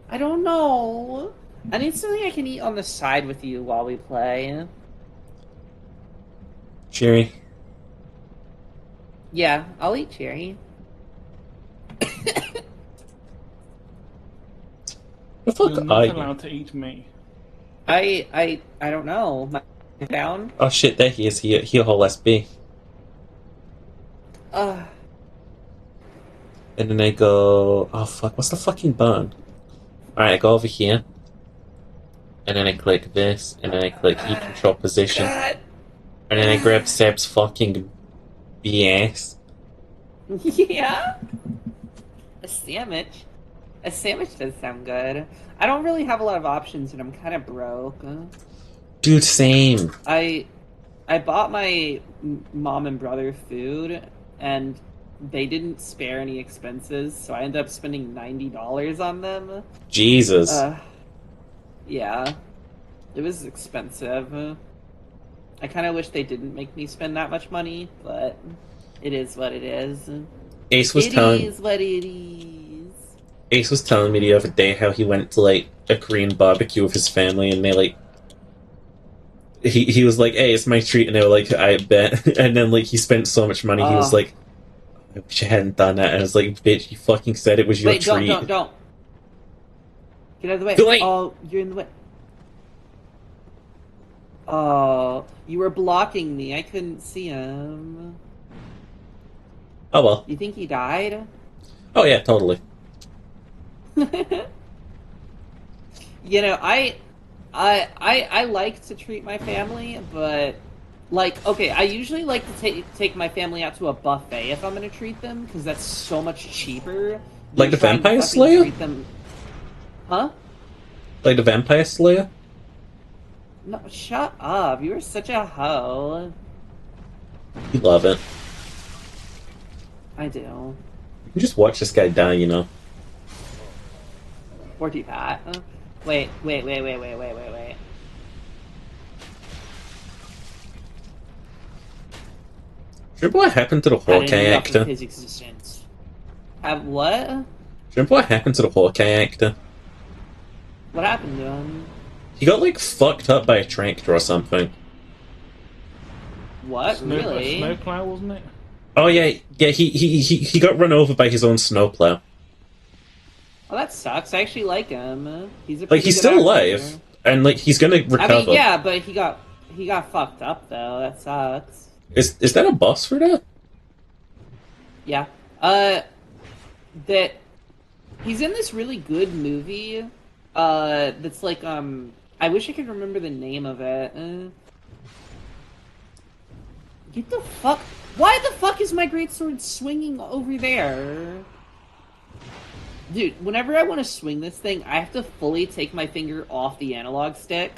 I don't know. I need something I can eat on the side with you while we play. Cherry. Yeah, I'll eat cherry. The fuck You're are not you? allowed to eat me. I don't know. Down? Oh shit, there he is. He a whole SB. Uh, And then I go... Oh fuck, what's the fucking button? Alright, I go over here. And then I click this. And then I click E control position. God. And then I grab Seb's fucking BS. Yeah? A sandwich? A sandwich does sound good. I don't really have a lot of options and I'm kind of broke. Dude, same. I bought my mom and brother food and they didn't spare any expenses, so I ended up spending $90 on them. Jesus. Yeah. It was expensive. I kind of wish they didn't make me spend that much money, but it is what it is. Ace was It telling is what it is. Ace was telling me the other day how he went to like a Korean barbecue with his family and they like he was like, "Hey, it's my treat," and they were like, "I bet." And then like he spent so much money, he was like, "I wish I hadn't done that." And I was like, "Bitch, you fucking said it was your Wait, treat." don't. Get out of the way. Too late. Oh, you're in the way. Oh, you were blocking me. I couldn't see him. Oh well. You think he died? Oh yeah, totally. You know, I like to treat my family, but like, okay, I usually like to take my family out to a buffet if I'm gonna treat them because that's so much cheaper. than Like the trying to Vampire fucking Slayer? treat them. Huh? Like the Vampire Slayer? No, shut up. You are such a hoe. You love it. I do. You can just watch this guy die, you know. Forty Pat. Wait. Remember what happened to the Had Hawkeye enough actor? of his existence. Have what? Remember what happened to the Hawkeye actor? What happened to him? He got like fucked up by a tractor or something. What? Really? Snowplow, wasn't it? Oh yeah, he got run over by his own snowplow. Oh, that sucks. I actually like him. He's a Like pretty he's good still actor. alive, and like he's gonna recover. I mean, yeah, but he got fucked up though. That sucks. Is that a boss for that? Yeah. that he's in this really good movie. That's like I wish I could remember the name of it. Get the fuck. Why the fuck is my greatsword swinging over there? Dude, whenever I want to swing this thing, I have to fully take my finger off the analog stick.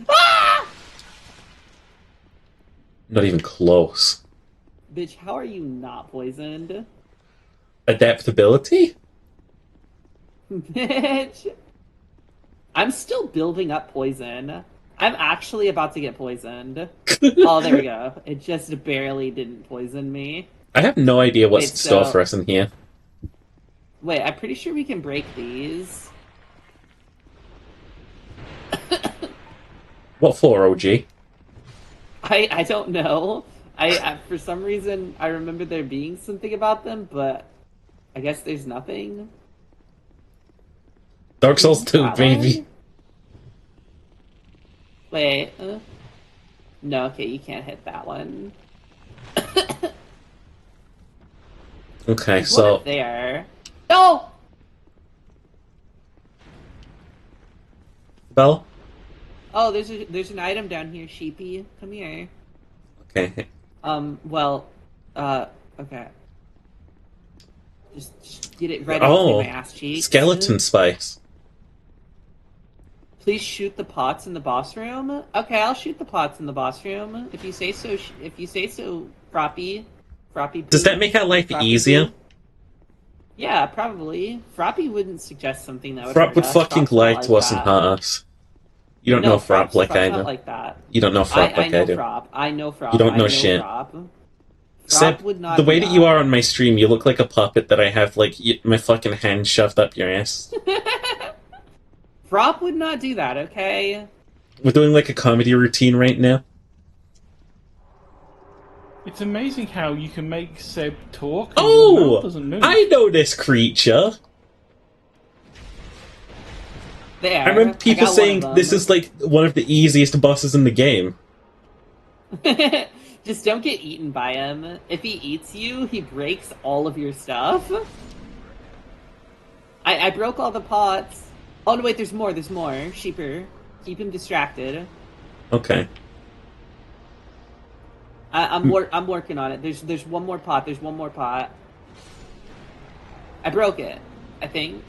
Ah! Not even close. Bitch, how are you not poisoned? Adaptability? Bitch. I'm still building up poison. I'm actually about to get poisoned. Oh, there we go. It just barely didn't poison me. I have no idea what's Wait, in store so- for us in here. Wait, I'm pretty sure we can break these. What for, OG? I don't know. I for some reason I remember there being something about them, but I guess there's nothing. Dark Souls 2, That baby. one? Wait. No, okay, you can't hit that one. Okay, There's one so up there. No. Bell. Oh, there's an item down here, sheepy. Come here. Okay. Well, okay. Just get it right off my ass cheeks. Skeleton spice. Please shoot the pots in the boss room. Okay, I'll shoot the pots in the boss room. If you say so. If you say so, Froppy. Froppy. Does that make our life Froppy easier? poo. Yeah, probably. Froppy wouldn't suggest something that would. Frop hurt would us. fucking Frop's lie not to like us and that. hurt us. You don't No, know Frop like I Frop's know. not like that. You don't know Frop like I know do. Frop. I know Frop. You don't know I know shit. Frop. Seb, would not the do way that you are on my stream, you look like a puppet that I have, like, my fucking hand shoved up your ass. Frop would not do that, okay? We're doing, like, a comedy routine right now. It's amazing how you can make Seb talk and your mouth Oh! doesn't move. I know this creature! There. I remember people got one saying of this them. is, like, one of the easiest bosses in the game. Just don't get eaten by him. If he eats you, he breaks all of your stuff. I broke all the pots. Oh no, wait, there's more. Sheeper. Keep him distracted. Okay. I'm working on it. There's one more pot. There's one more pot. I broke it. I think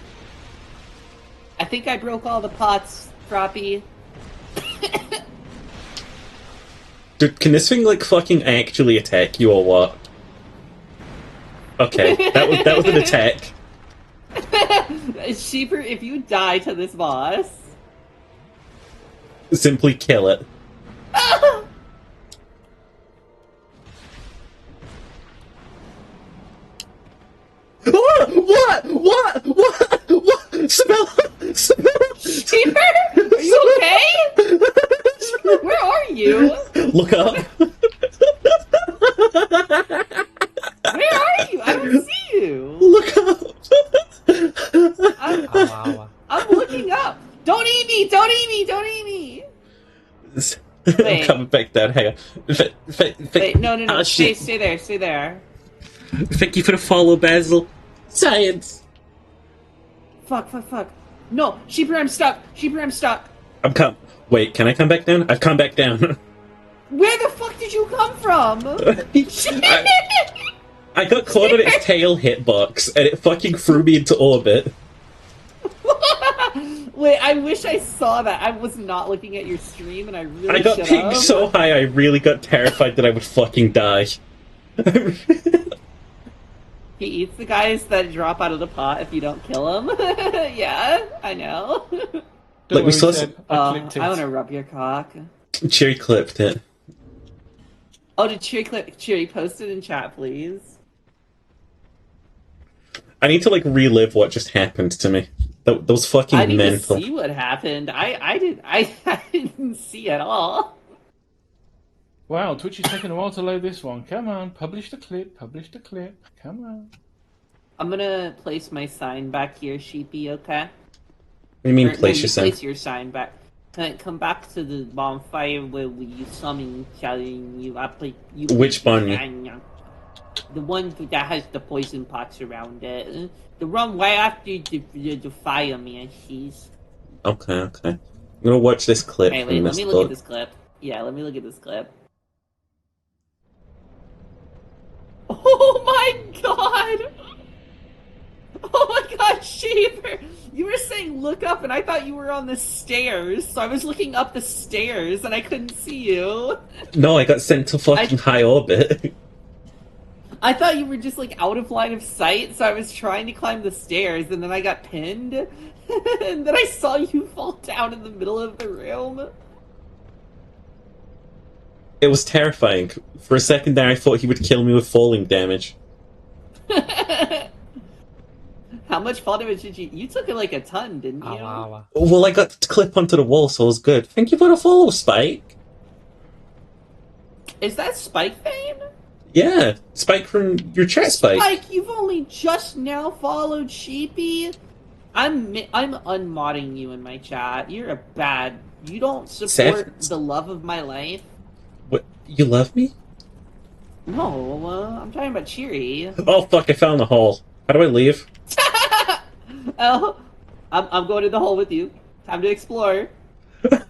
I broke all the pots, Froppy. Dude, can this thing, like, fucking actually attack you or what? Okay, that was an attack. Sheeper, if you die to this boss... Simply kill it. What? Smell! Sheeper, are you okay? Where are you? Look up. Where are you? I don't see you. Look up. I'm looking up. Don't eat me! Don't eat me! Don't eat me! I'm Wait. coming back down. Hang on. Wait, no. Ah, Stay shit. stay there. Thank you for the follow, Basil. Science. Fuck. No, Sheeper, I'm stuck. Wait, can I come back down? I've come back down. Where the fuck did you come from? I got caught on its tail hitbox, and it fucking threw me into orbit. Wait, I wish I saw that. I was not looking at your stream, and I really I got should pinged have. so high I really got terrified that I would fucking die. He eats the guys that drop out of the pot if you don't kill him. Yeah, I know. Don't Like, we worry, saw Seb, I clipped it. I want to rub your cock. Cherry clipped it. Oh, did Cheery post it in chat, please? I need to, like, relive what just happened to me. Those fucking I need mental. to see what happened. I didn't see at all. Wow, Twitch is taking a while to load this one. Come on, publish the clip. Come on. I'm gonna place my sign back here, Sheepy, okay? What do you mean, Or, no, place you your sign? place your sign back. Come back to the bonfire where we summon, shouting you up. Which bonfire? The one that has the poison pots around it. The one right after the fire mancies. Okay, okay. I'm gonna watch this clip Hey, from wait, let this me look book. at this clip. Yeah, let me look at this clip. Oh my god! Oh my god, Shaver! You were saying look up and I thought you were on the stairs, so I was looking up the stairs and I couldn't see you. No, I got sent to fucking high orbit. I thought you were just like out of line of sight, so I was trying to climb the stairs and then I got pinned. And then I saw you fall down in the middle of the room. It was terrifying. For a second there, I thought he would kill me with falling damage. How much fall damage did you... You took it like a ton, didn't you? Well, I got to clip onto the wall, so it was good. Thank you for the follow, Spike. Is that Spike Fame? Yeah, Spike from your chat, Spike. Spike, you've only just now followed Sheepy? I'm unmodding you in my chat. You're a bad... You don't support the love of my life? What? You love me? No, I'm talking about Cheery. Oh, fuck, I fell in the hole. How do I leave? Oh, I'm going in the hole with you. Time to explore. We're gonna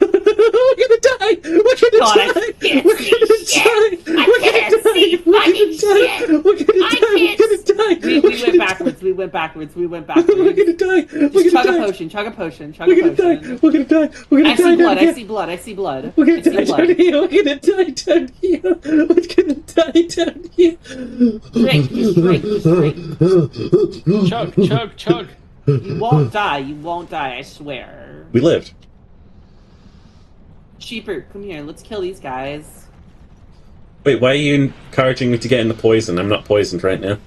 die! We're gonna die! We're gonna die! We're gonna die! We're gonna die! We went backwards. We went backwards. We went backwards. We're gonna die! Just chug a potion. Chug a potion. Chug a potion. We're gonna die! We're gonna die! We're gonna die! I see blood. I see blood. I see blood. We're gonna die down here. We're gonna die down here. We're gonna die down here. Drink. Just drink. Chug, chug. You won't die. You won't die. I swear. We lived. Sheeper, come here. Let's kill these guys. Wait, why are you encouraging me to get in the poison? I'm not poisoned right now.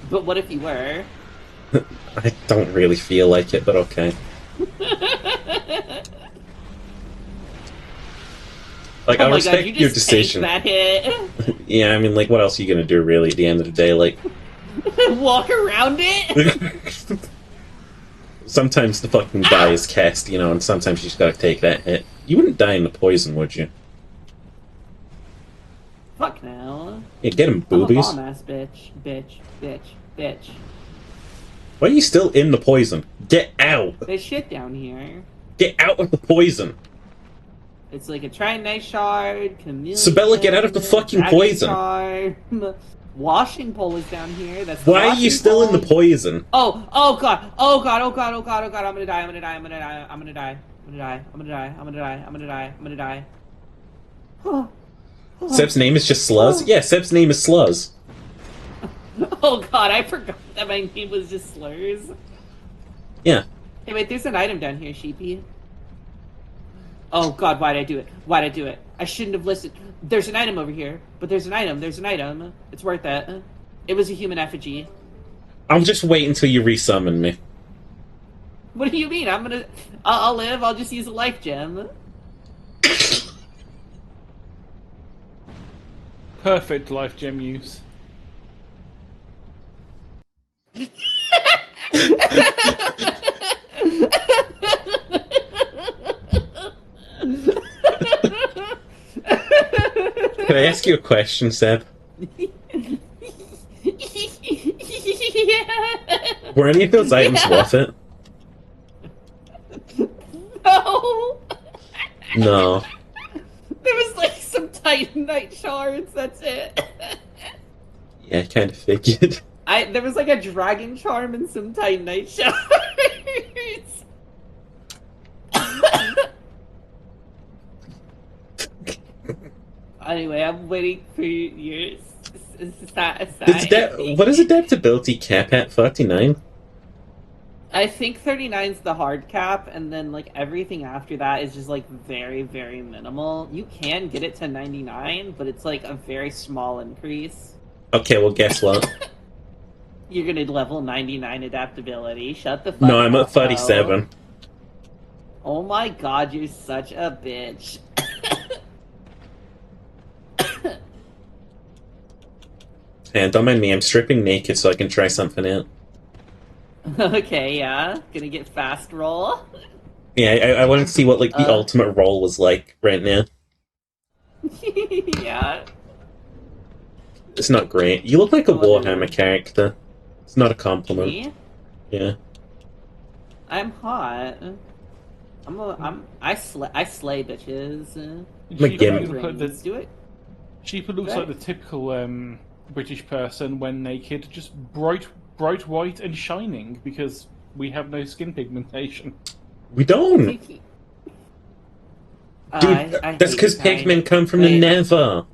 But what if you were? I don't really feel like it, but okay. Like, I respect your decision. That hit. Yeah, I mean, like, what else are you gonna do, really, at the end of the day? Like, walk around it? Sometimes the fucking die is cast, you know, and sometimes you just gotta take that hit. You wouldn't die in the poison, would you? Fuck no. Yeah, get him, boobies. I'm a bomb-ass bitch. Why are you still in the poison? Get out! There's shit down here. Get out of the poison! It's like a Trinite shard, chameleon... Sabella, get out of the fucking poison! Charm. Washing pole is down here. That's why are you still in the poison? Oh god, I'm gonna die. Seb's name is just Sluz? Yeah, Seb's name is Sluz. Oh god, I forgot that my name was just Slurs. Yeah. Hey wait, there's an item down here, Sheepy. Oh god, why'd I do it? I shouldn't have listened. There's an item over here, but there's an item. It's worth it. It was a human effigy. I'll just wait until you resummon me. What do you mean? I'll live, I'll just use a life gem. Perfect life gem use. Can I ask you a question, Seb? Yeah. Were any of those items worth it? No. No. There was like some Titanite shards, that's it. Yeah, I kind of figured. There was like a dragon charm and some Titanite shards. Anyway, I'm waiting for your What is adaptability cap at? 39? I think 39 is the hard cap, and then like everything after that is just like very, very minimal. You can get it to 99, but it's like a very small increase. Okay, well, guess what? You're gonna level 99 adaptability. Shut the fuck No, I'm up, at 37. Oh my god, you're such a bitch. And don't mind me, I'm stripping naked so I can try something out. Okay, yeah. Gonna get fast roll. Yeah, I wanted to see what like the ultimate roll was like right now. Yeah. It's not great. You look like a Oh, Warhammer character. It's not a compliment. Me? Yeah. I'm hot. I slay bitches. I'm a She gimp. looks like Let's the, do it. she looks Right. like the typical British person when naked, just bright white and shining because we have no skin pigmentation. We don't! Dude, Dude, I that's hate because this guy. pigment come from the Wait, Nether.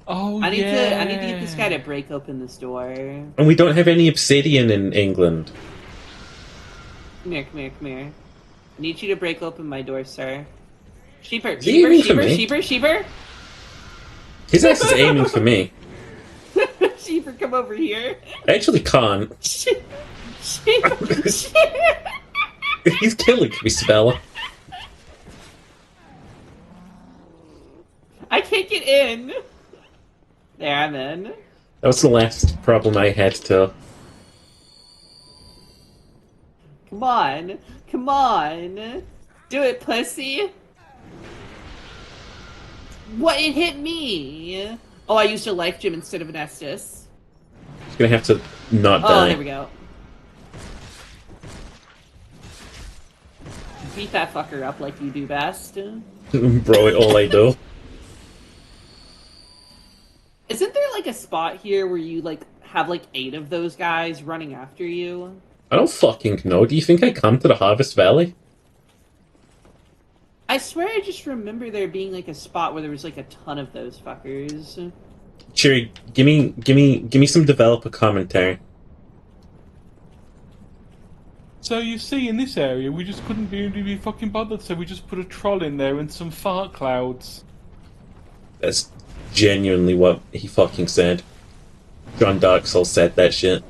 Oh I need yeah. to get this guy to break open this door. And we don't have any obsidian in England. Come here, come here, come here. I need you to break open my door, sir. Sheeper, Is he aiming for me? Sheeper. His ass is aiming for me. Sheeper, come over here. I actually can't. Sheeper. He's killing me, Spella. I can't get in. There, I'm in. That was the last problem I had to. Come on. Come on. Do it, pussy. What? It hit me. Oh, I used a life gem instead of an Estus. He's gonna have to not Oh, die. there we go. Beat that fucker up like you do best. Bro, it all I do. Isn't there like a spot here where you like have like 8 of those guys running after you? I don't fucking know. Do you think I come to the Harvest Valley? I swear I just remember there being like a spot where there was like a ton of those fuckers. Cheery, give me some developer commentary. So you see, in this area, we just couldn't be fucking bothered, so we just put a troll in there and some fart clouds. That's genuinely what he fucking said. John Dark Souls said that shit.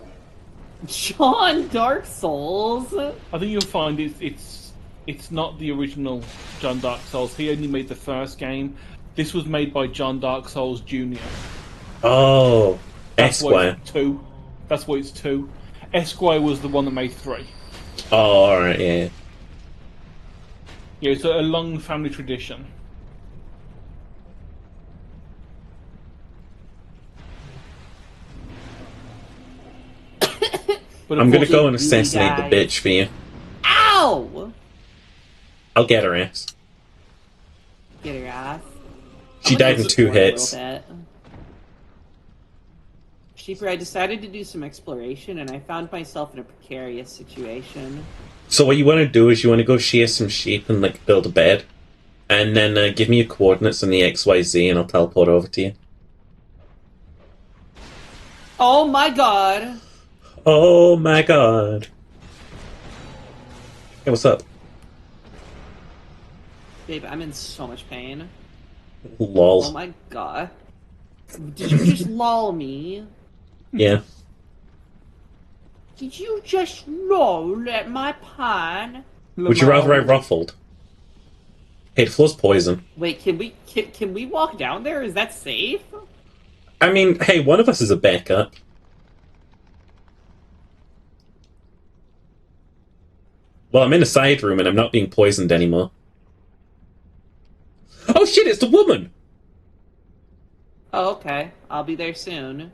John Dark Souls? I think you'll find it's not the original John Dark Souls. He only made the first game. This was made by John Dark Souls Jr. Oh, That's why Esquire. it's 2. That's why it's 2. Esquire was the one that made 3. Oh, alright, yeah. Yeah, it's a long family tradition. But I'm gonna go and Really assassinate the guy. bitch for you. Ow! I'll get her ass. Get her ass. She I'm gonna died in go 2 for a hits. little bit. Sheeper, I decided to do some exploration and I found myself in a precarious situation. So what you want to do is you want to go shear some sheep and like build a bed, and then give me your coordinates on the XYZ and I'll teleport over to you. Oh my god! Oh my god. Hey, what's up? Babe, I'm in so much pain. Lol. Oh my god. Did you just lol me? Yeah. Did you just lol at my pan? Would you rather I ruffled? Hey, the floor's poison. Wait, can we walk down there? Is that safe? I mean, hey, one of us is a backup. Well, I'm in a side room and I'm not being poisoned anymore. Oh shit, it's the woman! Oh, okay. I'll be there soon.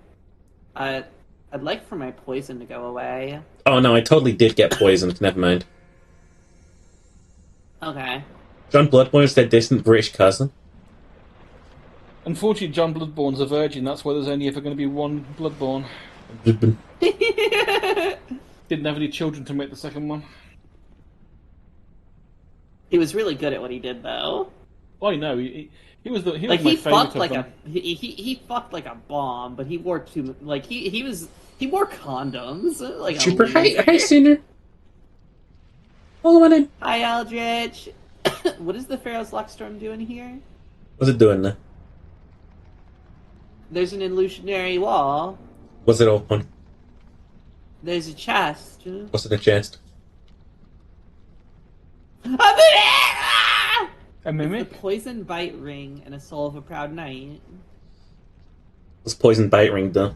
I'd like for my poison to go away. Oh no, I totally did get poisoned, never mind. Okay. John Bloodborne's their distant British cousin. Unfortunately, John Bloodborne's a virgin. That's why there's only ever going to be one Bloodborne. Didn't have any children to make the second one. He was really good at what he did, though. I know. He was my He favourite fucked of like them. he fucked like a bomb, but he wore too like he wore condoms like a Super, loser. hi, Sinner. Follow on in. Hi, Eldritch. What is the Pharaoh's Luckstorm doing here? What's it doing there? There's an illusionary wall. Was it open? There's a chest. What's in the chest? A The mimic? poison bite ring and a soul of a proud knight. What's poison bite ring do?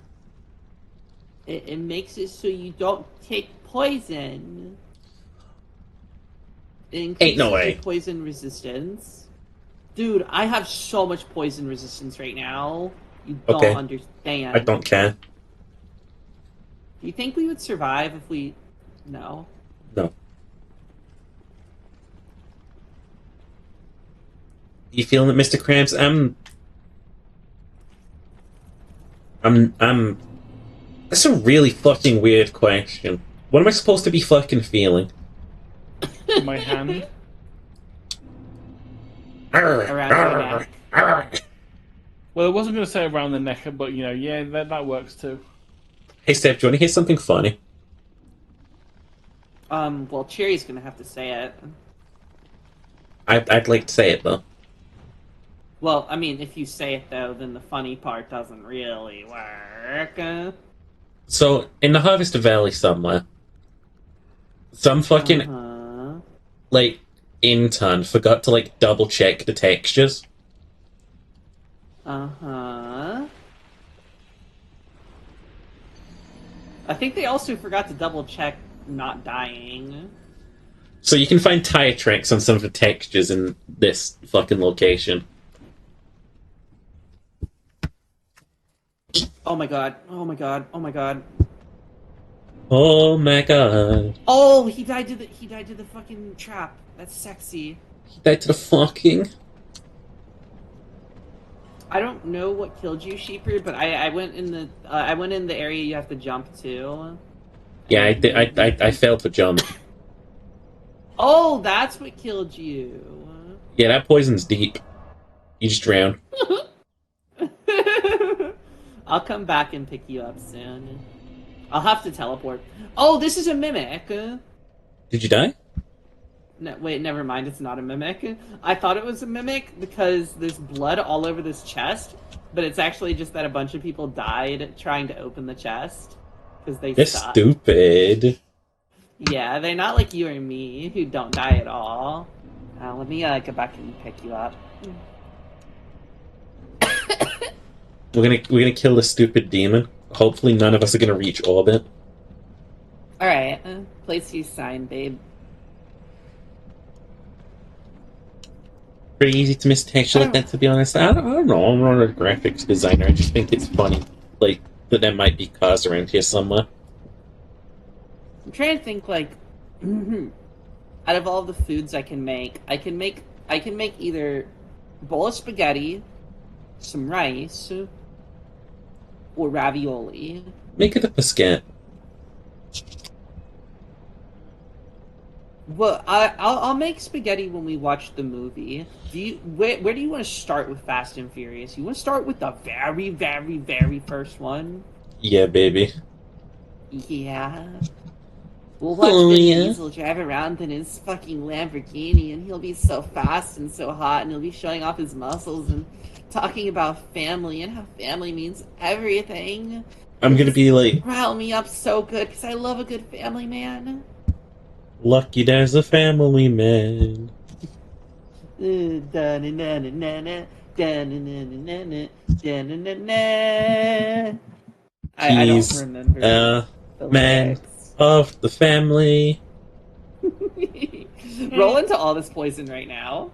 It makes it so you don't take poison. It increases Ain't no way. your poison resistance. Dude, I have so much poison resistance right now. You don't Okay. understand. I don't care. Do you think we would survive if we... No. No. You feeling it, Mr. Krabs? That's a really fucking weird question. What am I supposed to be fucking feeling? My hand. Around your neck. Well, I wasn't going to say around the neck, but yeah, that works too. Hey, Steph, do you want to hear something funny? Well, Cherry's gonna have to say it. I'd like to say it, though. Well, I mean, if you say it, though, then the funny part doesn't really work. So, in the Harvester Valley somewhere, some fucking, intern forgot to, double-check the textures. I think they also forgot to double-check not dying. So you can find tire tracks on some of the textures in this fucking location. Oh my god, oh my god, oh my god. Oh my god. Oh, he died to the fucking trap. That's sexy. He died to the fucking... I don't know what killed you, Sheeper, but I went in the area you have to jump to. Yeah, I failed to jump. Oh, that's what killed you. Yeah, that poison's deep. You just drown. I'll come back and pick you up soon. I'll have to teleport. Oh, this is a mimic. Did you die? No, wait, never mind. It's not a mimic. I thought it was a mimic because there's blood all over this chest, but it's actually just that a bunch of people died trying to open the chest because They're suck. stupid. Yeah, they're not like you or me who don't die at all. Let me go back and pick you up. We're gonna kill the stupid demon. Hopefully, none of us are gonna reach orbit. All right, place you sign, babe. Pretty easy to miss texture like that, to be honest. I don't know. I'm not a graphics designer. I just think it's funny, that there might be cars around here somewhere. I'm trying to think, out of all the foods I can make either a bowl of spaghetti, some rice, or ravioli. Make it a biscuit. Well, I'll make spaghetti when we watch the movie. Where do you want to start with Fast and Furious? You want to start with the very, very, very first one? Yeah, baby. Yeah. We'll watch Vin Diesel drive around in his fucking Lamborghini, and he'll be so fast and so hot, and he'll be showing off his muscles and talking about family and how family means everything. I'm gonna be like... Rile me up so good, because I love a good family man. Lucky there's a family man. I don't remember. Man of the family. Roll into all this poison right now.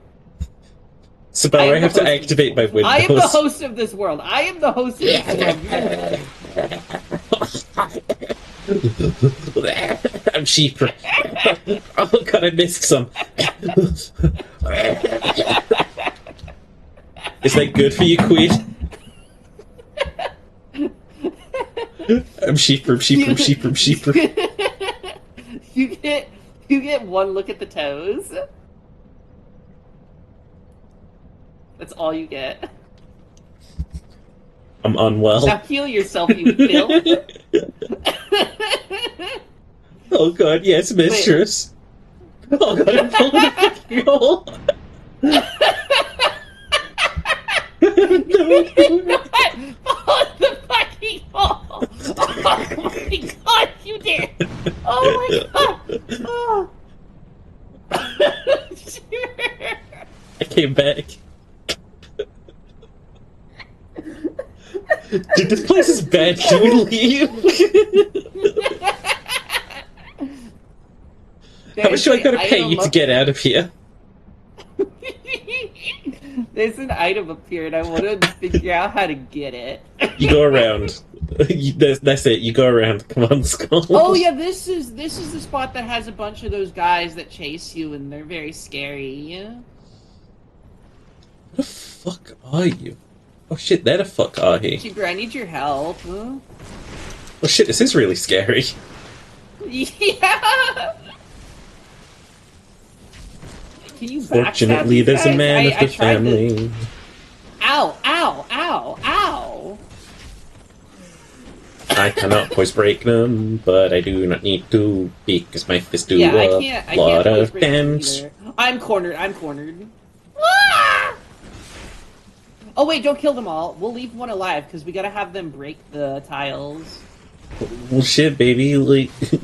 So, by the way, I have to activate my Windows. I am the host of this world. I am the host of this world. I'm cheaper. Oh god, I missed some. Is that good for you, Queen? I'm sheeper. You get one look at the toes. That's all you get. I'm unwell. Now heal yourself, you filth. Oh god, yes, mistress. Wait. Oh god, I'm falling in a fucking hole. No. Fall in the fucking hole. Oh my god, you did. Oh my god. Oh. I came back. Dude, this place is bad. Can we leave? How much do I gotta pay you to get out of here? There's an item up here, and I want to figure out how to get it. You go around. That's it. You go around. Come on, Skull. Oh yeah, this is the spot that has a bunch of those guys that chase you, and they're very scary. Where the fuck are you? Oh shit, there the fuck are he? Cheaper, I need your help. Huh? Oh shit, this is really scary. Yeah. Can you backstab Fortunately, these there's a guys? man of I the tried family. Ow! Ow! Ow! Ow! I cannot voice break them, but I do not need to because my fist do Yeah, I a can't lot voice of break them damage. either. I'm cornered. Ah! Oh wait, don't kill them all. We'll leave one alive because we gotta have them break the tiles. Well, shit, baby. Like, All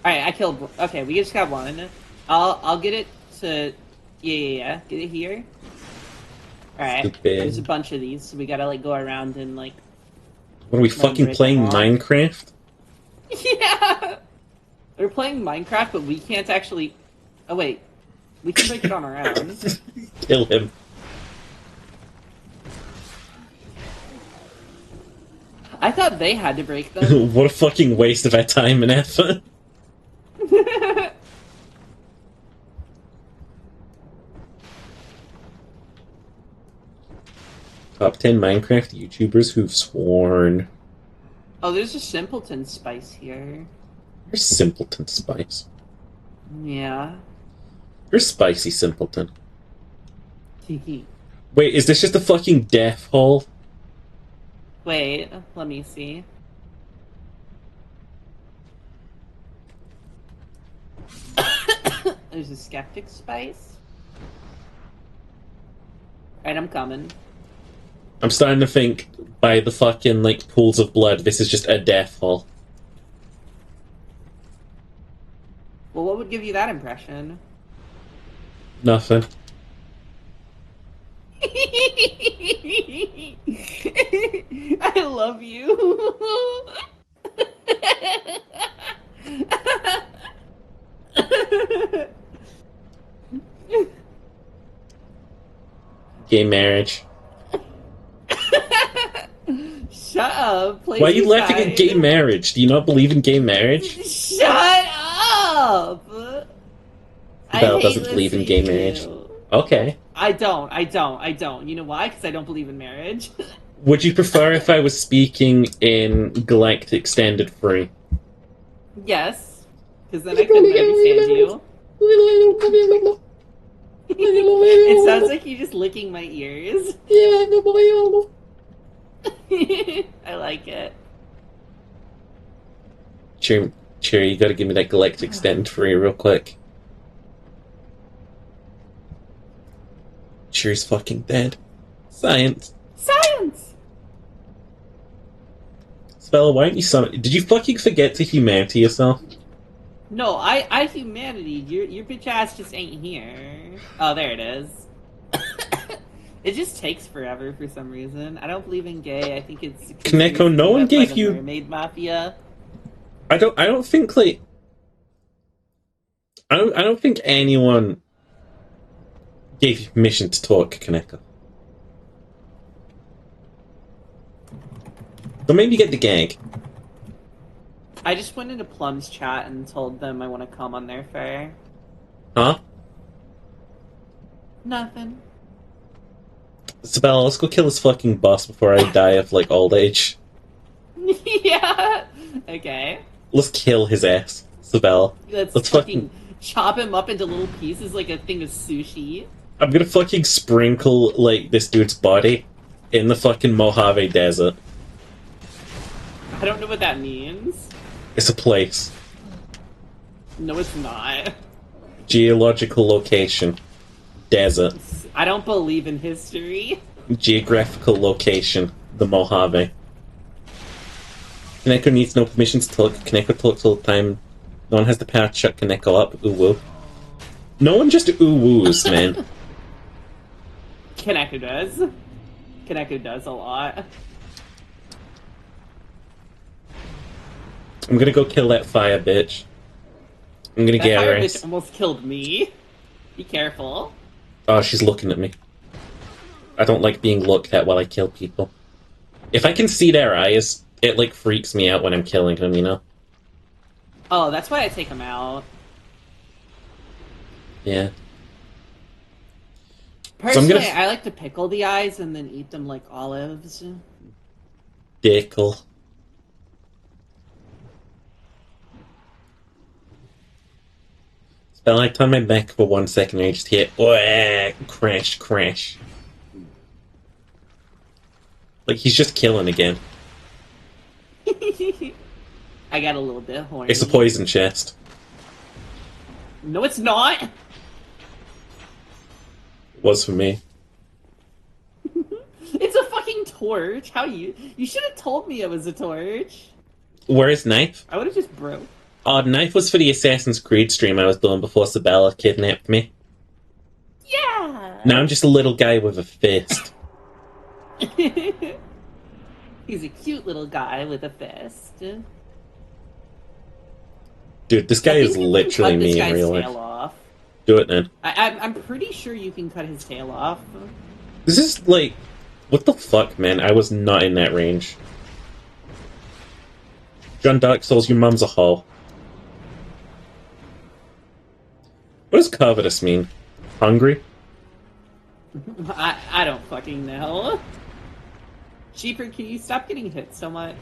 right, I killed. Okay, we just got one. I'll get it to. Yeah. Get it here. All right. Stupid. There's a bunch of these, so we gotta like go around and like. what are we Let me fucking break playing them all. Minecraft? Yeah. We're playing Minecraft, but we can't actually. Oh wait, we can break it on our own. Kill him. I thought they had to break them. What a fucking waste of our time and effort. Top 10 Minecraft YouTubers who've sworn. Oh, there's a simpleton spice here. You're simpleton spice. Yeah. You're spicy simpleton. Wait, is this just a fucking death hole? Wait, let me see. There's a skeptic spice. Alright, I'm coming. I'm starting to think, by the fucking, like, pools of blood, this is just a death hole. Well, what would give you that impression? Nothing. I love you. Gay marriage. Shut up. Why are you laughing at gay marriage? Do you not believe in gay marriage? Shut up. Belle doesn't believe in gay marriage. Okay. I don't. You know why? Because I don't believe in marriage. Would you prefer if I was speaking in Galactic Standard Free? Yes. Because then I couldn't understand you. It sounds like you're just licking my ears. I like it. Cheer, you gotta give me that Galactic Standard Free real quick. Cheer's fucking dead. Science. Science! Spella, why aren't you summon? Did you fucking forget to humanity yourself? No, I humanity. Your bitch ass just ain't here. Oh, there it is. It just takes forever for some reason. I don't believe in gay. I think it's Kaneko, no one led by gave the you- mermaid mafia. I don't think like I don't think anyone gave you permission to talk, Kaneko. So maybe get the gag. I just went into Plum's chat and told them I want to come on their fair. Huh? Nothing. Isabella, let's go kill this fucking boss before I die of like old age. Yeah. Okay. Let's kill his ass, Isabella. Let's fucking chop him up into little pieces like a thing of sushi. I'm gonna fucking sprinkle like this dude's body in the fucking Mojave Desert. I don't know what that means. It's a place. No, it's not. Geological location. Desert. I don't believe in history. Geographical location. The Mojave. Kaneko needs no permission to talk. Kaneko talks all the time. No one has the power to shut Kaneko up. Ooh woo. No one just ooh woos, man. Kaneko does. Kaneko does a lot. I'm gonna go kill that fire bitch. I'm gonna That get her fire ass. bitch almost killed me. Be careful. Oh, she's looking at me. I don't like being looked at while I kill people. If I can see their eyes, it, like, freaks me out when I'm killing them, you know? Oh, that's why I take them out. Yeah. Personally, I like to pickle the eyes and then eat them like olives. Dickle. Spell, I turn my back for 1 second and I just hear, crash, crash. Like, he's just killing again. I got a little bit horny. It's a poison chest. No, it's not! It was for me. It's a fucking torch! How you should have told me it was a torch! Where's Knife? I would have just broke. Oh, Knife was for the Assassin's Creed stream I was doing before Sabella kidnapped me. Yeah! Now I'm just a little guy with a fist. He's a cute little guy with a fist. Dude, this guy is literally me in real life. Off. Do it then. I'm pretty sure you can cut his tail off. This is like... What the fuck, man? I was not in that range. John Dark Souls, your mum's a hoe. What does covetous mean? Hungry? I don't fucking know. Sheeper, can you stop getting hit so much?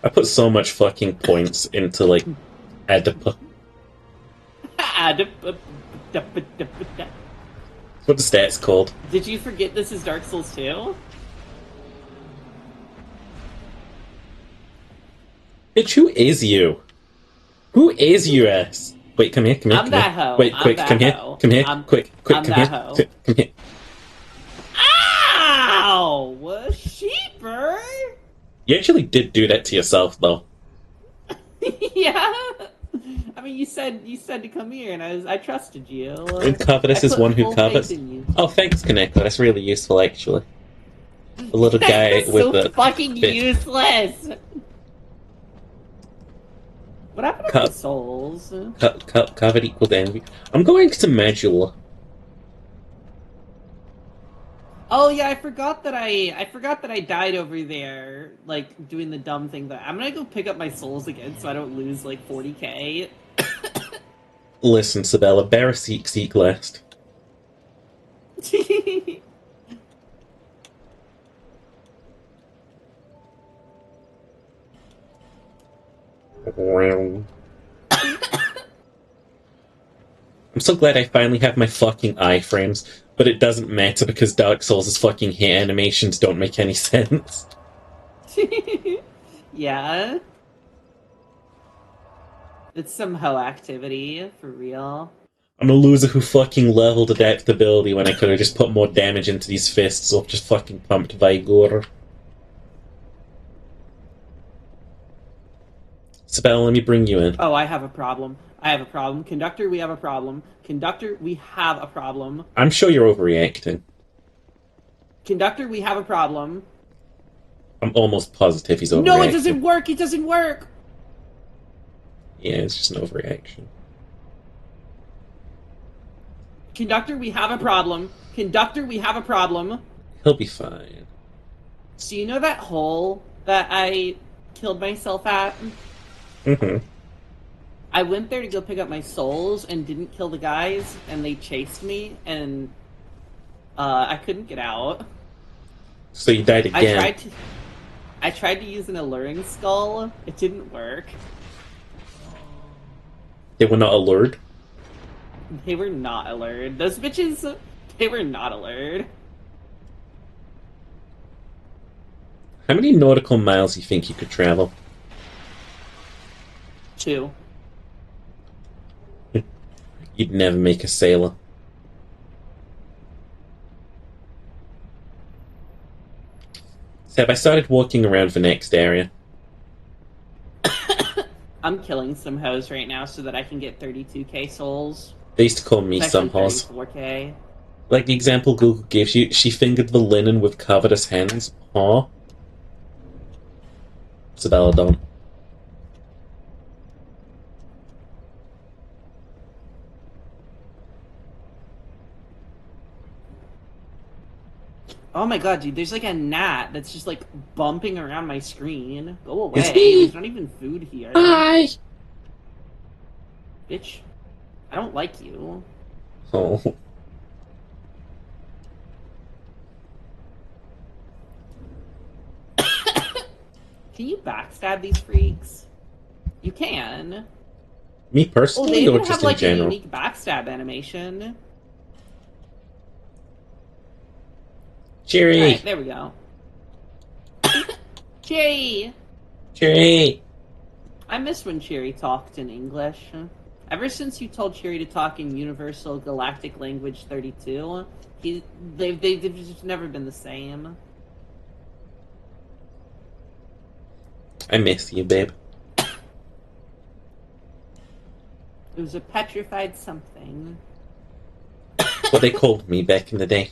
I put so much fucking points into, like, Adipa. What the stats called? Did you forget this is Dark Souls 2? Bitch, who is you? Who is you, ass? Wait, come here, come here, I'm that hoe. Wait, I'm quick, that come here, hoe. come here, quick, I'm come that here, hoe. come here. Ow! Sheeper! You actually did do that to yourself, though. Yeah. I mean, you said to come here, and I trusted you. And covetous is one who full covets. faith in you. Oh, thanks, Kaneko. That's really useful, actually. The little guy That's with so the fucking bit. useless. What happened to the souls? Covet equals envy. I'm going to Medulla. Oh yeah, I forgot that I died over there, like doing the dumb thing. That I'm gonna go pick up my souls again, so I don't lose like 40k. Listen, Sabella, bear a seek last. I'm so glad I finally have my fucking iframes, but it doesn't matter because Dark Souls' fucking hair animations don't make any sense. Yeah. It's some hoe activity, for real. I'm a loser who fucking leveled adaptability when I could have just put more damage into these fists or just fucking pumped Vigor. Sabella, let me bring you in. Oh, I have a problem. Conductor, we have a problem. Conductor, we have a problem. I'm sure you're overreacting. Conductor, we have a problem. I'm almost positive he's overreacting. No, it doesn't work! It doesn't work! Yeah, it's just an overreaction. Conductor, we have a problem. Conductor, we have a problem. He'll be fine. So you know that hole that I killed myself at? Mm-hmm. I went there to go pick up my souls and didn't kill the guys, and they chased me, and I couldn't get out. So you died again. I tried to use an alluring skull. It didn't work. They were not allured? They were not allured. Those bitches, they were not allured. How many nautical miles do you think you could travel? 2. You'd never make a sailor. Seb, I started walking around the next area. I'm killing some hoes right now so that I can get 32k souls. They used to call me It's some actually horse. 34k. Like the example Google gives you, she fingered the linen with covetous hands. Huh? Sabella, don't. Oh my god, dude, there's like a gnat that's just like bumping around my screen. Go away. Is he? There's not even food here. Hi! Bitch, I don't like you. Oh. Can you backstab these freaks? You can. Me Oh, personally, they or even just have in like a general? unique backstab animation. Cheery! Alright, there we go. Cherry! Cheery! I miss when Cherry talked in English. Ever since you told Cherry to talk in Universal Galactic Language 32, they've just never been the same. I miss you, babe. It was a petrified something. What they called me back in the day.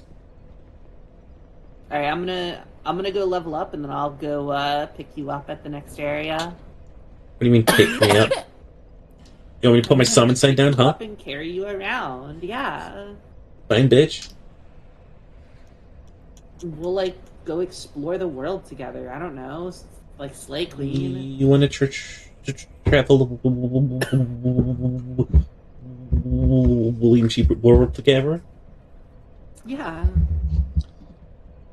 Alright, I'm gonna go level up and then I'll go pick you up at the next area. What do you mean, pick me up? You want me to put my summon sign down, huh? Up and carry you around, yeah. Fine, bitch. We'll like go explore the world together. I don't know, like slay clean. You want to travel William Sheep world together? Yeah.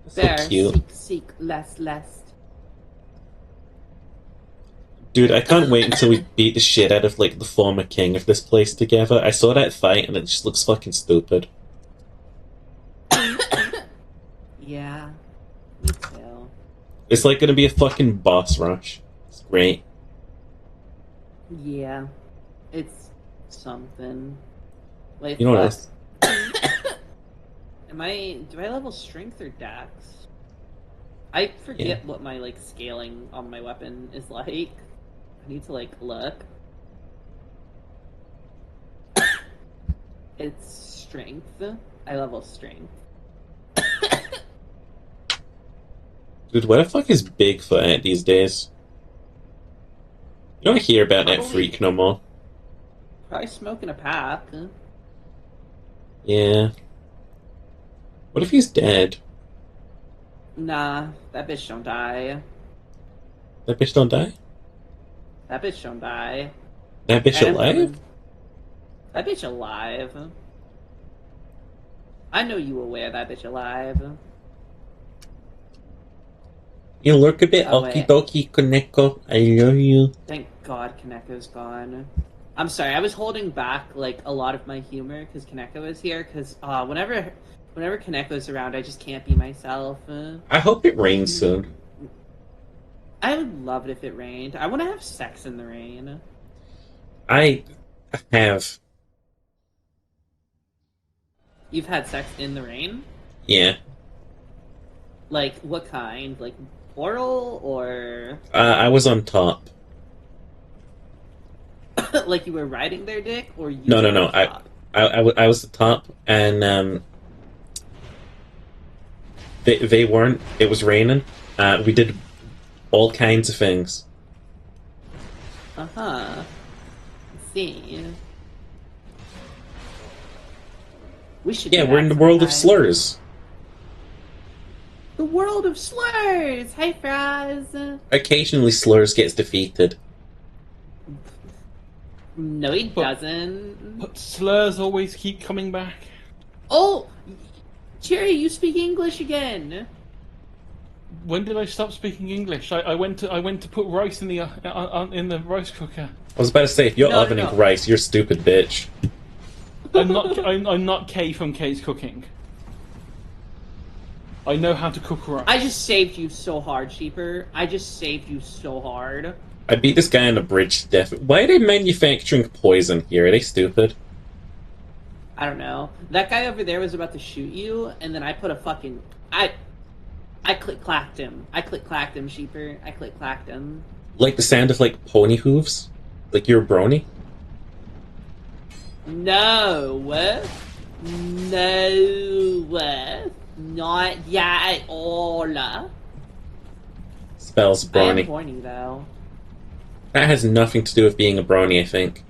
That's There, so cute. seek, less. Dude, I can't wait until we beat the shit out of, like, the former king of this place together. I saw that fight and it just looks fucking stupid. Yeah, me too. It's like gonna be a fucking boss rush. It's great. Yeah, it's something. Wait, You know what fuck. else? Do I level strength or dex? I forget Yeah. what my like scaling on my weapon is like. I need to like look. It's strength. I level strength. Dude, where the fuck is Bigfoot at these days? You don't hear about that freak no more. Probably smoking a pack. Yeah. What if he's dead? Nah, that bitch don't die. That bitch don't die? That bitch don't die. That bitch Alright, I'm alive? coming. That bitch alive. I know you aware that bitch alive. You look a bit Oh, okie wait. dokie, Koneko. I love you. Thank God Kaneko's gone. I'm sorry, I was holding back like a lot of my humor because Kaneko is here. Because whenever Kaneko's around, I just can't be myself. I hope it rains soon. I would love it if it rained. I want to have sex in the rain. I have. You've had sex in the rain? Yeah. Like what kind? Like oral or I was on top. like you were riding their dick or you? No. were on top? I was the top, and they weren't. It was raining. We did all kinds of things. See. We should. Yeah, do we're that in the world of sometime. slurs. The world of slurs. Hey, Fraz. Occasionally, slurs gets defeated. No, he doesn't. But slurs always keep coming back. Oh, Cherry, you speak English again. When did I stop speaking English? I went to put rice in the rice cooker. I was about to say, if you're No, ovening no. rice, you're a stupid bitch. I'm not Kay from Kay's Cooking. I know how to cook rice. I just saved you so hard, Sheeper. I just saved you so hard. I beat this guy on the bridge to death. Why are they manufacturing poison here? Are they stupid? I don't know. That guy over there was about to shoot you, and then I put a fucking... I click-clacked him. I click-clacked him, Sheeper. I click-clacked him. Like the sound of, like, pony hooves? Like you're a brony? No. No. Not yet at all. Spells I am brony. horny, though. That has nothing to do with being a brony, I think.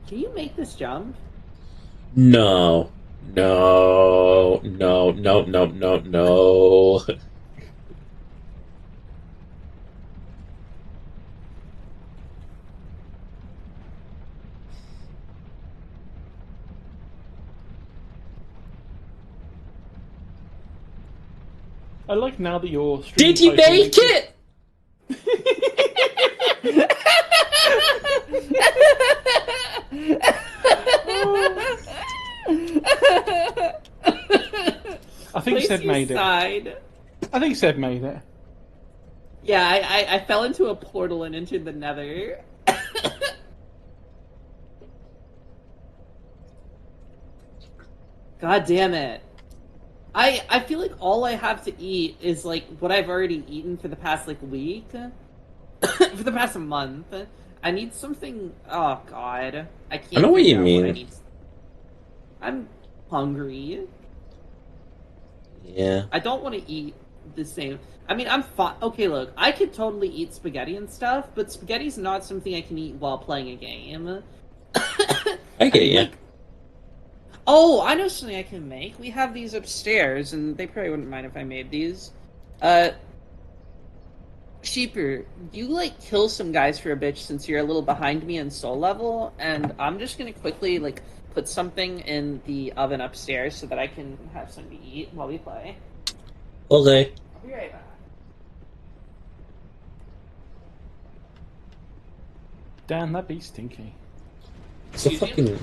Can you make this jump? No. No, no, no, no, no, no. I like now that your stream Did you title make makes it? I think Seb made it. Side. I think Seb made it. Yeah, I fell into a portal and entered the nether. God damn it. I feel like all I have to eat is like what I've already eaten for the past like week. For the past month. I need something. Oh god. I can't I know what you figure out mean. I need. I'm hungry. Yeah. I don't want to eat the same. I mean, I'm fine. Okay, look, I could totally eat spaghetti and stuff, but spaghetti's not something I can eat while playing a game. I get you. Like, oh, I know something I can make. We have these upstairs, and they probably wouldn't mind if I made these. Sheeper, you, like, kill some guys for a bitch since you're a little behind me in soul level, and I'm just gonna quickly, like, put something in the oven upstairs so that I can have something to eat while we play. Okay. I'll be right back. Damn, that'd be stinky. So fucking.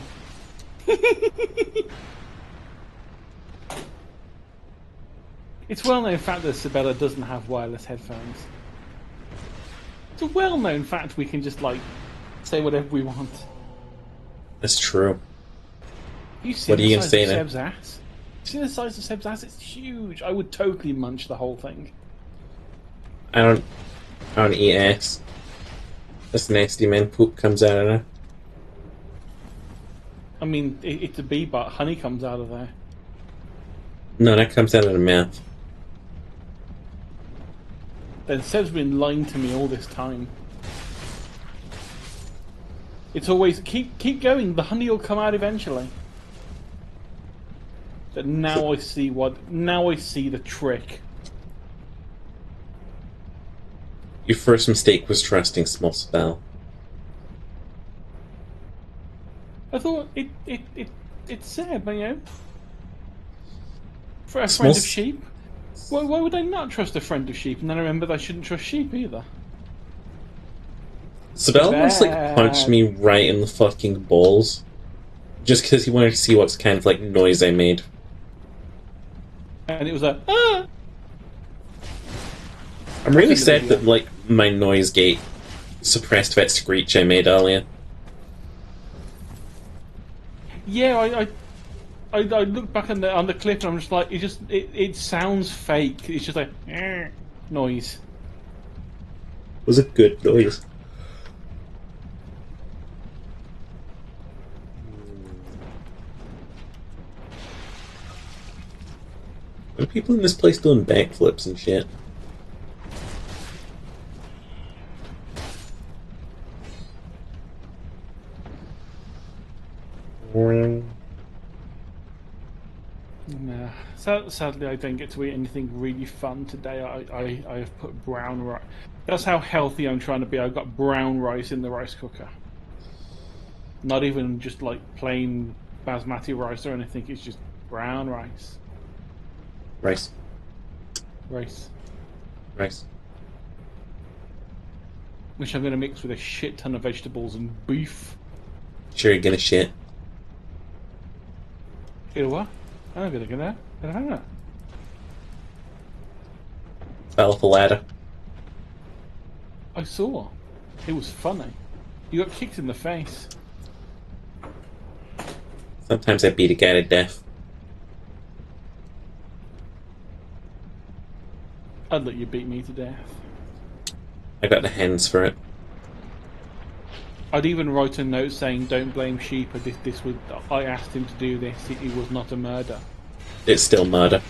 It's well-known fact that Sabella doesn't have wireless headphones. It's a well-known fact we can just, like, say whatever we want. That's true. You see What are you the gonna size say of now? Seb's ass? You see the size of Seb's ass? It's huge. I would totally munch the whole thing. I don't eat ass. This nasty man poop comes out of there. I mean, it's a bee, but honey comes out of there. No, that comes out of the mouth. Then Seb's been lying to me all this time. It's always keep going. The honey will come out eventually. But now I see what. Now I see the trick. Your first mistake was trusting small spell. I thought it's Seb, you know. For a Small friend of sheep. Why would I not trust a friend of sheep? And then I remembered I shouldn't trust sheep either. Sabella once like punched me right in the fucking balls, just because he wanted to see what kind of like noise I made. And it was a ah! I'm really sad that like my noise gate suppressed that screech I made earlier. Yeah, I look back on the clip and I'm just like, it sounds fake. It's just like noise. It was a good noise. There are people in this place doing backflips and shit. Nah. Sadly, I don't get to eat anything really fun today. I have put brown rice. That's how healthy I'm trying to be. I've got brown rice in the rice cooker. Not even just like plain basmati rice or anything. It's just brown rice. Rice. Rice. Rice. Which I'm going to mix with a shit ton of vegetables and beef. Sure you're gonna shit. You know what? I'm going to get that. Fell off a ladder. I saw. It was funny. You got kicked in the face. Sometimes I beat a guy to death. I'd let you beat me to death. I got the hands for it. I'd even write a note saying, "Don't blame sheep." This was. I asked him to do this. It was not a murder. It's still murder.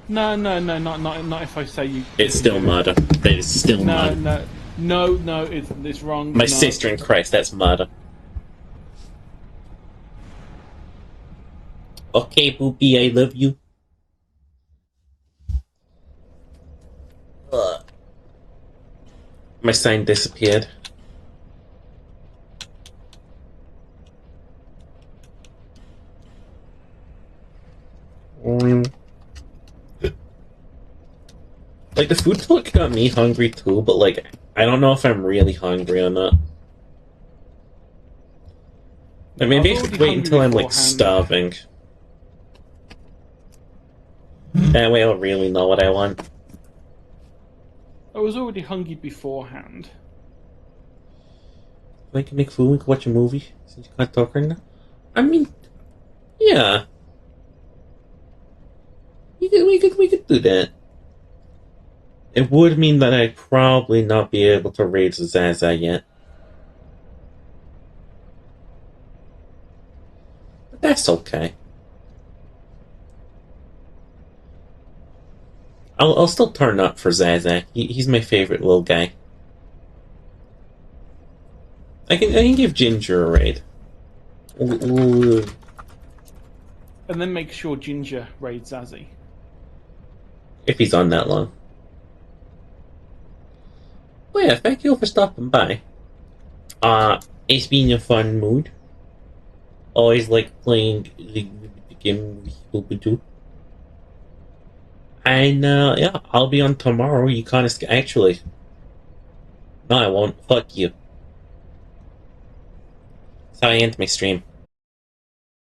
No, not if I say you. It's still murder. That is still murder. No. It's wrong. My no. sister in Christ, that's murder. Okay, Boopy, I love you. My sign disappeared. Like, the food talk got me hungry too, but like, I don't know if I'm really hungry or not. Like, maybe I should wait until I'm like starving. That way I'll really know what I want. I was already hungry beforehand. I can make food, we can watch a movie, since you can't talk right now. I mean, yeah. We could do that. It would mean that I'd probably not be able to raid Zaza yet. But that's okay. I'll still turn up for Zaza. He's my favorite little guy. I can give Ginger a raid. Ooh. And then make sure Ginger raids Zazzy. If he's on that long. Well, yeah, thank you for stopping by. It's been a fun mood. Always like playing the game with people do. And, yeah, I'll be on tomorrow. You can't escape. Actually, no, I won't. Fuck you. That's how I end my stream.